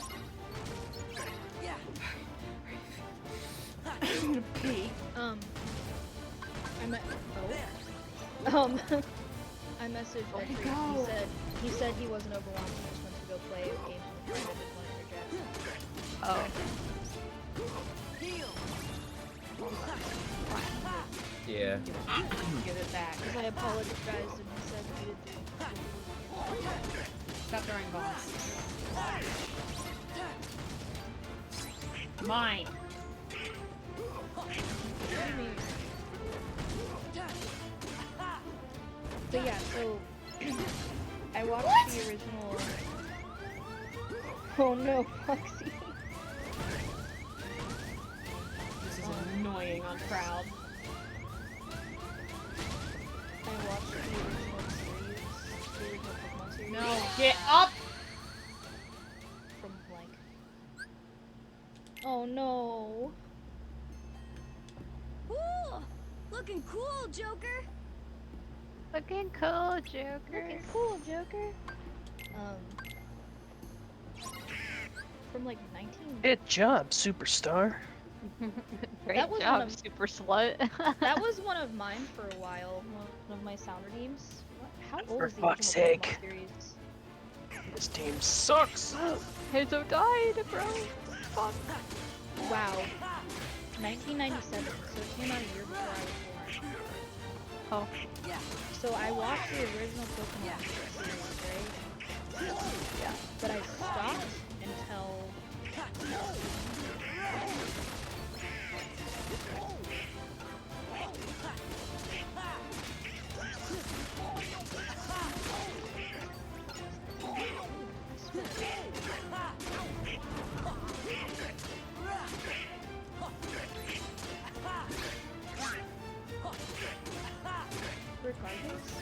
I'm gonna pee. I messaged Where'd he Edgar. go? He said he wasn't overwhelmed. He just went to go play games with a friend. I didn't want to interject. Yeah. Give it back. Because I apologized and he said he did Stop throwing bombs. Mine. But yeah, so I watched the original. Oh no, Foxy. This is annoying on crowd. I watched the original series, the original Pokemon series. No, get up! From blank. Oh no. Ooh, looking cool, Joker. Looking cool, Joker. Looking cool, Joker. From like 19. Good job, superstar. Great That was job, one of- super slut. That was one of mine for a while. One of my sound redeems. How old For is the fuck's original sake. Pokemon series? This team sucks. Hanzo died, bro. Fuck. Wow. 1997. So it came out a year before I was born. Oh. So I watched the original Pokemon series, right? Yeah. But I stopped until. Regardless.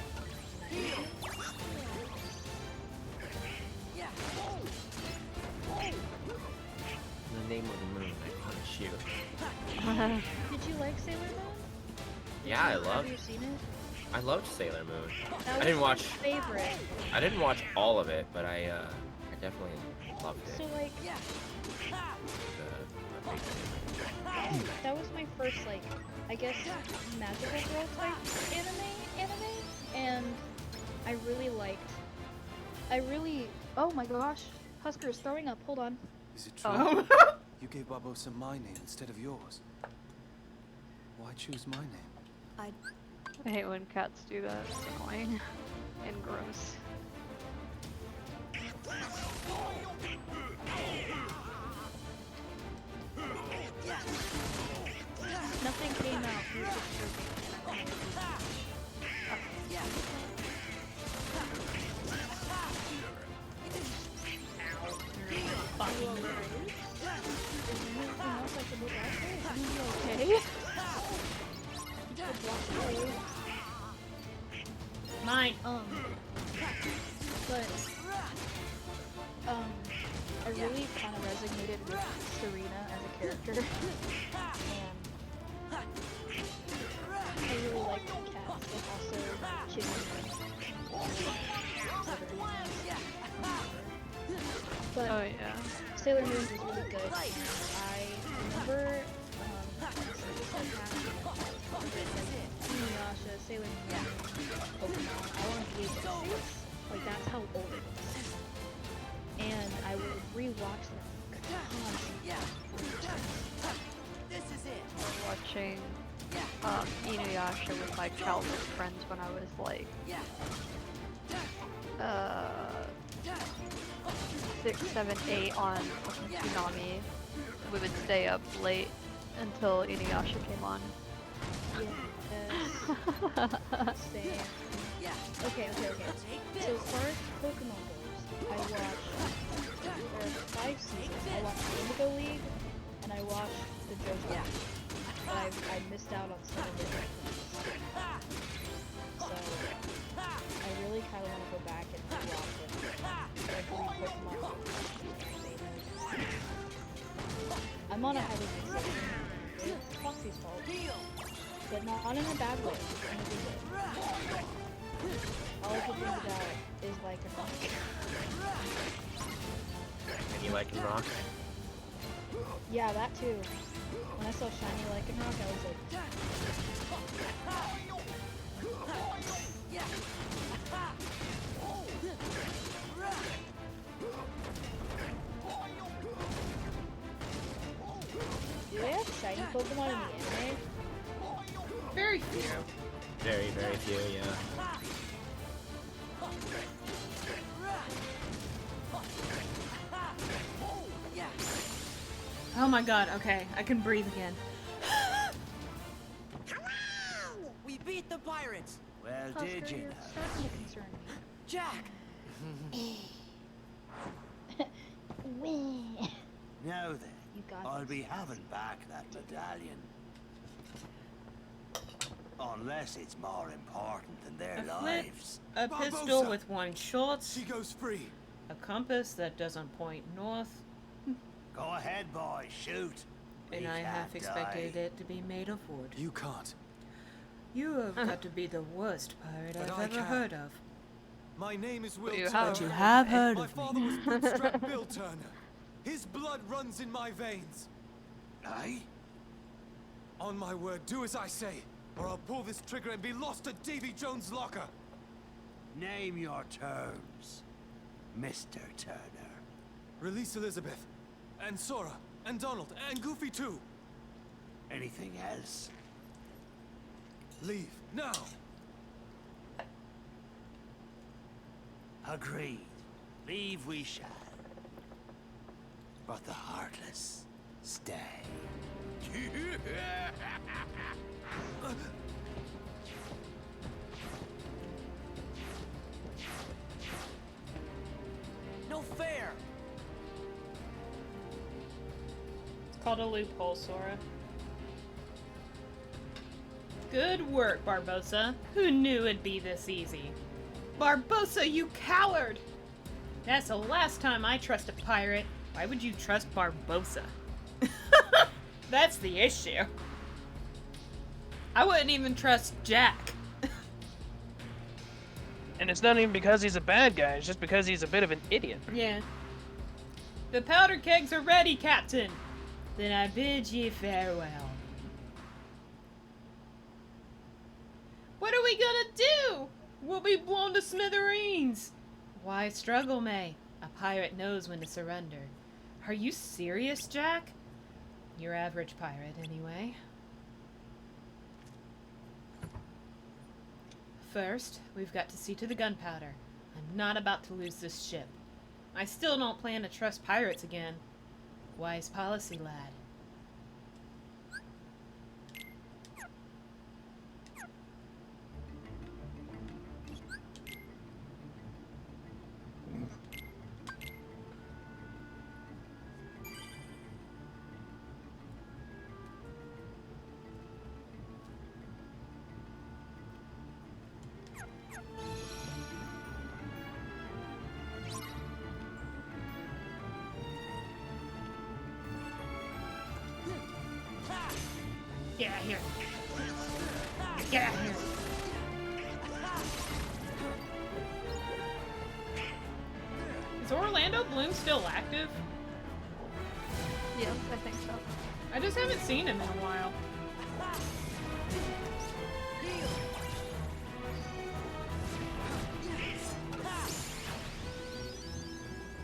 In the name of the moon, I punch you. Did you like Sailor Moon? Yeah, I Have loved. you seen it? I loved Sailor Moon. That I was didn't my watch. favorite. I didn't watch all of it, but I definitely loved it. So like, that was my first like, I guess, magical girl type anime, and I really, oh my gosh, Husker is throwing up. Hold on. Is it true? Oh. You gave Barbossa my name instead of yours. Why choose my name? I hate when cats do that. It's annoying and gross. Nothing came out. He was just Mine. But I really kind of resonated with Serena as a character, and I really like the cats, but also chickens. But Oh yeah. Sailor Moon was really good, and I remember Inuyasha, Sailor Moon, Pokemon. I wanted to be able to see it. Like that's how old it was. And I would rewatch them constantly. This is it. Watching Inuyasha with my childhood friends when I was like 6, 7, 8 on Tsunami. We would stay up late until Inuyasha came on. Same. Okay. So as far as Pokemon goes, I watched, there are 5 seasons. I watched Indigo League, and I watched the JoJo League. But I missed out on some of the other things. So, I really kind of want to go back and watch it. Like, read Pokemon. I'm on a heavy section. It's Foxy's fault. But not in a bad way. In a good way. All I can think about is Lycanroc. And you like Rock? Yeah, that too. When I saw shiny Lycanroc, I was like... Do they have shiny Pokemon in the anime? Very few. Very, very few, yeah. Oh my god, okay, I can breathe again. We beat the pirates! Well, did you know? Starting to concern me. Jack! Now then, You got I'll this. be having back that medallion. Unless it's more important than their A flip, lives. a pistol Barbossa! with 1 shot, She goes free. a compass that doesn't point north, Go ahead, boy, shoot. and We I half can't expected die. it to be made of wood. You can't. You have got to be the worst pirate But I've I ever can. heard of. My name is Will You Turner. have. But you have heard My of father me. was Bootstrap Bill Turner. His blood runs in my veins. Aye? On my word, do as I say, or I'll pull this trigger and be lost at Davy Jones' locker. Name your terms, Mr. Turner. Release Elizabeth, and Sora, and Donald, and Goofy too. Anything else? Leave, now! Agreed. Leave we shall. But the heartless stay. No fair! It's called a loophole, Sora. Good work, Barbossa. Who knew it'd be this easy? Barbossa, you coward! That's the last time I trust a pirate. Why would you trust Barbossa? That's the issue. I wouldn't even trust Jack. And it's not even because he's a bad guy, it's just because he's a bit of an idiot. Yeah. The powder kegs are ready, Captain. Then I bid ye farewell. What are we gonna do? We'll be blown to smithereens. Why struggle, May? A pirate knows when to surrender. Are you serious, Jack? Your average pirate, anyway. First, we've got to see to the gunpowder. I'm not about to lose this ship. I still don't plan to trust pirates again. Wise policy, lad. Get out of here. Get out of here. Is Orlando Bloom still active? Yes, I think so. I just haven't seen him in a while.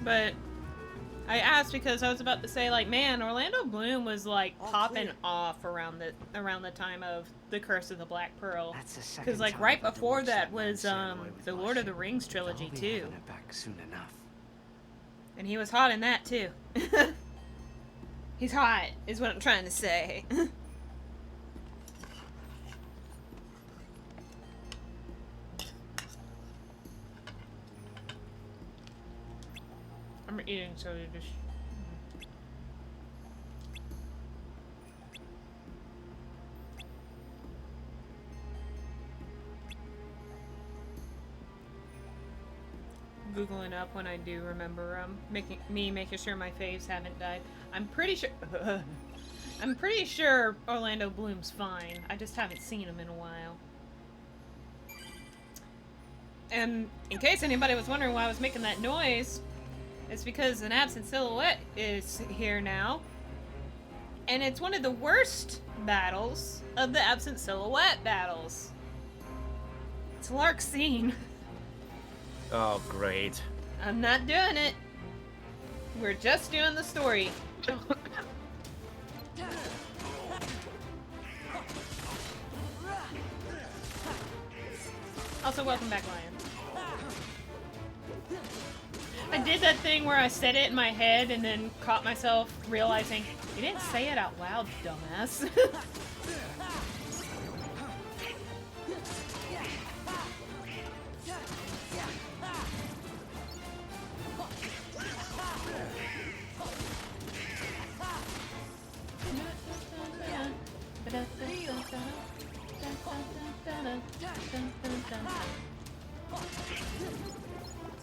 But I asked because I was about to say, like, man, Orlando Bloom was like popping off around the time of The Curse of the Black Pearl. Because like right before that was the Lord of the Rings trilogy too. Back soon enough. And he was hot in that too. He's hot, is what I'm trying to say. I'm eating, so you just. Googling up when I do remember making sure my faves haven't died. I'm pretty sure. I'm pretty sure Orlando Bloom's fine. I just haven't seen him in a while. And in case anybody was wondering why I was making that noise, it's because an absent silhouette is here now. And it's one of the worst battles of the absent silhouette battles. It's Larxene. Oh, great. I'm not doing it. We're just doing the story. Also, welcome back, Lion. I did that thing where I said it in my head and then caught myself realizing, you didn't say it out loud, dumbass.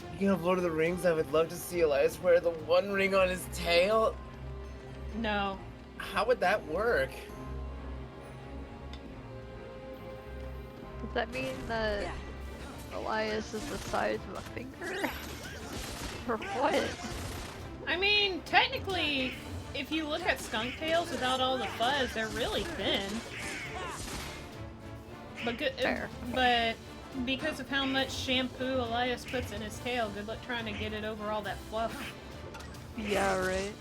Speaking of Lord of the Rings, I would love to see Elias wear the one ring on his tail. No. How would that work? Does that mean that Elias is the size of a finger? Or what? I mean, technically, if you look at skunk tails without all the fuzz, they're really thin. But but because of how much shampoo Elias puts in his tail, good luck trying to get it over all that fluff. Yeah, right.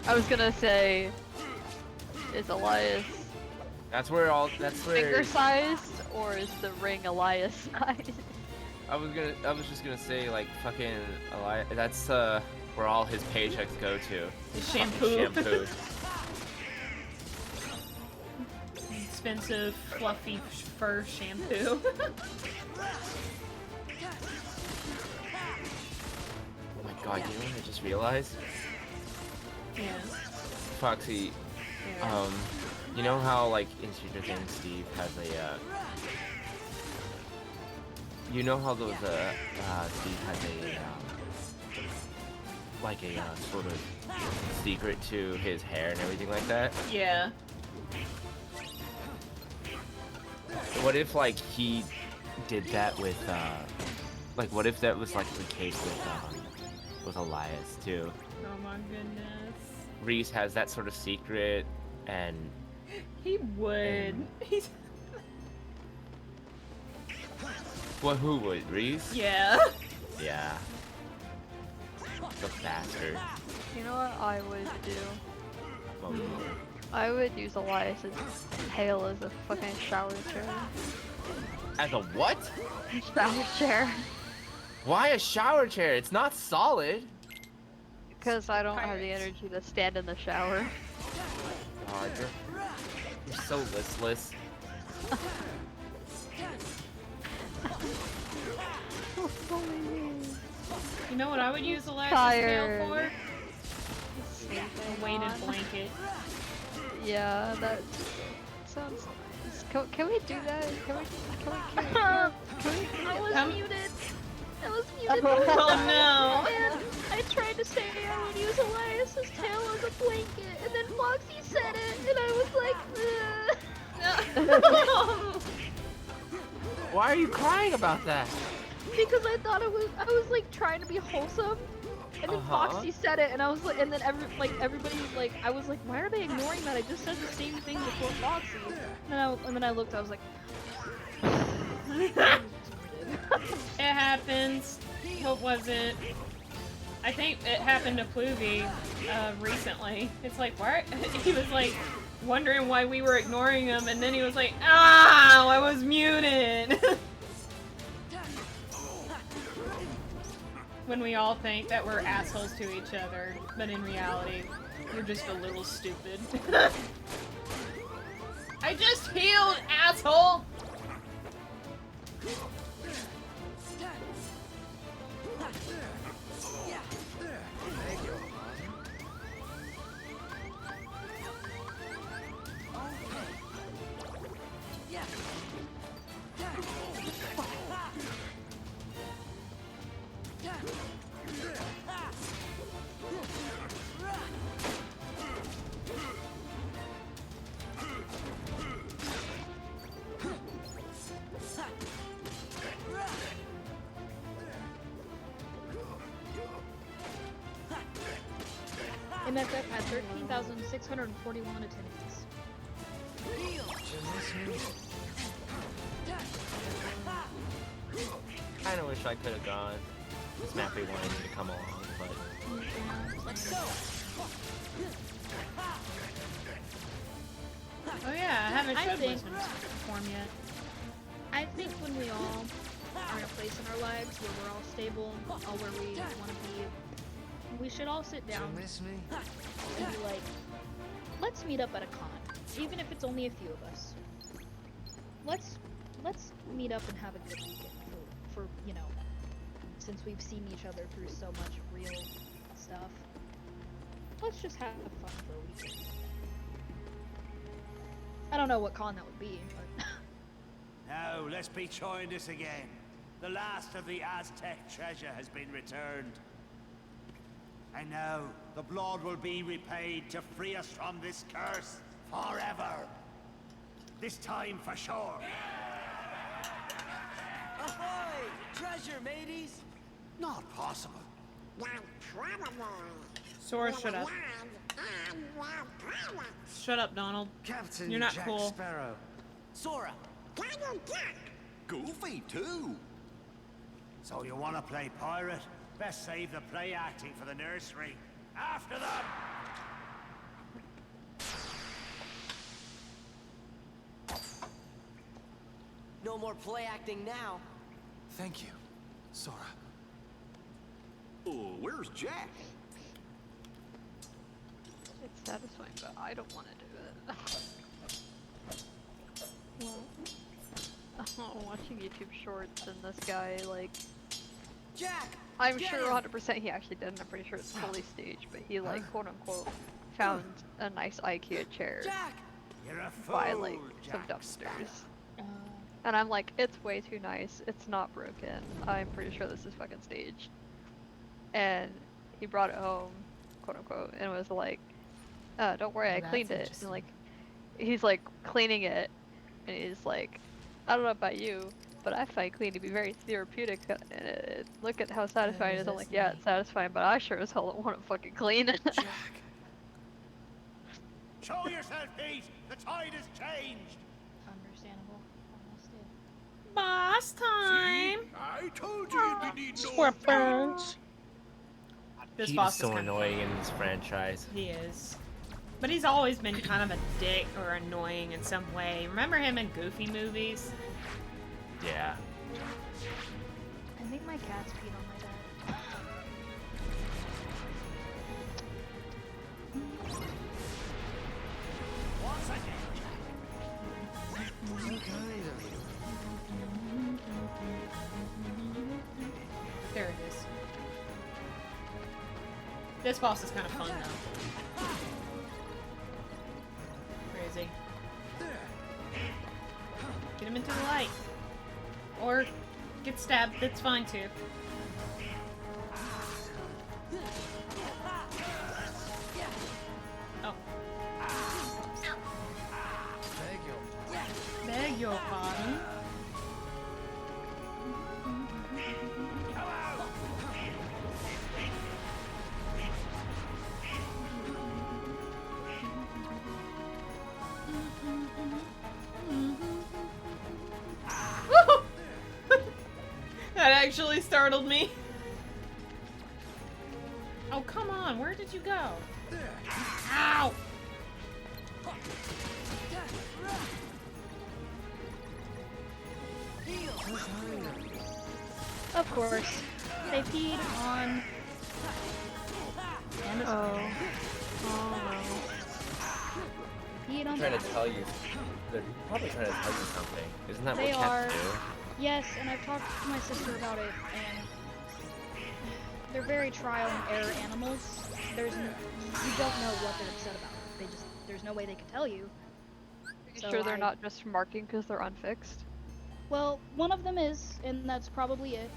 I was gonna say, is Elias finger sized, or is the ring Elias sized? I was just gonna say, like, fucking Elias, that's where all his paychecks go to. His shampoo. Shampoo. Expensive, fluffy fur shampoo. Oh my god, you know what I just realized? Yeah. Foxy, you know how, like, in Stranger Things, Steve has a, you know how those, Steve has a, like a, sort of secret to his hair and everything like that? Yeah. What if, like, he did that with, like, what if that was, like, the case with Elias, too? Oh my goodness. Reese has that sort of secret, and... He would. He's... Well, who would? Reese? Yeah. Yeah. The bastard. You know what I would do? What would you do? I would use Elias's tail as a fucking shower chair. As a what? Shower chair. Why a shower chair? It's not solid. Because I don't have the energy to stand in the shower. God, you're so listless. You know what I would use Elias's tail for? A weighted blanket. Yeah, that sounds nice. Can we do that? Can we I was muted. I was muted. Oh no. And I tried to say I would use Elias's tail as a blanket, and then Foxy said it, and I was like, Why are you crying about that? because I thought I was like trying to be wholesome. And then Foxy said it, and I was like, and then everybody was like, I was like, why are they ignoring that? I just said the same thing before Foxy. And then I looked, I was like, it happens. What was it? I think it happened to Pluvy recently. It's like, what? He was like wondering why we were ignoring him, and then he was like, "Ah, I was muted." When we all think that we're assholes to each other, but in reality, we're just a little stupid. I just healed, asshole! MFF had 13,641 attendees. Kinda wish I could have gone. This map wanted me to come along, but... Let's go! Oh yeah, I haven't I showed think- Wisdom form yet. I think when we all are in a place in our lives where we're all stable, all where we want to be, we should all sit down and be like, let's meet up at a con, even if it's only a few of us. Let's meet up and have a good weekend for you know, since we've seen each other through so much real stuff. Let's just have fun for a weekend. I don't know what con that would be, but Now, let's be trying this again. The last of the Aztec treasure has been returned. And now, the blood will be repaid to free us from this curse forever. This time for sure. Ahoy! Treasure, mateys! Not possible. Sora, shut up. Shut up, Donald. Captain You're not Jack cool. Sparrow. Sora! Goofy, too. So you want to play pirate? Best save the play acting for the nursery. After them! No more play acting now. Thank you, Sora. Oh, where's Jack? It's satisfying, but I don't want to do it. Well, I'm watching YouTube shorts and this guy, like... Jack! I'm get sure him! 100% he actually did, and I'm pretty sure it's fully staged, but he, like, quote-unquote, found a nice IKEA chair Jack! You're a fool, by, like, some Jack dumpsters. And I'm like, it's way too nice, it's not broken, I'm pretty sure this is fucking staged. And he brought it home, quote-unquote, and was like, don't worry, I That's cleaned it. And, interesting. like, he's, like, cleaning it, and he's like, I don't know about you, but I find cleaning to be very therapeutic. Look at how satisfying it is. I'm like, yeah, it's satisfying, but I sure as hell don't want to fucking clean it. Show yourself, Pete! The tide has changed! understandable. Almost did. Boss time! I told you we need no Sweatpants. This He's boss so is kind annoying in this franchise. He is. But he's always been kind of a dick or annoying in some way. Remember him in Goofy movies? Yeah. I think my cat's peed on my bed. Once again, There it is. This boss is kind of fun though. Where is he? Get him into the light. Or get stabbed, that's fine too. Oh. Beg your pardon. That actually startled me. Oh, come on, where did you go? Ow! Of course. They peed on... Panda's peed on They're trying to Panda. tell you. They're probably trying to tell you something. Isn't that They what are. cats do? Yes, and I've talked to my sister about it, and they're very trial and error animals. You don't know what they're upset about. There's no way they can tell you. You sure they're not just marking because they're unfixed? Well, one of them is, and that's probably it.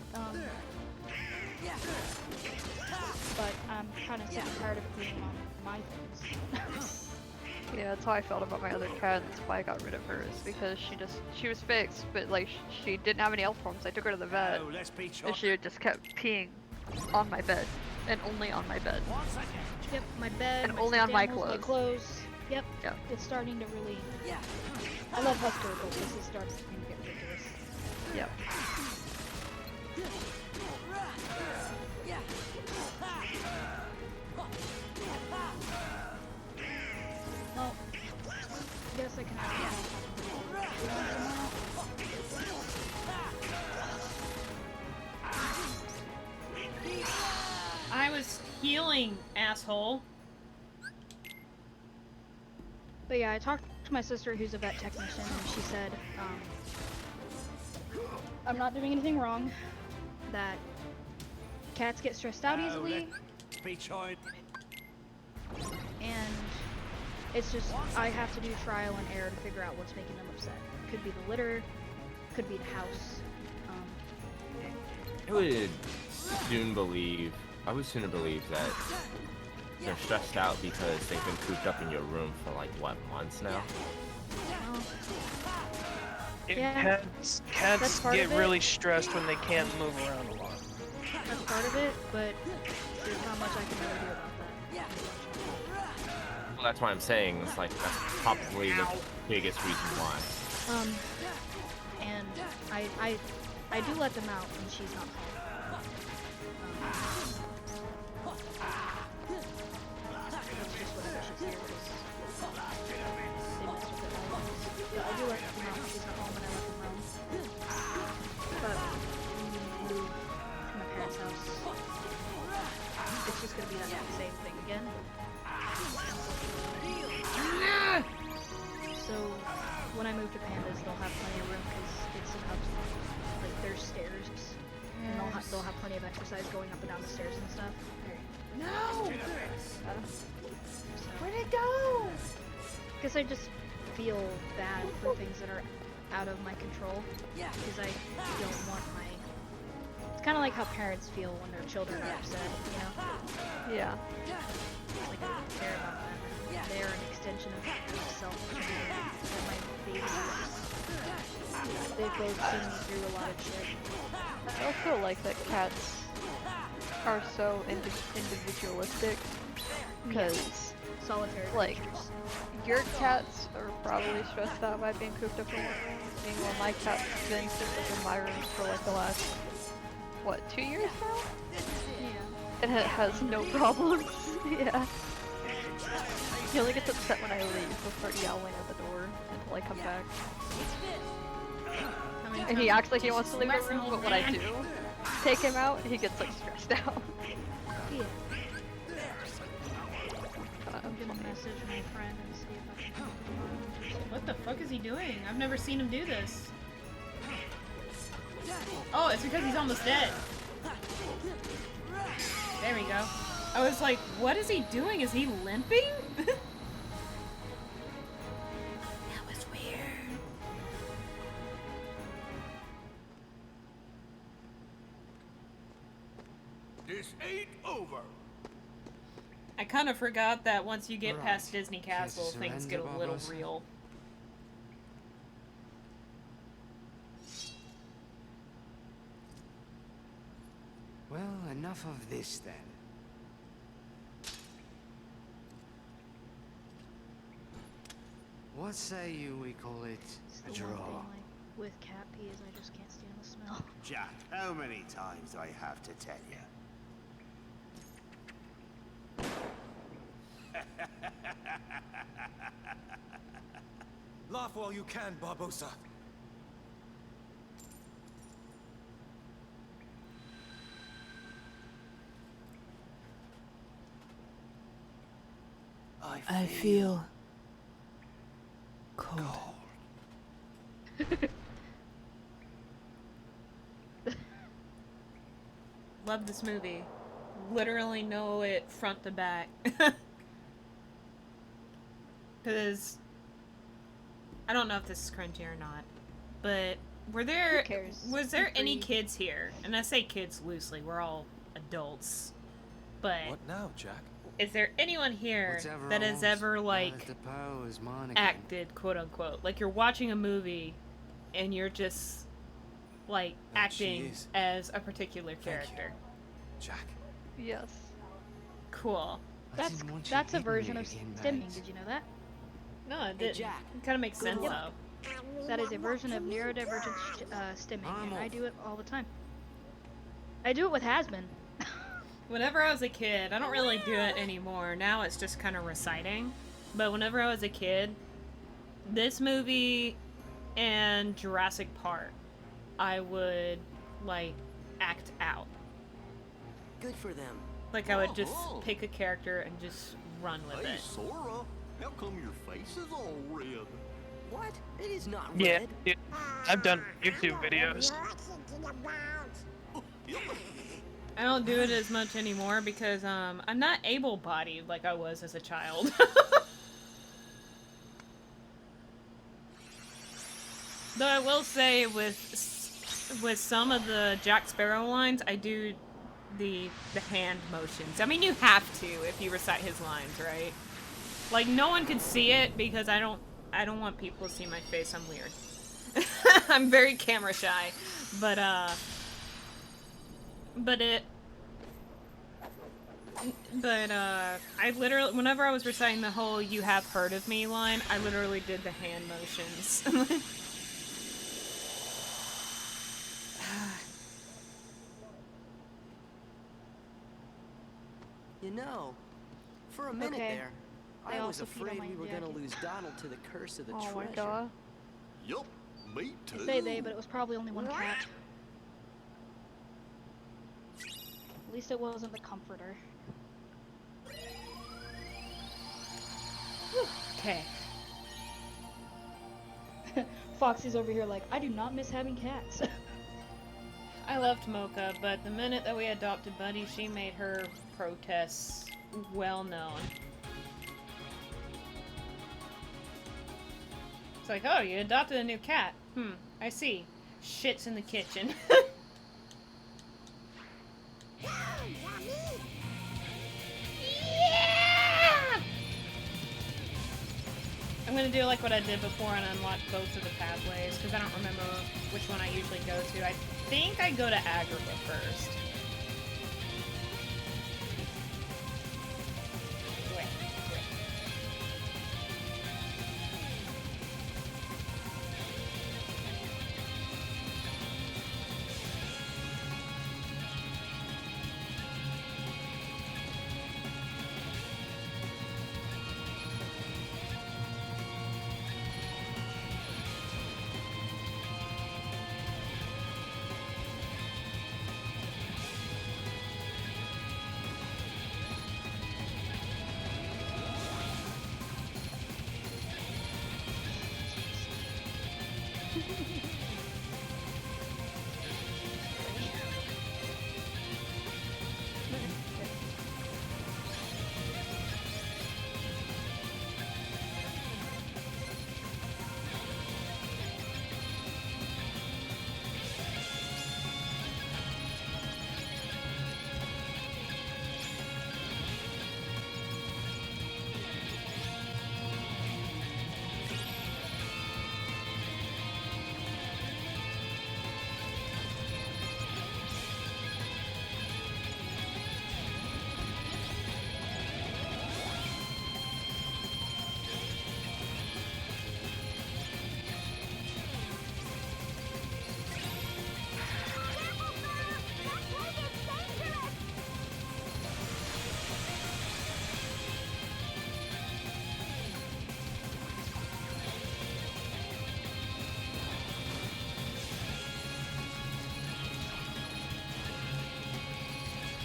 But I'm kind of sick and tired of it being on my things. Yeah, that's how I felt about my other cat, and that's why I got rid of her, is because she was fixed, but like she didn't have any health problems. I took her to the vet, and she just kept peeing on my bed, and only on my bed. Yep, my bed, and only on my my clothes. clothes. Yep. Yep. It's starting to really. I love Husker, but this is starting to get ridiculous. Yep. Well, I guess I can I was healing, asshole. But yeah, I talked to my sister who's a vet technician, and she said, I'm not doing anything wrong, that cats get stressed out easily, and it's just, I have to do trial and error to figure out what's making them upset. Could be the litter, could be the house. I would sooner believe that they're stressed out because they've been cooped up in your room for like, what, months now? Yeah. Cats get really stressed when they can't move around a lot. That's part of it, but there's not much I can really do about that. Well, that's why I'm saying it's like that's probably the biggest reason why. And I do let them out when she's not home. That's just whatever she's here, because they mess with it all. But I do let them out when she's not home, and I let them roam. But when we move to my parents' house, it's just gonna be that same thing again. So when I move to Pandas, they'll have plenty of room because it's an up, like there's stairs, and they'll have plenty of exercise going up and down the stairs and stuff. No! Where'd it go? Because I just feel bad for things that are out of my control. Because I don't want my. It's kind of like how parents feel when their children are upset, you know? Yeah. Like I don't care about them. They're an extension of myself and my babies. They've both seen me through a lot of shit. I also like that cats are so individualistic, because solitary like creatures. your cats are probably stressed out by being cooped up in one room. Meanwhile, my cat's been cooped up in my room for like the last, what, 2 years now? Yeah. And it has no problems. Yeah. He only gets upset when I leave. He'll start yowling at the door until I come back. And he acts like he wants to leave the room, but when I do take him out, he gets like stressed out. Yeah. I'm gonna message my friend and see if I can. What the fuck is he doing? I've never seen him do this. Oh, it's because he's almost dead. There we go. I was like, what is he doing? Is he limping? That was weird. This ain't over. I kind of forgot that once you get Right. past Disney Castle, Care to things get a surrender, little Barbossa? real. Well, enough of this then. What say you we call it a The one draw? thing, like, with cat pee is I just can't stand the smell. Jack, how many times do I have to tell you? Laugh while you can, Barbosa. I feel cold. Love this movie. Literally know it front to back. Because I don't know if this is cringy or not, but was there any kids here? And I say kids loosely, we're all adults. But What now, Jack? is there anyone here Whatever that I has want, ever, I like, suppose mine again. acted, quote unquote? Like, you're watching a movie and you're just, like, acting is. as a particular character. Jack. Yes. Cool. That's a version of stimming. Did you know that? No, it didn't. Jack. It kind of makes sense, Yep. though. That is a version of neurodivergent stimming, and I do it all the time. I do it with Hasbin. Whenever I was a kid, I don't really do it anymore. Now it's just kind of reciting. But whenever I was a kid, this movie and Jurassic Park, I would, like, act out. Good for them. Like, I would just pick a character and just run with Hey, it. Sora, how come your face is all red? What? It is not Yeah, red. yeah. I've done YouTube videos. I don't do it as much anymore because I'm not able-bodied like I was as a child. Though I will say with some of the Jack Sparrow lines, I do the hand motions. I mean, you have to if you recite his lines, right? Like, no one could see it because I don't want people to see my face. I'm weird. I'm very camera shy, but I literally, whenever I was reciting the whole "you have heard of me" line, I literally did the hand motions. You know, for a minute Okay. there, They I was also peed on afraid my we were gonna jacket. lose Donald to the curse of the Oh treasure. my god. Yup, me too. I say they, but it was probably only one cat. At least it wasn't the comforter. Okay. Foxy's over here like, I do not miss having cats. I loved Mocha, but the minute that we adopted Buddy, she made her protests well known. It's like, oh, you adopted a new cat. I see. Shit's in the kitchen. Yeah! I'm gonna do like what I did before and unlock both of the pathways, because I don't remember which one I usually go to. I think I go to Agrabah first. Wait.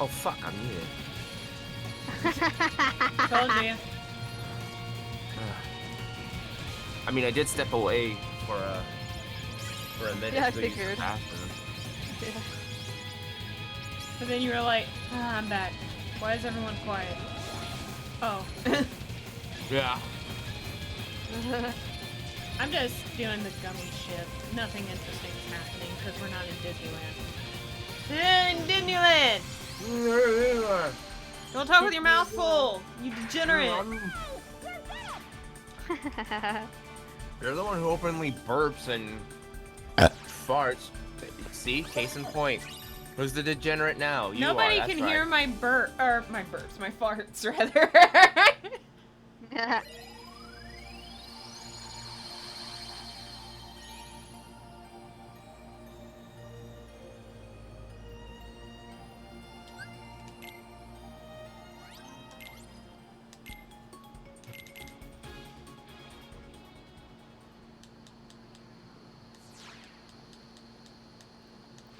Oh fuck, I'm muted. Told you. I mean, I did step away for a minute. Yeah, I to use the figured. bathroom. Yeah. But then you were like, ah, I'm back. Why is everyone quiet? Oh. Yeah. I'm just doing the gummy shit. Nothing interesting is happening because we're not in Disneyland. In Disneyland! Don't talk with your mouth full, you degenerate. You're the one who openly burps and farts. See, case in point. Who's the degenerate now? You Nobody are, can that's hear right. my farts rather.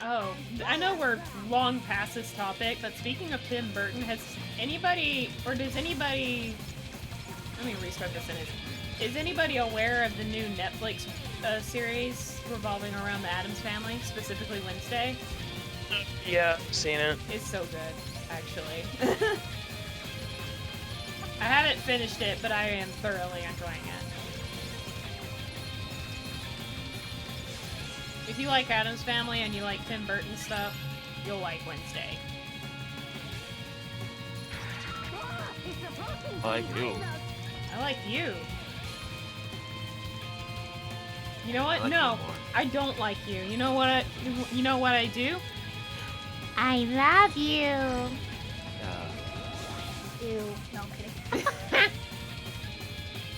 Oh, I know we're long past this topic, but speaking of Tim Burton, has anybody, or does anybody, let me restart this sentence. Is anybody aware of the new Netflix series revolving around the Addams Family, specifically Wednesday? Yeah, seen it. It's so good, actually. I haven't finished it, but I am thoroughly enjoying it. If you like Addams Family and you like Tim Burton stuff, you'll like Wednesday. I like you. I like you. You know what? I like No, you more. I don't like you. You know what I do? I love you. Ew. No, I'm kidding.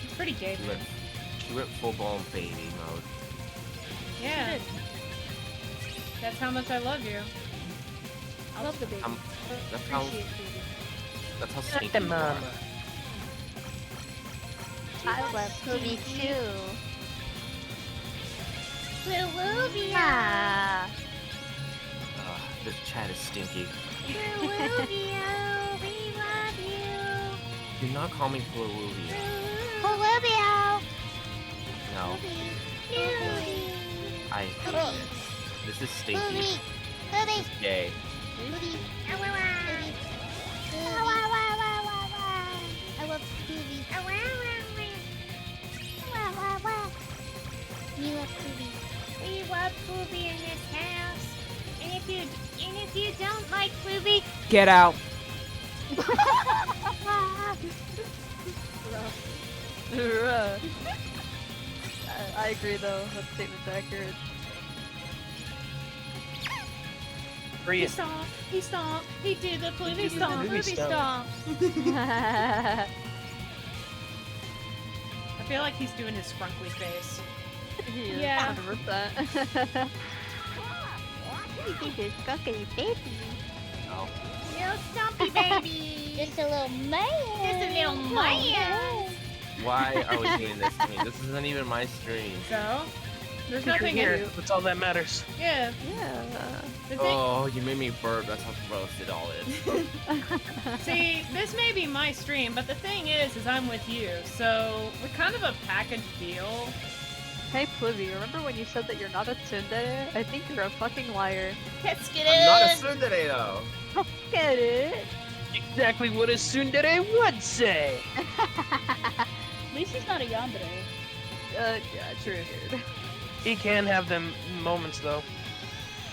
It's pretty gay. She went full-blown baby mode. Yeah. That's how much I love you. I love the baby. That's how. Appreciate baby. That's how Not sneaky the you are. mama. I love Scooby too. Willuvia. This chat is stinky. Willuvia, we love you. Do not call me Floruvia. Willuvia. No. I hate this. This is stinky. Movie. This is gay. I love Scooby. We love Scooby. We love Scooby in this house. And if you don't like Scooby, Get out. I agree though, that statement's accurate. He stomped. He stomped. He did the movie stomp. movie stomp. I feel like he's doing his scrunkly face. Yeah. 100%. you think it's Skunkity baby? No. Little stompy baby. Just a little man. Just a little man. Why are we doing this to me? This isn't even my stream. So, there's You're nothing here. in That's all that matters. Yeah. Yeah. The thing- Oh, you made me burp. That's how gross it all is. See, this may be my stream, but the thing is I'm with you, so we're kind of a package deal. Hey Plivy, remember when you said that you're not a tsundere? I think you're a fucking liar. Let's get I'm not a tsundere though. Get it? Exactly what a tsundere would say. At least he's not a yandere. Yeah, true. He can have them moments though.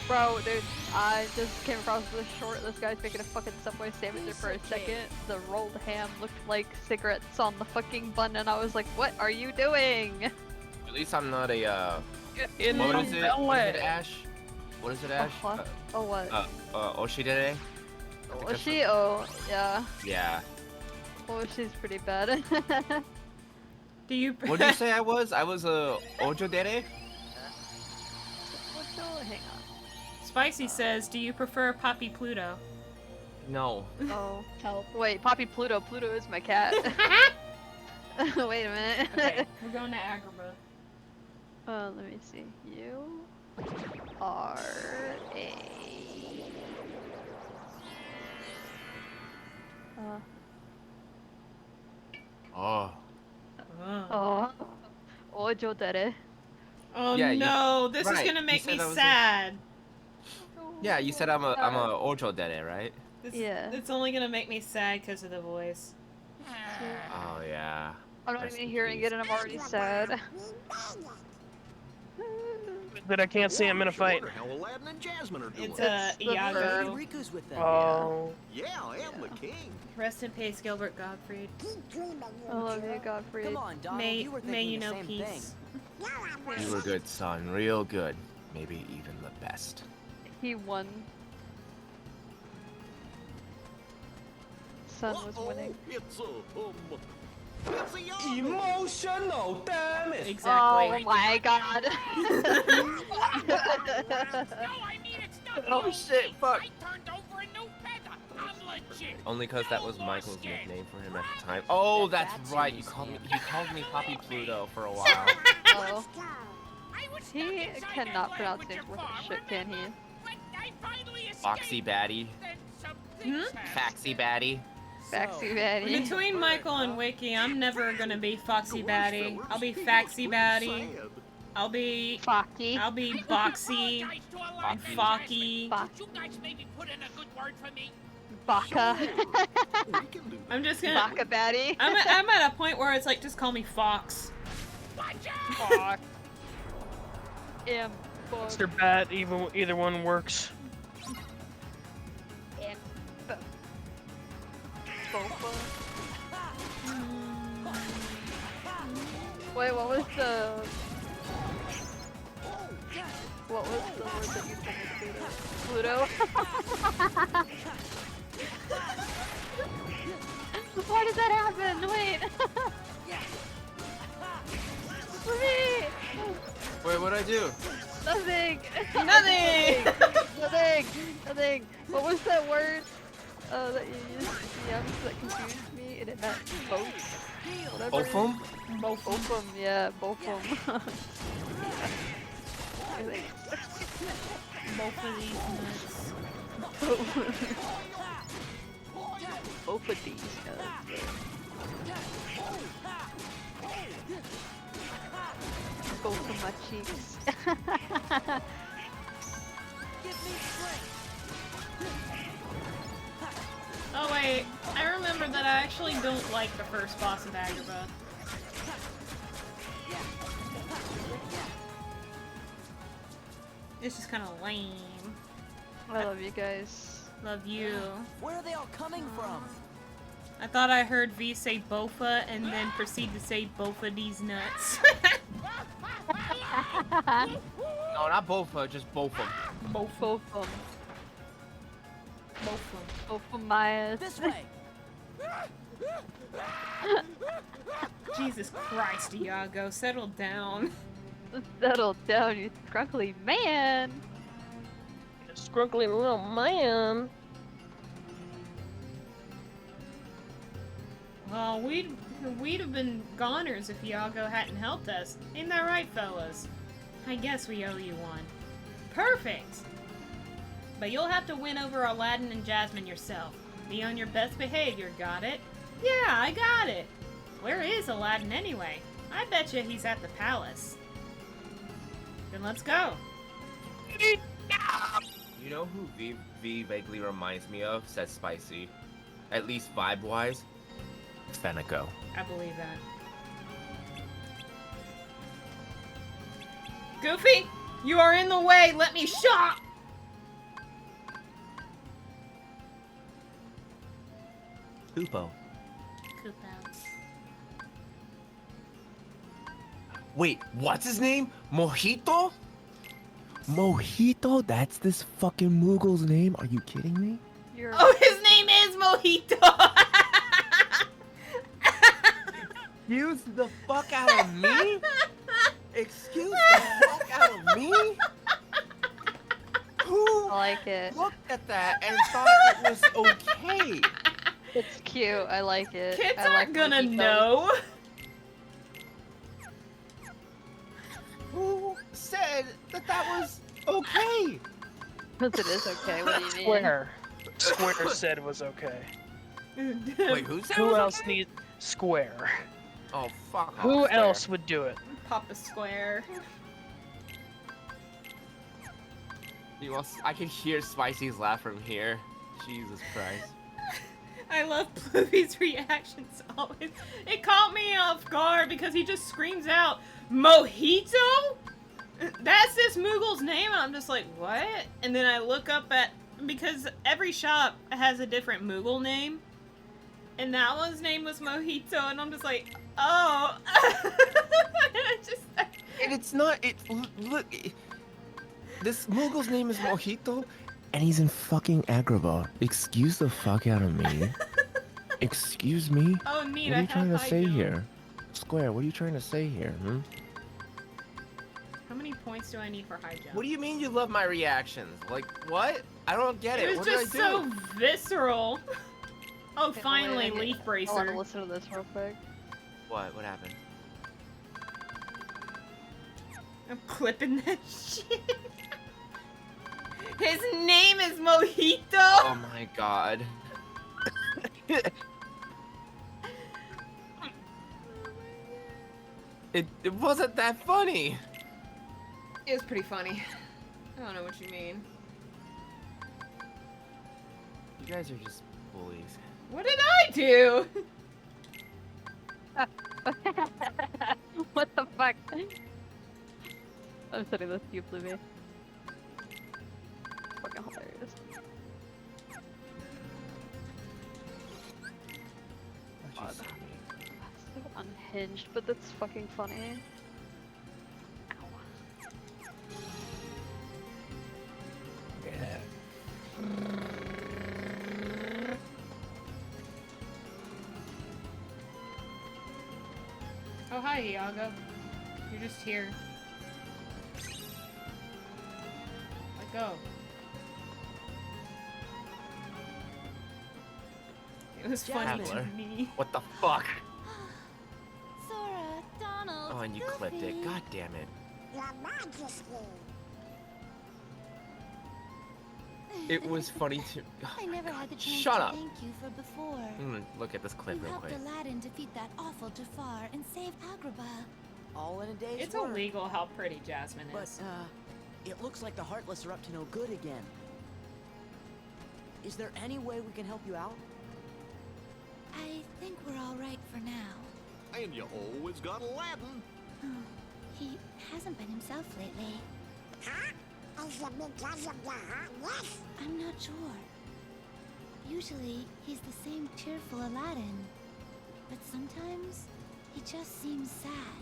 Bro, dude, I just came across this short. This guy's making a fucking Subway sandwich there for a second. The rolled ham looked like cigarettes on the fucking bun, and I was like, what are you doing? At least I'm not a In what the is it? belly. What is it, Ash? What is it, Ash? What? Oh, what? Oshidere? Was she? Oh, yeah. Yeah. Oh, she's pretty bad. Do you? What did you say I was? I was a Ojodere? Hang on. Spicy says, do you prefer Poppy Pluto? No. Oh, help. Wait, Poppy Pluto. Pluto is my cat. Wait a minute. Okay, we're going to Agrabah. Let me see. You are a Oh. Oh. Ojo dere. Oh Yeah, no, this is right, gonna you make said me that was sad. Yeah, you said I'm a ojo dere, right? It's only gonna make me sad because of the voice. Oh yeah. I'm not Rest even in hearing peace. it and I'm already sad. That I can't see him in a fight. How Aladdin and Jasmine are doing. It's Iago. Riku's with them. Oh. Yeah, and the king. Rest in peace, Gilbert Gottfried. I love you, Godfrey. Come on, Donald. May you were thinking you the know same peace. thing. You were good, son. Real good. Maybe even the best. He won. Son was winning. It's a Emotional damage. Exactly. Oh my god. Oh shit! Fuck. Only because that was Michael's nickname for him at the time. Oh, that's right. He called me Poppy Pluto for a while. Oh. He cannot pronounce names worth of shit, can he? Foxy Batty. Faxy Batty. Faxy Batty. Between Michael and Wiki, I'm never gonna be Foxy Batty. I'll be Faxy Batty. I'll be Focky. I'll be Boxy. Focky. You guys maybe put in a good word for me. Baka. I'm just gonna. Baka Batty. I'm at a point where it's like, just call me Fox. Fox. And Mr. Bat, either one works. And Bofa. Wait, what was the word that you said was Pluto? Pluto? Why did that happen? Wait. For me. Wait, what'd I do? Nothing. Nothing. Nothing. What was that word that you used that confused me? And it meant both. Whatever. Bofum? Bofum, yeah, Bofum. Both of these nuts. Both of these nuts. Both of my cheeks. Oh wait, I remember that I actually don't like the first boss of Agrabah. It's just kind of lame. I love you guys. Love you. Where are they all coming from? I thought I heard V say Bofa and then proceed to say Bofa these nuts. No, not Bofa, just Bofum. Bofum. Bofum Myers. This way. Jesus Christ, Iago, settle down. Settle down, you scrunkly man. You scrunkly little man. Well, we'd have been goners if Iago hadn't helped us. Ain't that right, fellas? I guess we owe you one. Perfect! But you'll have to win over Aladdin and Jasmine yourself. Be on your best behavior, got it? Yeah, I got it! Where is Aladdin anyway? I bet you he's at the palace. Then let's go. You know who V vaguely reminds me of? Says Spicy. At least vibe-wise. Fenico. I believe that. Goofy, you are in the way. Let me shot. Kupo. Kupo. Wait, what's his name? Mojito? Mojito? That's this fucking Moogle's name? Are you kidding me? Oh, his name is Mojito. Excuse the fuck out of me? Excuse the fuck out of me? Who I like it. looked at that and thought it was okay? It's cute. I like it. Kids I like aren't gonna Mojito. know. Who said that was okay? Because it is okay. What do you mean? Square. Square said it was okay. Wait, who said it Who was else okay? needs Square? Oh, fuck Who off, Square. else would do it? Papa Square. I can hear Spicy's laugh from here. Jesus Christ. I love Bluey's reactions always. It caught me off guard because he just screams out, Mojito? That's this Moogle's name? And I'm just like, what? And then I look up at, because every shop has a different Moogle name. And that one's name was Mojito, and I'm just like, oh. And it's not, look, this Moogle's name is Mojito, and he's in fucking Agrabah. Excuse the fuck out of me. Excuse me? Oh, neat, What are I you trying to have say high here? Square, what are you trying to say here, How many points do I need for high jump? What do you mean you love my reactions? Like, what? I don't get it. It was What just did I do? so visceral. Oh, Okay, finally, wait, Leaf I Bracer. want to listen to this real quick. What? What happened? I'm clipping that shit. His name is Mojito. Oh my god. It wasn't that funny. It was pretty funny. I don't know what you mean. You guys are just bullies. What did I do? What the fuck? I'm sending this to you, Bluey. Fucking hilarious. God. So unhinged, but that's fucking funny. Oh, hi, Iago. You're just here. Let go. It was funny to me. What the fuck? Sora, Donald, Oh, and you clipped it. God damn it. Your Majesty. It was funny to. I never had the chance Shut to up. thank you for before. I'm gonna look at this clip You real helped quick. Aladdin defeat that awful Jafar and save Agrabah. All in a day's It's work. illegal how pretty Jasmine But, is. it looks like the Heartless are up to no good again. Is there any way we can help you out? I think we're all right for now. And you always got Aladdin. He hasn't been himself lately. Huh? Is it because of the Heartless? I'm not sure. Usually, he's the same cheerful Aladdin. But sometimes, he just seems sad.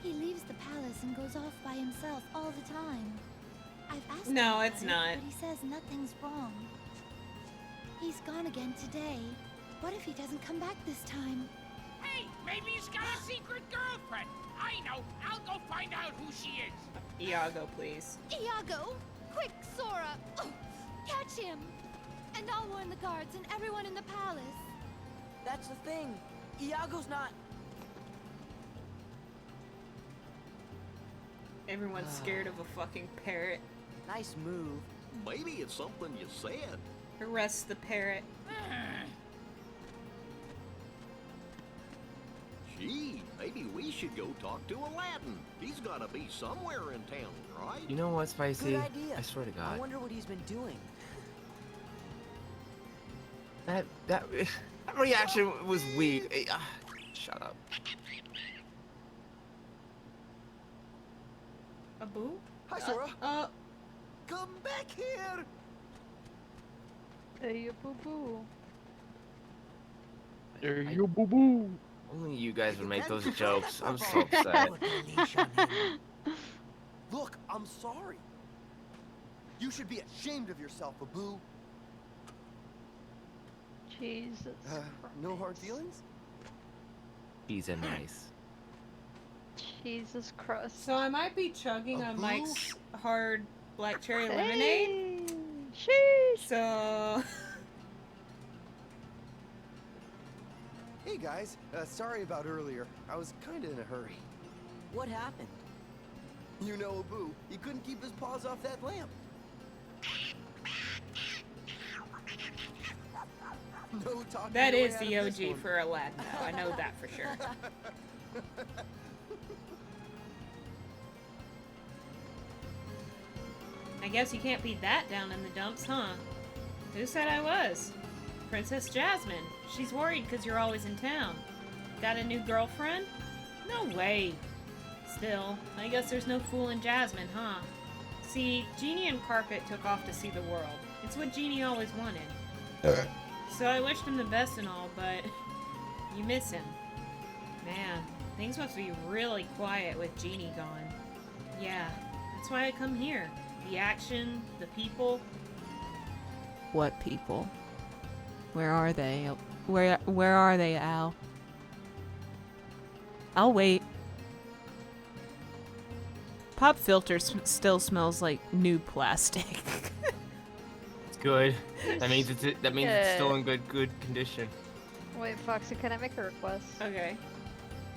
He leaves the palace and goes off by himself all the time. I've asked No, him it's about not. it, but he says nothing's wrong. He's gone again today. What if he doesn't come back this time? Hey, maybe he's got a secret girlfriend. I know. I'll go find out who she is. Iago, please. Iago! Quick, Sora! Oh, catch him! And I'll warn the guards and everyone in the palace. That's the thing. Iago's not. Everyone's scared of a fucking parrot. Nice move. Maybe it's something you said. Arrest the parrot. Gee, maybe we should go talk to Aladdin. He's gotta be somewhere in town, right? You know what, Spicy? Good idea. I swear to God. I wonder what he's been doing. That reaction was weak. Shut up. Abu? Hi, Sora. Come back here. Hey, boo boo. Hey, you boo boo. Only you guys would make those jokes. I'm so upset. Look, I'm sorry. You should be ashamed of yourself, Abu. Jesus. No hard feelings? He's in nice. Jesus Christ. So I might be chugging on Mike's hard black cherry Hey, lemonade. Sheesh. So Hey guys, sorry about earlier. I was kinda in a hurry. What happened? You know Abu, he couldn't keep his paws off that lamp. No talking That your way is out the of this OG one. for Aladdin, though. I know that for sure. I guess you can't beat that down in the dumps, huh? Who said I was? Princess Jasmine. She's worried because you're always in town. Got a new girlfriend? No way. Still, I guess there's no fooling Jasmine, huh? See, Genie and Carpet took off to see the world. It's what Genie always wanted. So I wished him the best and all, but you miss him. Man, things must be really quiet with Genie gone. Yeah, that's why I come here. The action, the people. What people? Where are they? Where are they, Al? I'll wait. Pop filter still smells like new plastic. It's good. That means it's still in good condition. Wait, Foxy, can I make a request? Okay.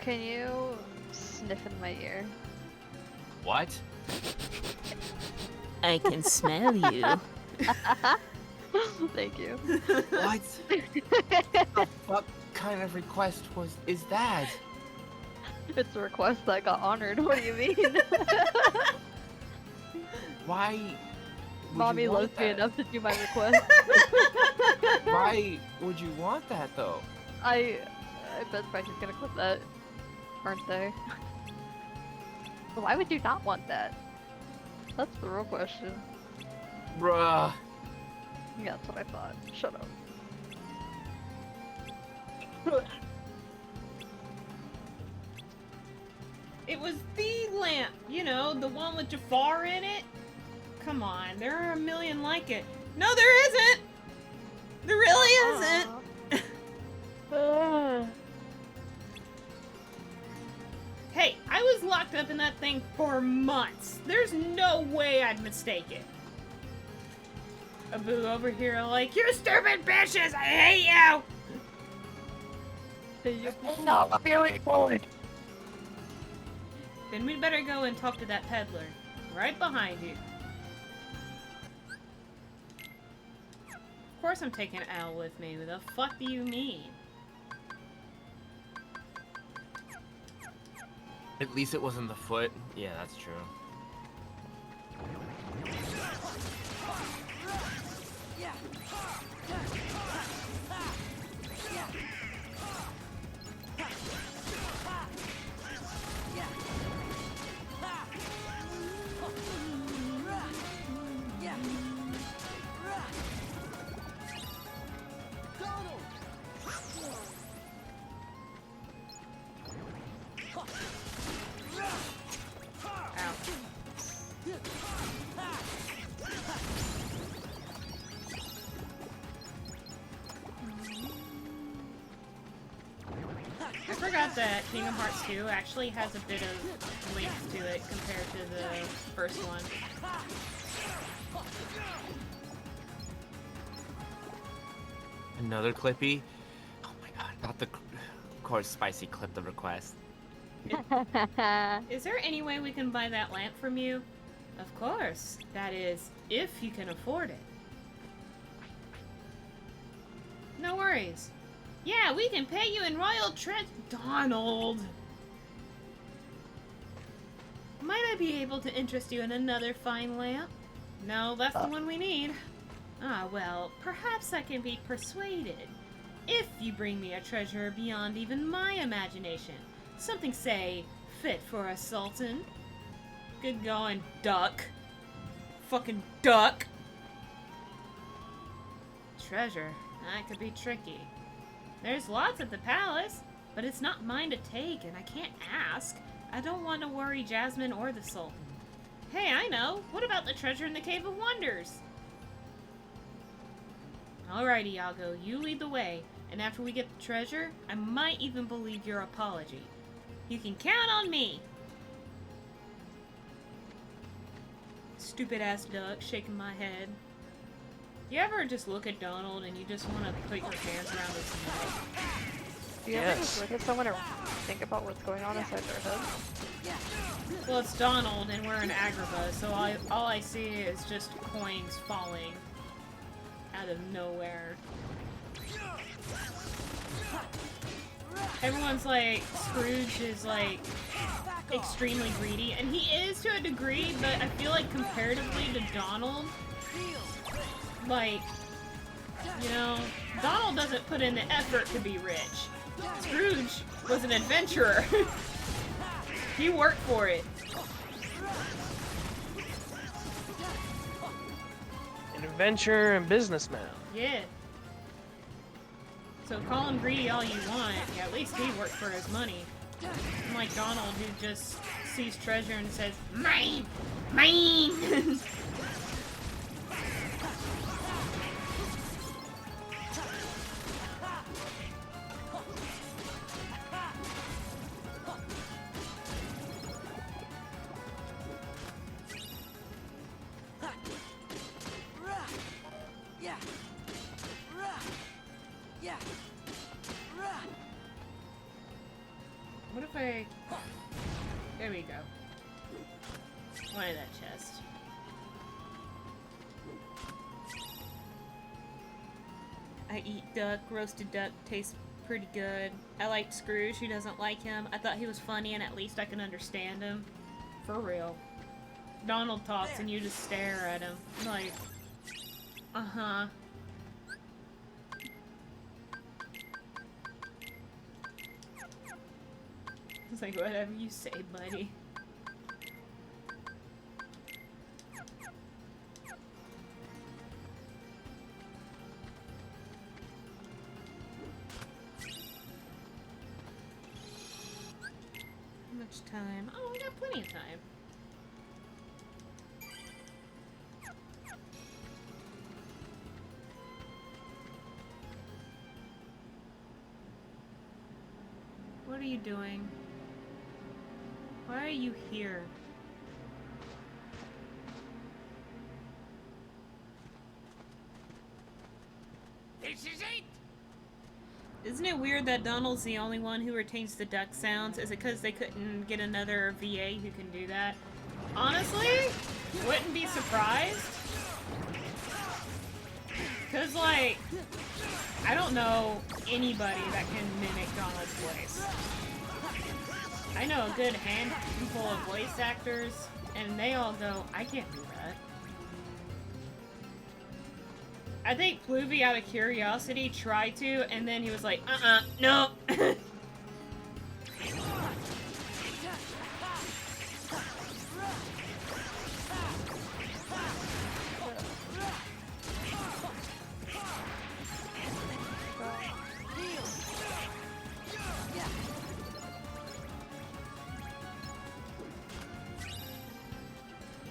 Can you sniff in my ear? What? I can smell you. Thank you. What? What kind of request is that? It's a request that got honored. What do you mean? Why? would Mommy you want loves me that? enough to do my request. Why would you want that though? I bet Frankie's gonna clip that, aren't they? Why would you not want that? That's the real question. Bruh. Yeah, that's what I thought. Shut up. It was the lamp, you know, the one with Jafar in it. Come on, there are a million like it. No, there isn't! There really isn't! Hey, I was locked up in that thing for months. There's no way I'd mistake it. Abu over here like, you stupid bitches, I hate you! Not feeling forward. Then we'd better go and talk to that peddler. Right behind you. Of course I'm taking Al with me. What the fuck do you mean? At least it wasn't the foot. Yeah, that's true. I forgot that Kingdom Hearts 2 actually has a bit of length to it compared to the first one. Another Clippy? Oh my god, not the... Of course, Spicy clipped the request. Is there any way we can buy that lamp from you? Of course. That is, if you can afford it. No worries. Yeah, we can pay you in royal Donald! Might I be able to interest you in another fine lamp? No, that's the one we need. Ah, well, perhaps I can be persuaded. If you bring me a treasure beyond even my imagination. Something, say, fit for a sultan. Good going, duck. Fucking duck! Treasure. That could be tricky. There's lots at the palace, but it's not mine to take, and I can't ask. I don't want to worry Jasmine or the Sultan. Hey, I know. What about the treasure in the Cave of Wonders? Alrighty, Iago, you lead the way, and after we get the treasure, I might even believe your apology. You can count on me! Stupid-ass duck, shaking my head. You ever just look at Donald and you just want to put your hands around his neck? Do you ever just look at someone and think about what's going on inside their head? Well, it's Donald and we're in Agrabah, so all I see is just coins falling out of nowhere. Everyone's like, Scrooge is like extremely greedy, and he is to a degree, but I feel like comparatively to Donald, like, you know, Donald doesn't put in the effort to be rich. Scrooge was an adventurer. He worked for it. An adventurer and businessman. Yeah. So call him greedy all you want, yeah, at least he worked for his money. Unlike Donald, who just sees treasure and says, mine! Mine! What if I... There we go. Wanted that chest. I eat duck. Roasted duck tastes pretty good. I like Scrooge, who doesn't like him. I thought he was funny and at least I can understand him. For real. Donald talks and you just stare at him. Like, uh-huh. It's like, whatever you say, buddy. How much time? Oh, we got plenty of time. What are you doing? Why are you here? This is it! Isn't it weird that Donald's the only one who retains the duck sounds? Is it because they couldn't get another VA who can do that? Honestly, wouldn't be surprised. Because, like, I don't know anybody that can mimic Donald's voice. I know a good handful of voice actors, and they all go, I can't do that. I think Pluvy, out of curiosity, tried to, and then he was like, no.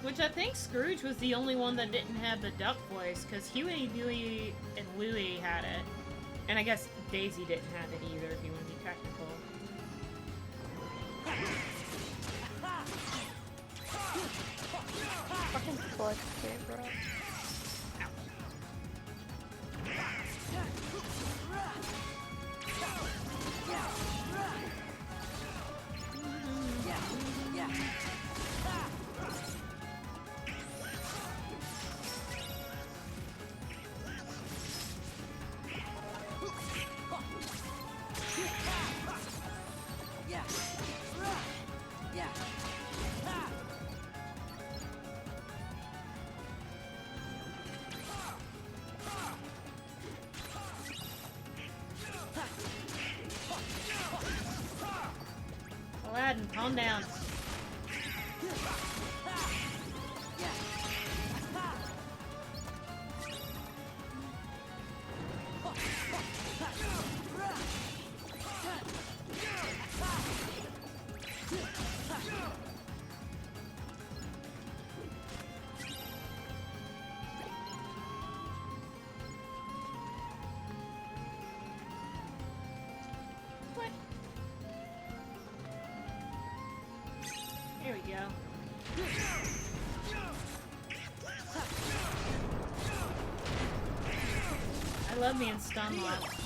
Which I think Scrooge was the only one that didn't have the duck voice, because Huey, Dewey, and Louie had it. And I guess Daisy didn't have it either, if you want to be technical. Fucking flex game, bro. Aladdin, calm down. There we go. I love being stun locked.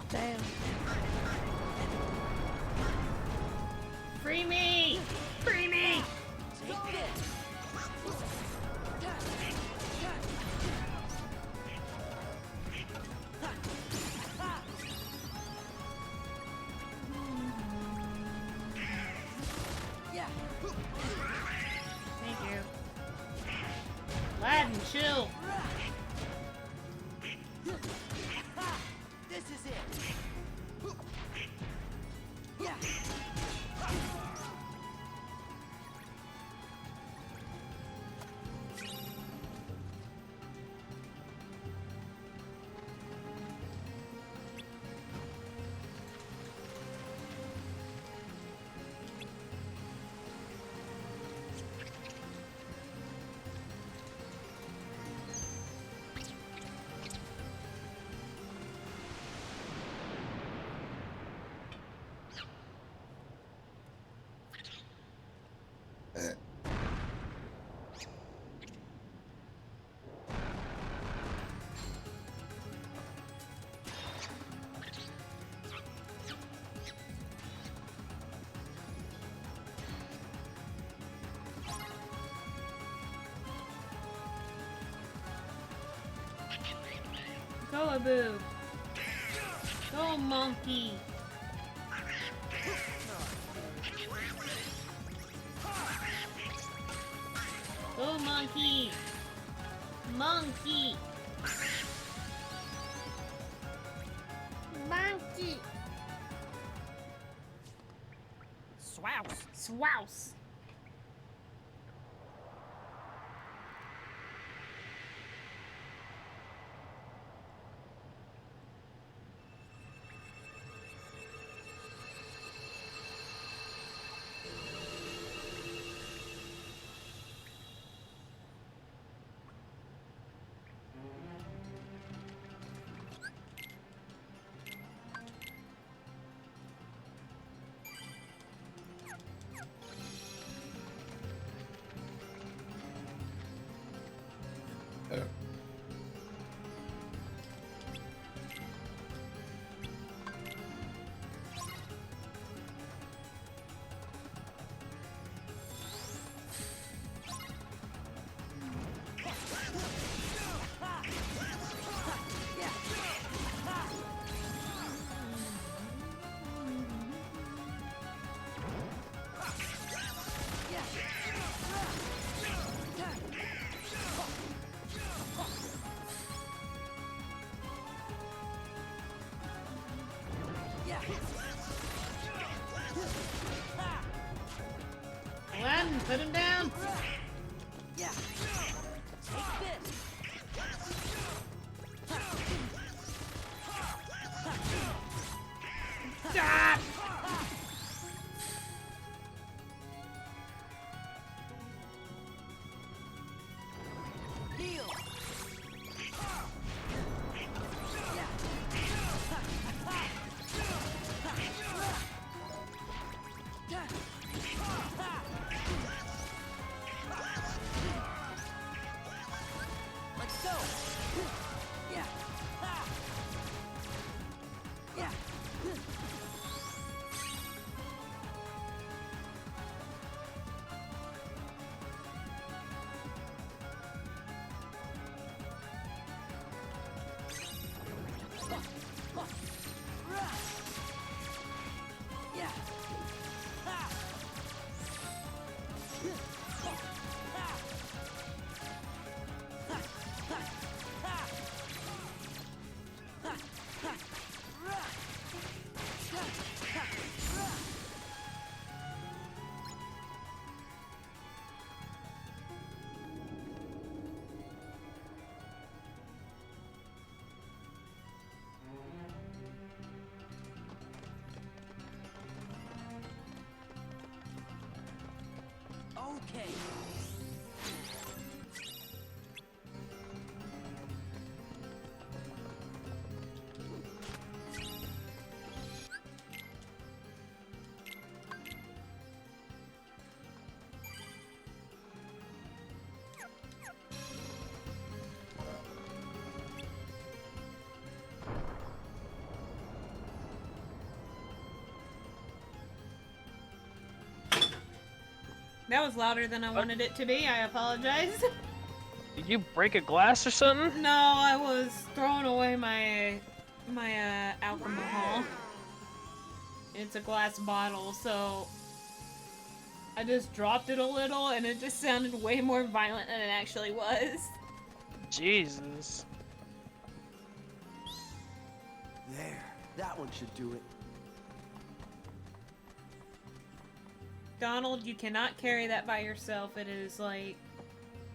Damn. Free me! Free me! Aiden, chill. This is it. Yeah. Go, Abu. Go, monkey. Go, monkey. Monkey. Monkey. Swouse. Swouse. Aladdin, put him down. Yeah. Take this. Stop! Heal. Let's go. Yeah. Yeah. Yeah. Okay. That was louder than I wanted it to be. I apologize. Did you break a glass or something? No, I was throwing away my alcohol. It's a glass bottle, so I just dropped it a little and it just sounded way more violent than it actually was. Jesus. There, that one should do it. Donald, you cannot carry that by yourself. It is like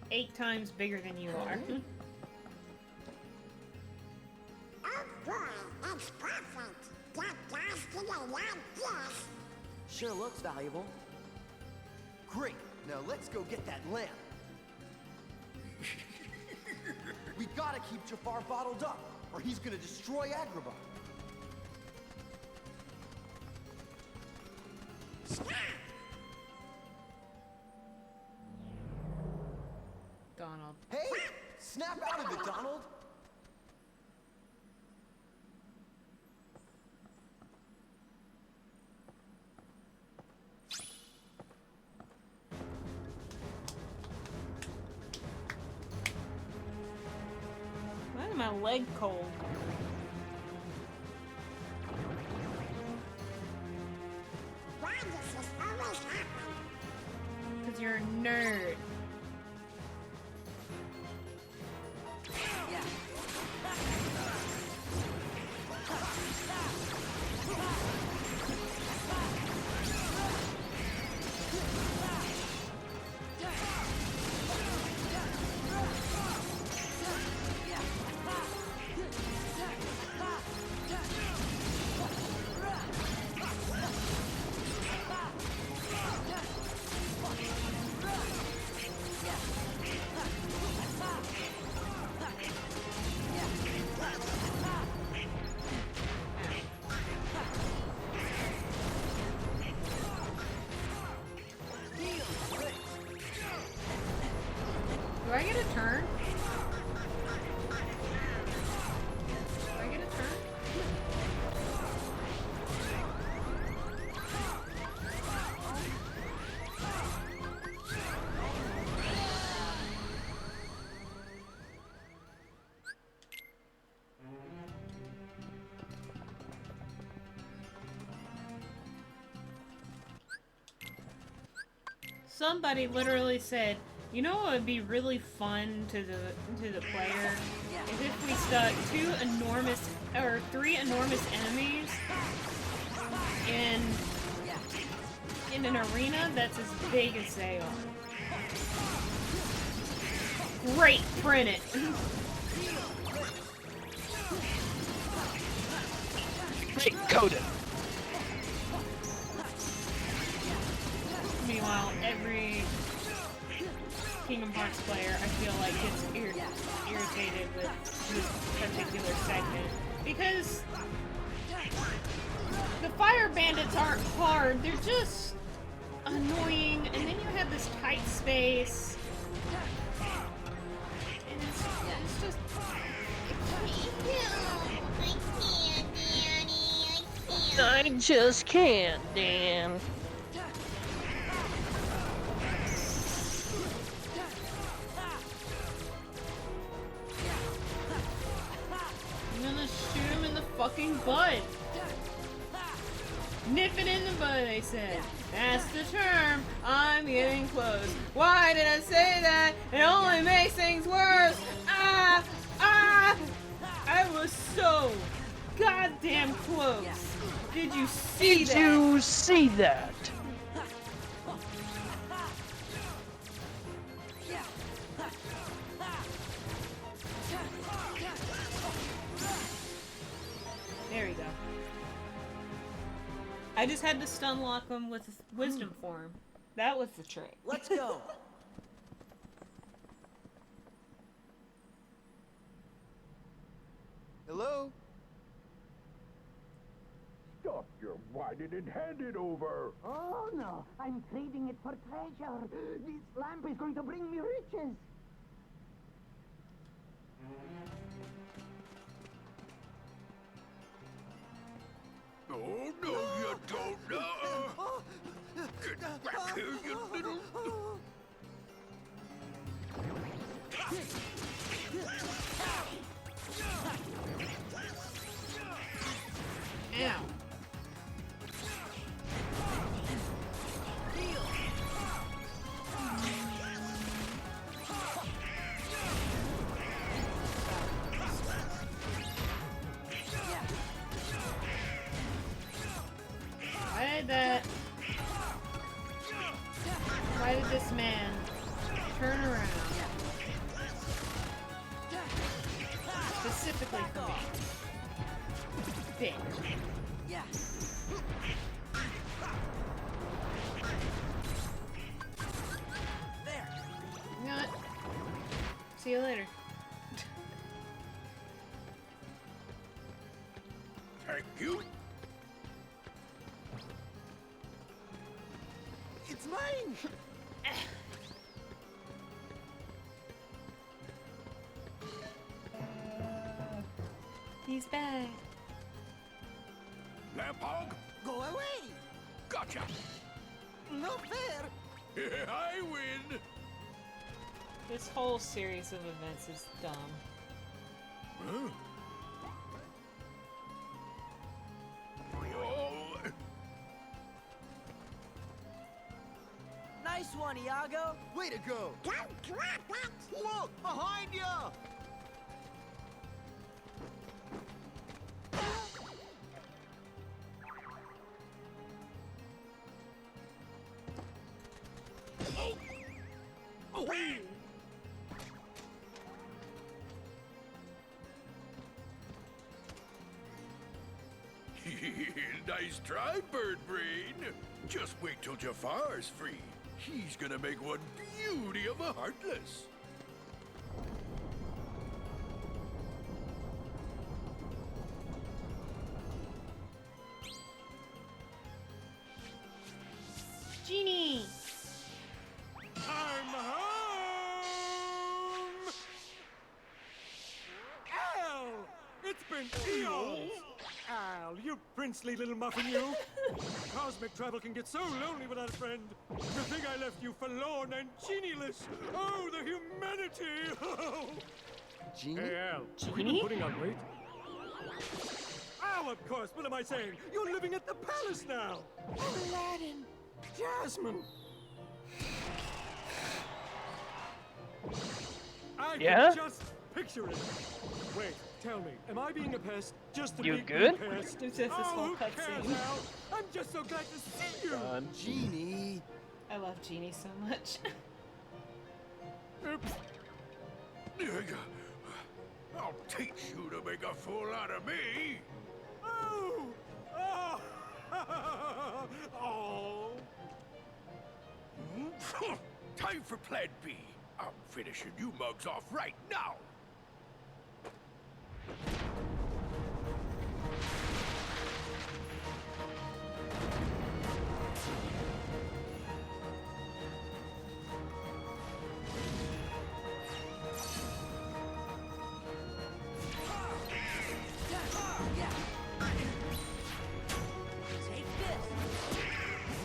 8 times bigger than you are. Oh boy, that's perfect. That does give a lot, yes. Sure looks valuable. Great, now let's go get that lamp. We gotta keep Jafar bottled up, or he's gonna destroy Agrabah. Donald. Hey! Snap out of it, Donald! Why is my leg cold? Why does this always happen? Because you're a nerd. Do I get a turn? Do I get a turn? Somebody literally said, you know what would be really fun to the player is if we stuck 3 enormous enemies in an arena that's as big as they are. Great, print it. Great, code it. Meanwhile, every Kingdom Hearts player, I feel like, gets irritated with this particular segment. Because the fire bandits aren't hard, they're just annoying, and then you have this tight space. And it's just... I just can't, Dan. I'm gonna shoot him in the fucking butt. Nip it in the butt, they said. That's the term. I'm getting close. Why did I say that? It only makes things worse. Ah! Ah! I was so goddamn close. Did you see that? Did you see that? There we go. I just had to stun lock him with wisdom form. That was the trick. Let's go. Hello? Stop your whining and hand it over. Oh no, I'm trading it for treasure. This lamp is going to bring me riches. Oh, no, you don't know. Get back here, you little... Ow. Why did this man turn around? Specifically for me. Bitch. There. You know what? See you later. Thank you. It's mine. He's back. Lampog, Go away. gotcha. No fair. I win. This whole series of events is dumb. Huh? Oh, Nice one, Iago. Way to go. Don't drop it! Look, behind you. nice try, Bird Brain. Just wait till Jafar's free. He's gonna make one beauty of a Heartless. Genie! I'm home! Al! It's been eons! Al, you princely little muffin, you! Cosmic travel can get so lonely without a friend. To think I left you forlorn and genieless! Oh, the humanity! Genie? Hey, Al, Genie? we've been putting on weight. Oh, of course, what am I saying? You're living at the palace now! Aladdin! Jasmine! I Yeah? can just picture it. Wait, tell me, am I being a pest just to You be good? a pest? It's just this whole who cares, cutscene. Al? I'm just so glad to see you. Genie. I love Genie so much. I'll teach you to make a fool out of me. Oh! Oh! Oh! Time for Plan B. I'm finishing you mugs off right now. Take this.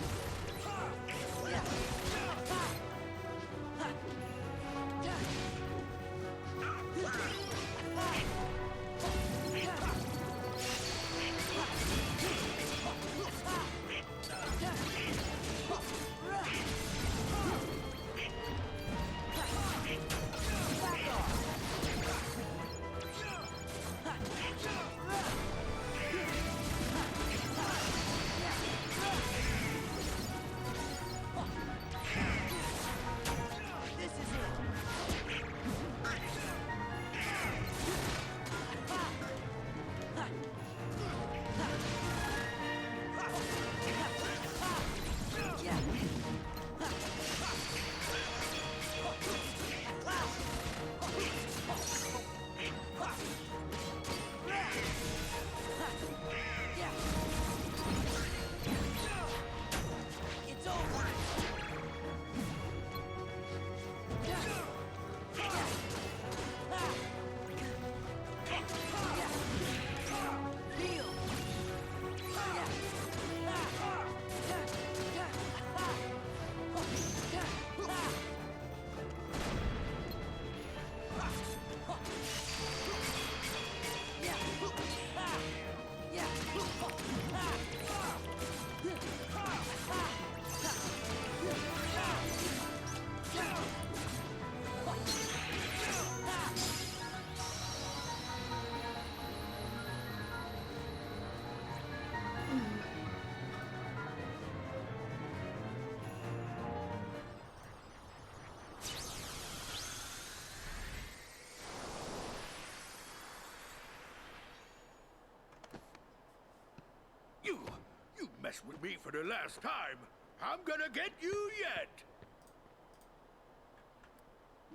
mess with me for the last time, I'm gonna get you yet.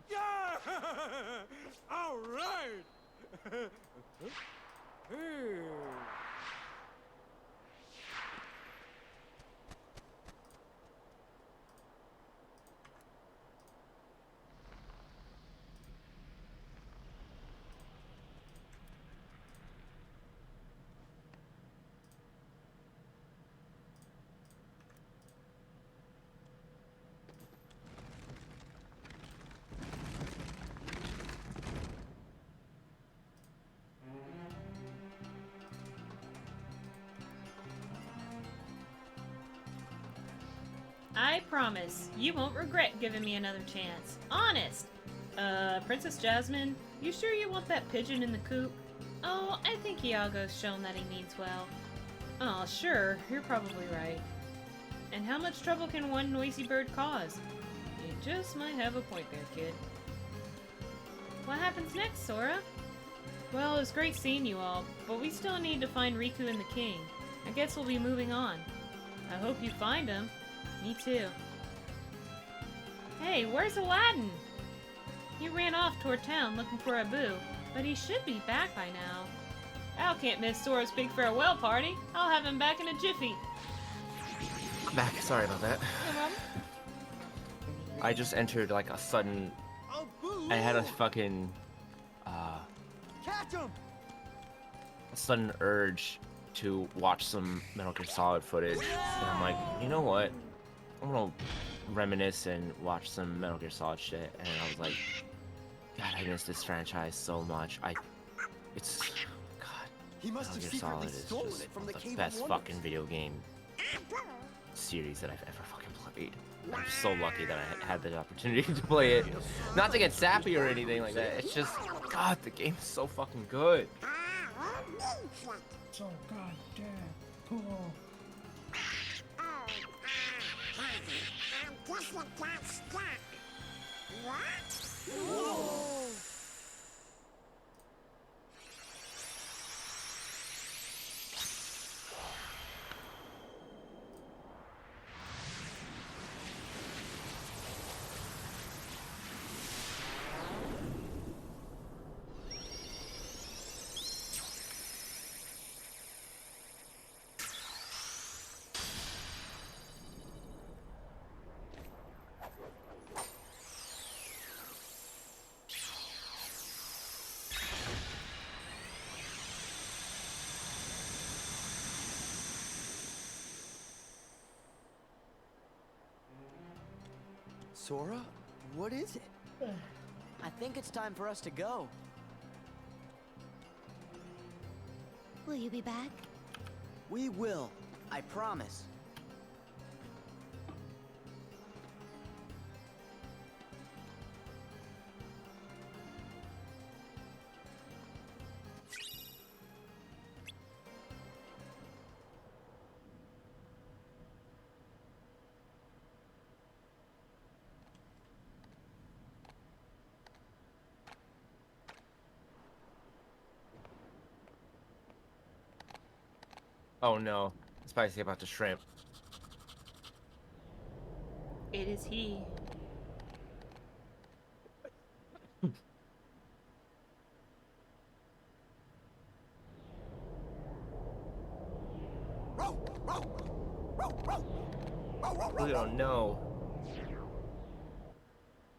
Yeah! All right! Hey. I promise, you won't regret giving me another chance. Honest! Princess Jasmine, you sure you want that pigeon in the coop? Oh, I think Iago's shown that he means well. Oh, sure, you're probably right. And how much trouble can one noisy bird cause? You just might have a point there, kid. What happens next, Sora? Well, it was great seeing you all, but we still need to find Riku and the king. I guess we'll be moving on. I hope you find him. Me too. Hey, where's Aladdin? He ran off toward town looking for Abu, but he should be back by now. Al can't miss Sora's big farewell party. I'll have him back in a jiffy. I'm back. Sorry about that. I just entered like a sudden. I had a fucking. Catch him! A sudden urge to watch some Metal Gear Solid footage, and I'm like, you know what? I'm gonna reminisce and watch some Metal Gear Solid shit, and I was like, God, I miss this franchise so much. It's God. He must Metal have Gear Solid secretly is stolen just it from the the Cave of best Wonders. fucking video game series that I've ever fucking played. I'm so lucky that I had the opportunity to play it. Not to get sappy or anything like that. It's just, God, the game is so fucking good. So goddamn cool. Guess what got stuck? What? Sora, what is it? I think it's time for us to go. Will you be back? We will. I promise. Oh no, Spicy about to shrimp. It is he. Pluto, no.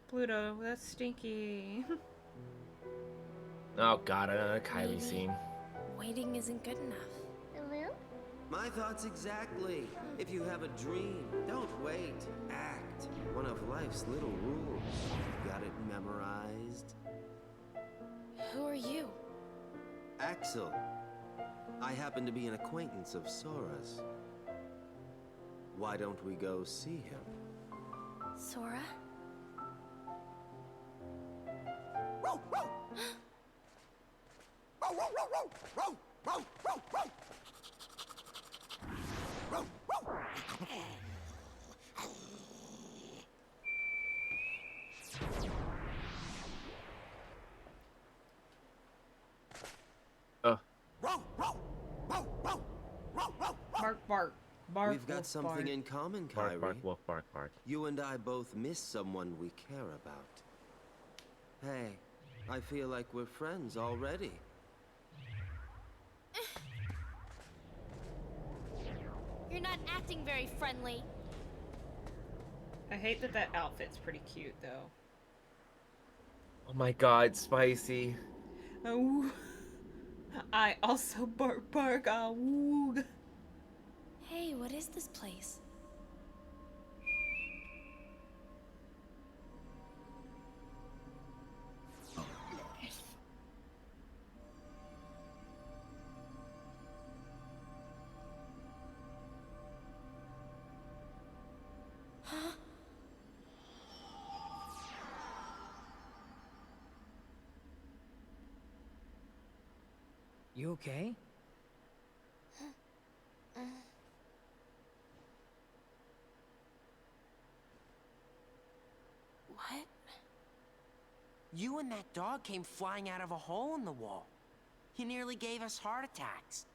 Pluto, that's stinky. Oh God, another Kylie scene. Waiting isn't good enough. Hello? My thoughts exactly. If you have a dream, don't wait. Act. One of life's little rules. Got it memorized? Who are you? Axel. I happen to be an acquaintance of Sora's. Why don't we go see him? Sora? Bark, bark, bark, We've got wolf, something bark. in common, Bark, Kyrie. bark, wolf, bark, bark. You and I both miss someone we care about. Hey, I feel like we're friends already. You're not acting very friendly. I hate that that outfit's pretty cute, though. Oh my god, spicy. Oh. I also bark, bark, ah, woog. Hey, what is this place? Huh? You okay? What? You and that dog came flying out of a hole in the wall. You nearly gave us heart attacks.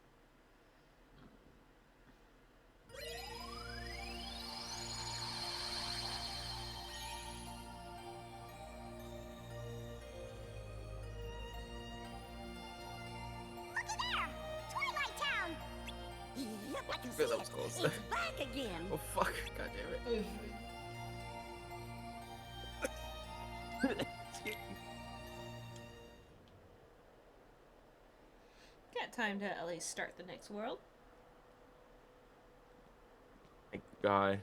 Twilight Town! Yep, I can see That it. was close. It's back again. Oh fuck, god damn it. Got time to at least start the next world. Thank God.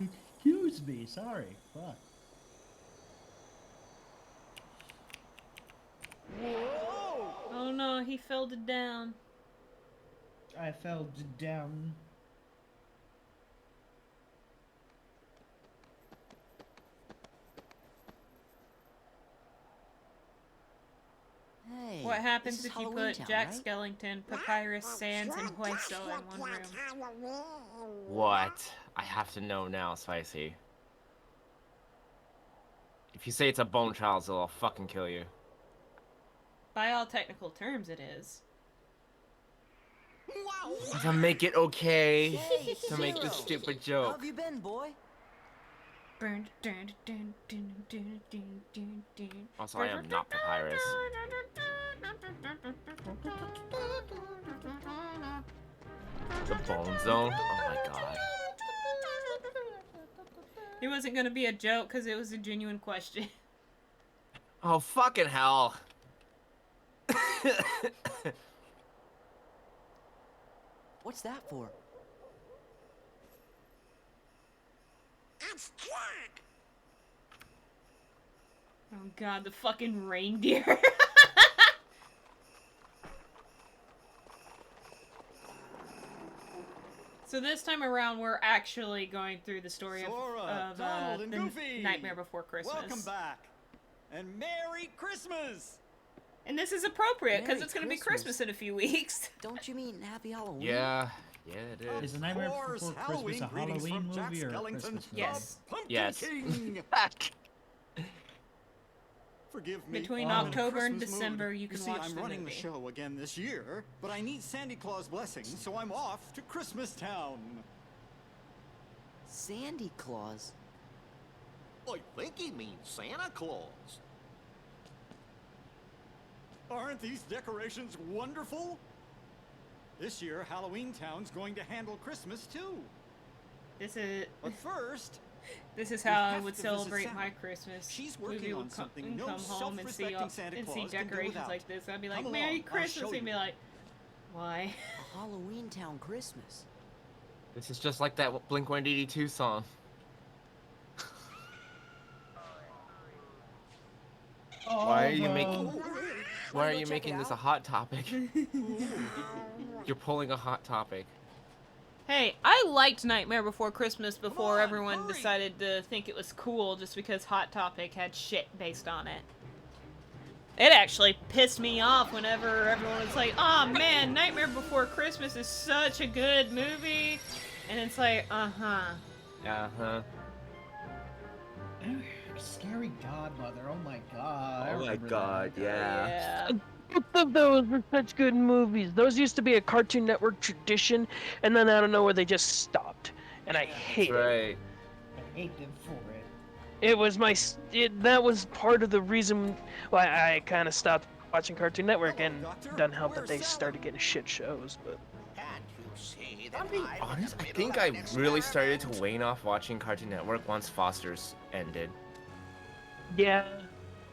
Excuse me, sorry. Fuck. Oh no, he fell down. I fell down. Hey, What happens this is if you Halloween put Town, Jack right? Skellington, Papyrus, Sans, and Hueso in one room? What? I have to know now, Spicy. If you say it's a bone child, I'll fucking kill you. By all technical terms, it is. To make it okay. To make the Zero. stupid How joke. have you been, boy? Also, I am not Papyrus. The Bone Zone? Oh my god. It wasn't gonna be a joke because it was a genuine question. Oh fucking hell. What's that for? It's Jack! Oh god, the fucking reindeer. So this time around, we're actually going through the story Sora, of Donald, and the Goofy! Nightmare Before Christmas. Welcome back. And Merry Christmas! And this is appropriate because Merry it's going to be Christmas. Christmas in a few weeks. Don't you mean Happy Halloween? Yeah. Yeah, it is. Is The Nightmare course, Before Christmas a Halloween greetings Halloween from Jack movie or a Skellington, Christmas movie? Yes. Pumpkin Yes. King. Forgive me. Between I'm in a October and Christmas December, mood. you can see, watch I'm the running movie. the show again this year, but I need Sandy Claus' blessing, so I'm off to Christmas Town. Sandy Claus? I think he means Santa Claus. Aren't these decorations wonderful? This year, Halloween Town's going to handle Christmas too. This is But first, this is we how I have would to visit celebrate Santa. my Christmas. She's We working on would something no come home and see self-respecting Santa and see Claus can do decorations without. like this. I'd be like, Come "Merry along, I'll Christmas!" show He'd be you. like, "Why?" A Halloween Town Christmas. This is just like that Blink-182 song. Why are you making? Why are you making this a hot topic? You're pulling a hot topic. Hey, I liked Nightmare Before Christmas before everyone decided to think it was cool just because Hot Topic had shit based on it. It actually pissed me off whenever everyone was like, "Oh man, Nightmare Before Christmas is such a good movie." And it's like, uh-huh. Uh-huh. Scary Godmother, oh my god. I Oh my remember god, that. yeah. Both of those were such good movies. Those used to be a Cartoon Network tradition, and then out of nowhere they just stopped. And I hate it. Right. I hate them for it. It was that was part of the reason why I kind of stopped watching Cartoon Network, and doesn't help that they started getting shit shows, but... I'm being honest, I think I really started to wane off watching Cartoon Network once Foster's ended. Yeah.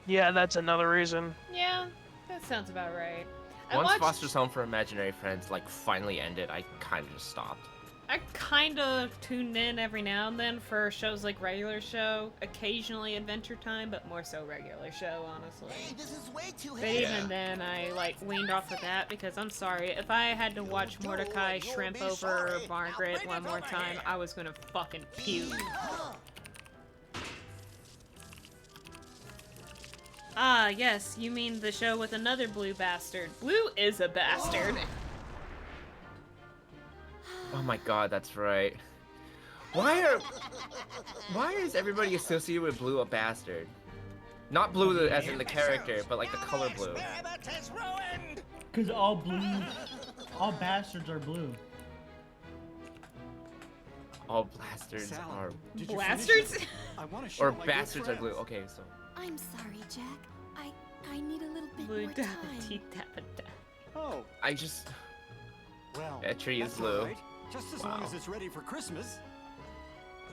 Yeah, that's another reason. Yeah, that sounds about right. Once Foster's Home for Imaginary Friends like finally ended, I kind of just stopped. I kind of tune in every now and then for shows like Regular Show, occasionally Adventure Time, but more so Regular Show, honestly. Hey, this is way too But even then, I like weaned off of that because I'm sorry, if I had to watch Mordecai shrimp over Margaret one more time, I was gonna fucking puke. Ah, yes, you mean the show with another blue bastard. Blue is a bastard. Oh my god, that's right. Why is everybody associated with Blue a bastard? Not Blue as in the character, but like the color blue. Because all bastards are blue. All bastards are... Blasters? Or bastards are blue. Okay, so... I'm sorry, Jack. I need a little bit Blue more time. Oh. I just... Well, that tree is that's blue. all right. Just as long as it's ready for Christmas.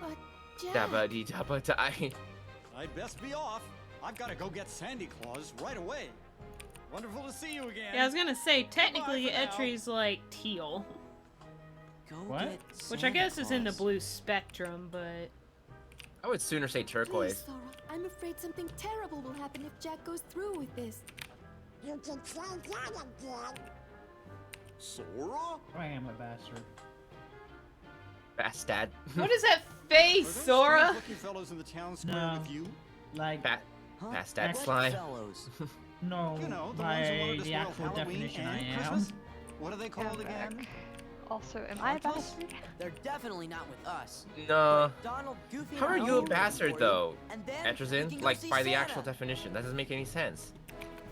But Jack... Dabba dee dabba die. I'd best be off. I've got to go get Sandy Claus right away. Wonderful to see you again. Yeah, I was gonna say, technically, Etree's like teal. What? Which I guess is in the blue spectrum, but... I would sooner say turquoise. Please, Sora. I'm afraid something terrible will happen if Jack goes through with this. You can try that again. Sora? I am a bastard. Bastard. What is that face, Sora? Looking fellows in the town square No. with you? Like... Bastard slime. No, You know, the ones who by wanted to the spoil actual Halloween definition I and am. Christmas? What are they called again? Also, am I a bastard? They're definitely not with us. No. Donald, Goofy, How are and you a Donald bastard for you, though? and then we Etrazin? can go Like see by the Santa. actual definition. That doesn't make any sense.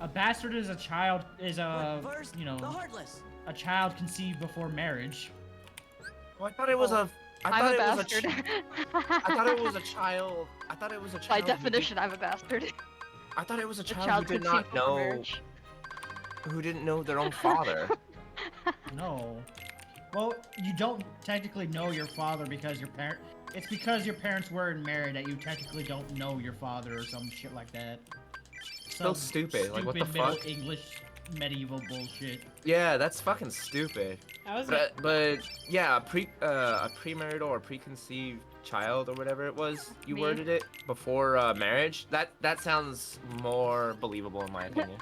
A bastard is a child, But first, you know, the Heartless. a child conceived before marriage. Oh, I thought it was a... I I'm thought a it was bastard. I thought it was a child. I thought it was a child. By who definition, I'm a bastard. I thought it was a A child, child who did conceived not before know... marriage. Who didn't know their own father. No. Well, you don't technically know your father because your parent. It's because your parents weren't married that you technically don't know your father or some shit like that. So stupid. Like, what the Middle fuck? English medieval bullshit. Yeah, that's fucking stupid. I was But yeah, a premarital or preconceived child or whatever it was you Me. worded it before marriage. That sounds more believable in my opinion.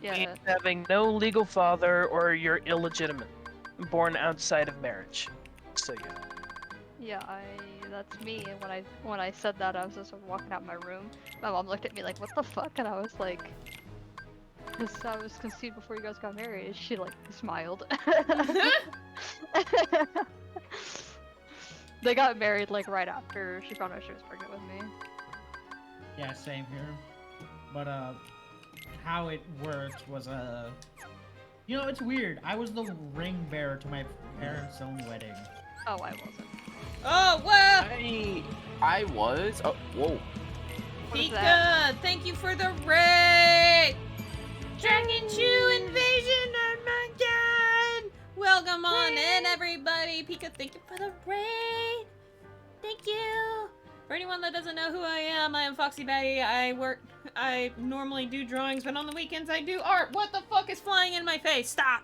Yeah, having no legal father or you're illegitimate, born outside of marriage. So yeah. Yeah, that's me. And when I said that, I was just walking out my room. My mom looked at me like, "What the fuck?" And I was like, "Cause I was conceived before you guys got married." And she like smiled. They got married like right after she found out she was pregnant with me. Yeah, same here. But how it worked was you know, it's weird. I was the ring bearer to my parents' own wedding. Oh, I wasn't. Oh, well! I was? Oh, whoa. Pika, thank you for the raid! Dragon Chew Invasion, oh my god! Welcome on in, everybody! Pika, thank you for the raid! Thank you! For anyone that doesn't know who I am Foxy Batty. I normally do drawings, but on the weekends I do art. What the fuck is flying in my face? Stop!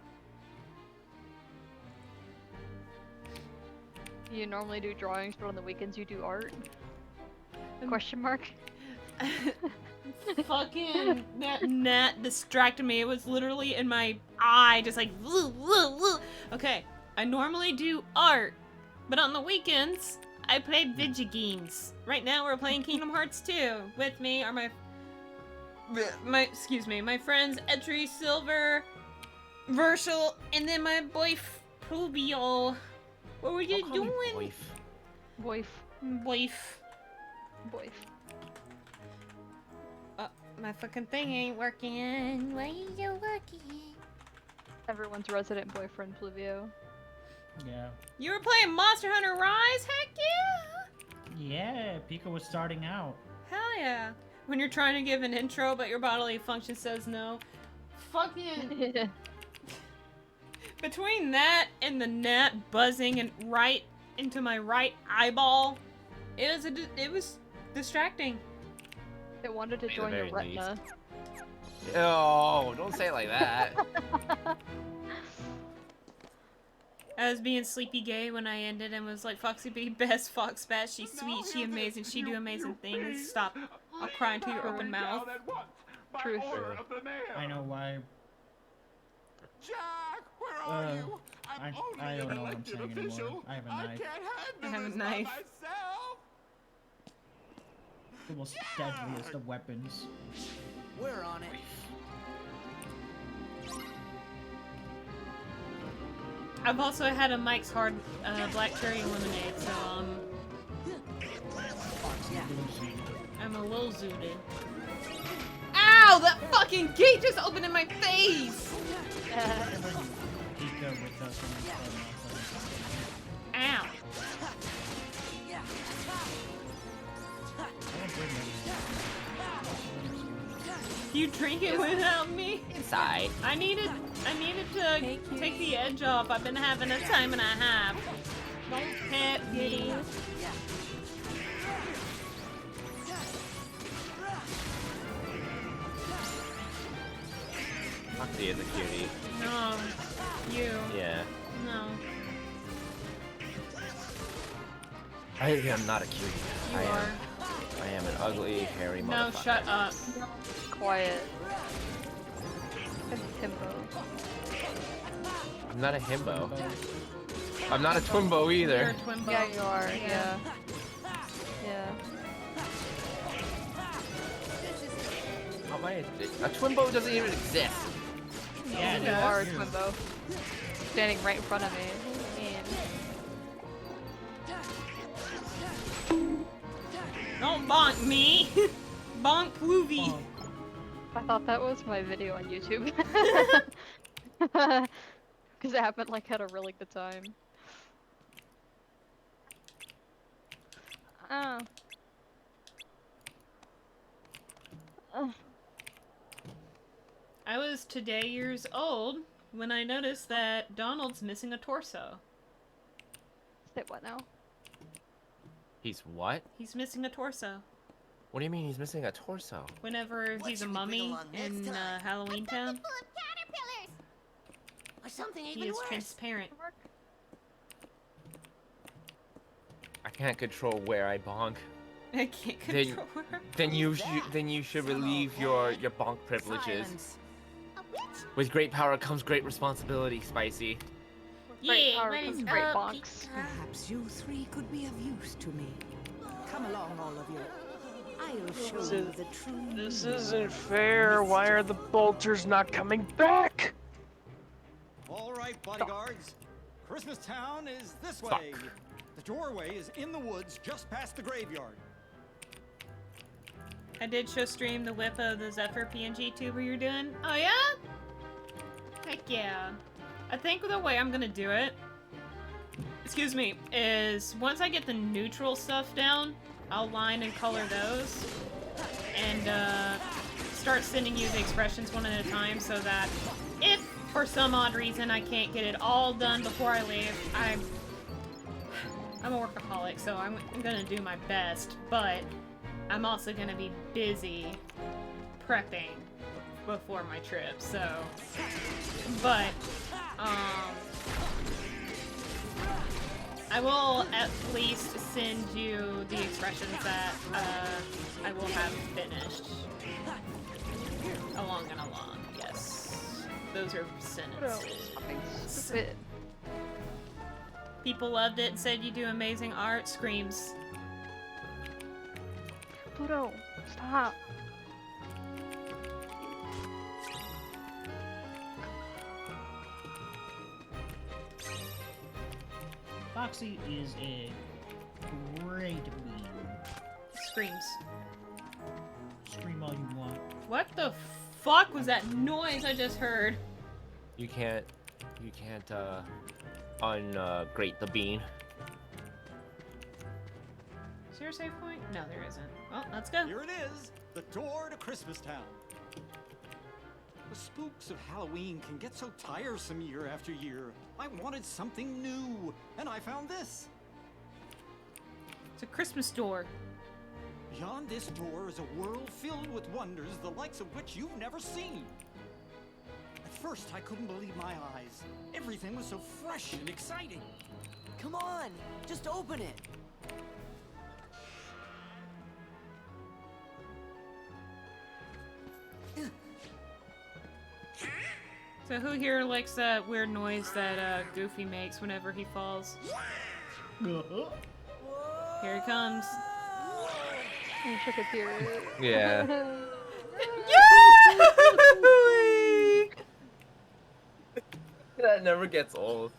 You normally do drawings, but on the weekends you do art? Question mark? Fucking that gnat distracted me. It was literally in my eye, just like woo, woo, woo. Okay, I normally do art, but on the weekends I play video games. Right now we're playing Kingdom Hearts 2. With me are my friends Etri, Silver, Virtual, and then my boy Probio. What were you doing? Boyf. My fucking thing ain't working. Why ain't you working? Everyone's resident boyfriend, Pluvio. Yeah. You were playing Monster Hunter Rise? Heck yeah! Yeah, Pika was starting out. Hell yeah. When you're trying to give an intro, but your bodily function says no. Fucking... Between that and the gnat buzzing and right into my right eyeball, it was distracting. It wanted to join your retina. Oh, don't say it like that. I was being sleepy gay when I ended and was like, Foxy be best, Fox best, she's sweet, she amazing, she do amazing things. Stop. I'll cry into your open mouth. Truth. I know why. Jack, where are you? I don't know what I'm saying anymore. I have a knife. I have a knife. The most deadliest of weapons. We're on it. I've also had a Mike's Hard Black Cherry Lemonade, so I'm a little zooted. Ow! That fucking gate just opened in my face! Ow! You drink it without me? Inside. I needed to take the edge off. I've been having a time and a half. Don't hit me. Foxy is a cutie. No. You. Yeah. No. I am not a cutie. You are. I am an ugly, hairy motherfucker. No, shut up. Quiet. Himbo. I'm not a himbo. I'm not a twimbo either. You're a twimbo. Yeah, you are. Yeah. Yeah. How am I a twimbo doesn't even exist. Yeah, you are a twimbo. Standing right in front of me. Don't bonk me! Bonk Woovie! I thought that was my video on YouTube. Because it happened like at a really good time. I was today years old when I noticed that Donald's missing a torso. Say what now? He's what? He's missing a torso. What do you mean he's missing a torso? Whenever he's a mummy in Halloween Town, Or something he even is worse. transparent. I can't control where I bonk. I can't control her. Then you should relieve your bonk privileges. With great power comes great responsibility, Spicy. Great power comes great bonks. Perhaps you three could be of use to me. Come along, all of you. I'll show you the true. This isn't fair. Why are the bolters not coming back? All right, bodyguards. Christmas Town is this way. The doorway is in the woods just past the graveyard. I did show stream the whip of the Zephyr PNG tuber you're doing. Oh yeah? Heck yeah. I think the way I'm gonna do it, excuse me, is once I get the neutral stuff down, I'll line and color those, and start sending you the expressions one at a time so that if for some odd reason I can't get it all done before I leave, I'm a workaholic, so I'm gonna do my best, but I'm also gonna be busy prepping before my trip, so, I will at least send you the expressions that I will have finished. Along and along, yes. Those are sentences. Stupid. People loved it, said you do amazing art. Screams. Pluto, stop. Foxy is a great meme. Screams. Scream all you want. What the fuck was that noise I just heard? You can't ungrate the bean. Is there a save point? No, there isn't. Well, let's go. Here it is, the door to Christmas Town. The spooks of Halloween can get so tiresome year after year. I wanted something new, and I found this. It's a Christmas door. Beyond this door is a world filled with wonders the likes of which you've never seen. At first, I couldn't believe my eyes. Everything was so fresh and exciting. Come on, just open it. So who here likes that weird noise that Goofy makes whenever he falls? Here he comes. You should have hear it. Yeah. That never gets old.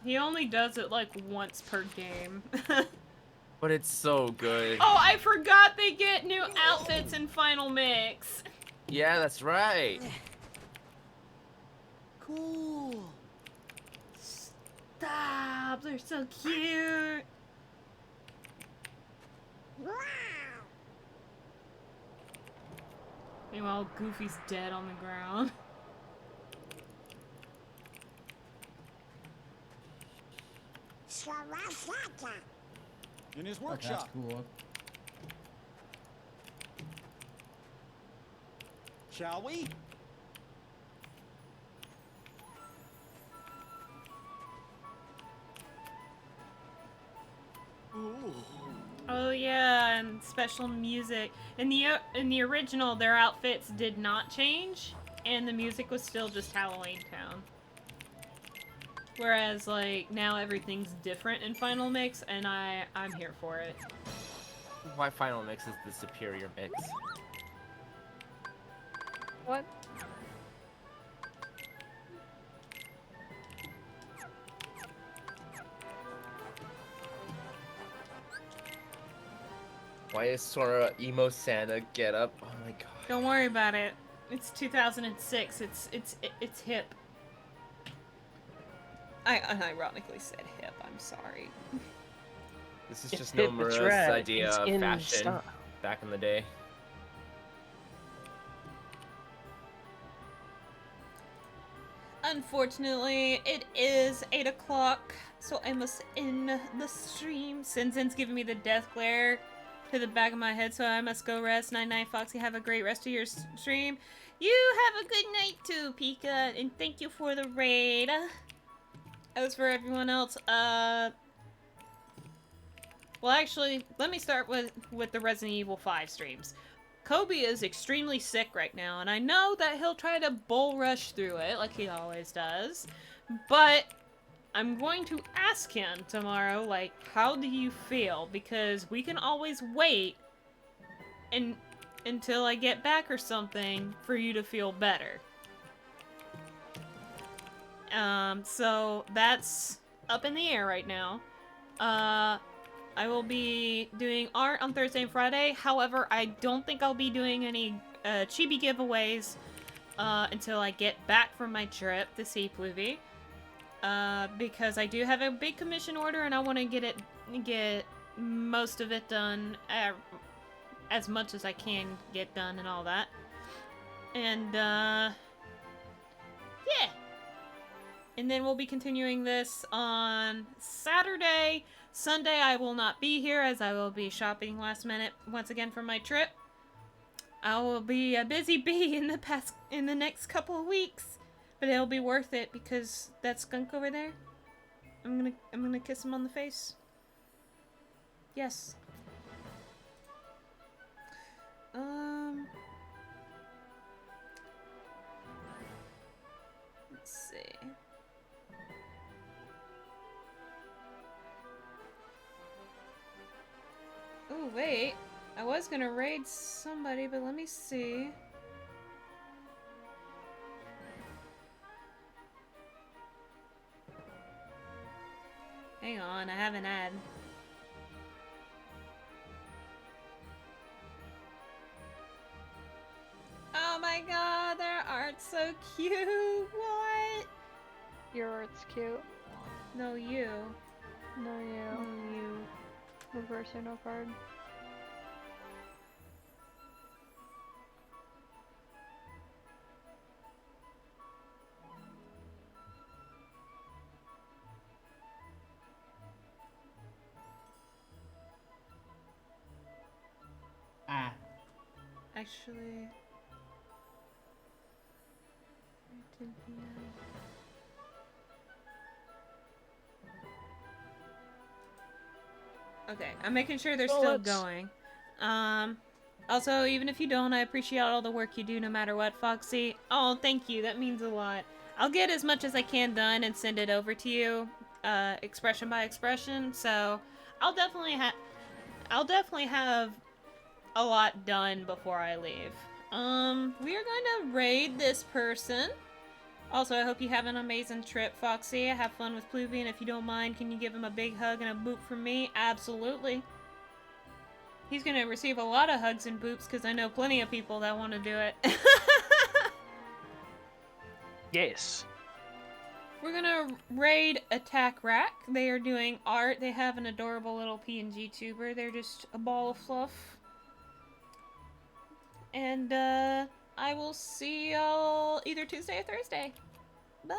He only does it like once per game. But it's so good. Oh, I forgot they get new outfits in Final Mix. Yeah, that's right. Cool. Stop, they're so cute. Meanwhile, Goofy's dead on the ground. In his Oh, that's workshop. cool. Shall we? Ooh. Oh yeah, and special music. In the original, their outfits did not change, and the music was still just Halloween Town. Whereas like now everything's different in Final Mix, and I'm here for it. Why Final Mix is the superior mix? What? Why is Sora emo Santa get up? Oh my god. Don't worry about it. It's 2006. It's hip. I unironically said hip. I'm sorry. This is It's just hip, it's Nomura's rad, idea it's of in fashion style. back in the day. Unfortunately, it is 8 o'clock, so I must end the stream. Sinzin's giving me the death glare to the back of my head, so I must go rest. Night-night, Foxy. Have a great rest of your stream. You have a good night too, Pika, and thank you for the raid. As for everyone else, well, actually, let me start with the Resident Evil 5 streams. Kobe is extremely sick right now, and I know that he'll try to bull rush through it like he always does, but I'm going to ask him tomorrow, like, how do you feel? Because we can always wait until I get back or something for you to feel better. So that's up in the air right now. I will be doing art on Thursday and Friday. However, I don't think I'll be doing any chibi giveaways until I get back from my trip to see Pluvi. Because I do have a big commission order and I want to get most of it done, as much as I can get done and all that. And yeah. And then we'll be continuing this on Saturday. Sunday I will not be here as I will be shopping last minute once again for my trip. I will be a busy bee in the next couple of weeks, but it'll be worth it because that skunk over there, I'm gonna kiss him on the face. Yes. Let's see. Oh, wait. I was gonna raid somebody, but let me see. Hang on, I have an ad. Oh my god, their art's so cute! What? Your art's cute. No, you. No, you. No, you. Reverse Uno card. Ah. Actually... Okay, I'm making sure they're still going. Also, even if you don't, I appreciate all the work you do no matter what, Foxy. Oh, thank you, that means a lot. I'll get as much as I can done and send it over to you, expression by expression, so I'll definitely have a lot done before I leave. We are going to raid this person. Also, I hope you have an amazing trip, Foxy. Have fun with Pluvy, and if you don't mind, can you give him a big hug and a boop from me? Absolutely. He's gonna receive a lot of hugs and boops, because I know plenty of people that want to do it. Yes. We're gonna raid Attack Rack. They are doing art. They have an adorable little PNG tuber. They're just a ball of fluff. And, I will see y'all either Tuesday or Thursday. Bye!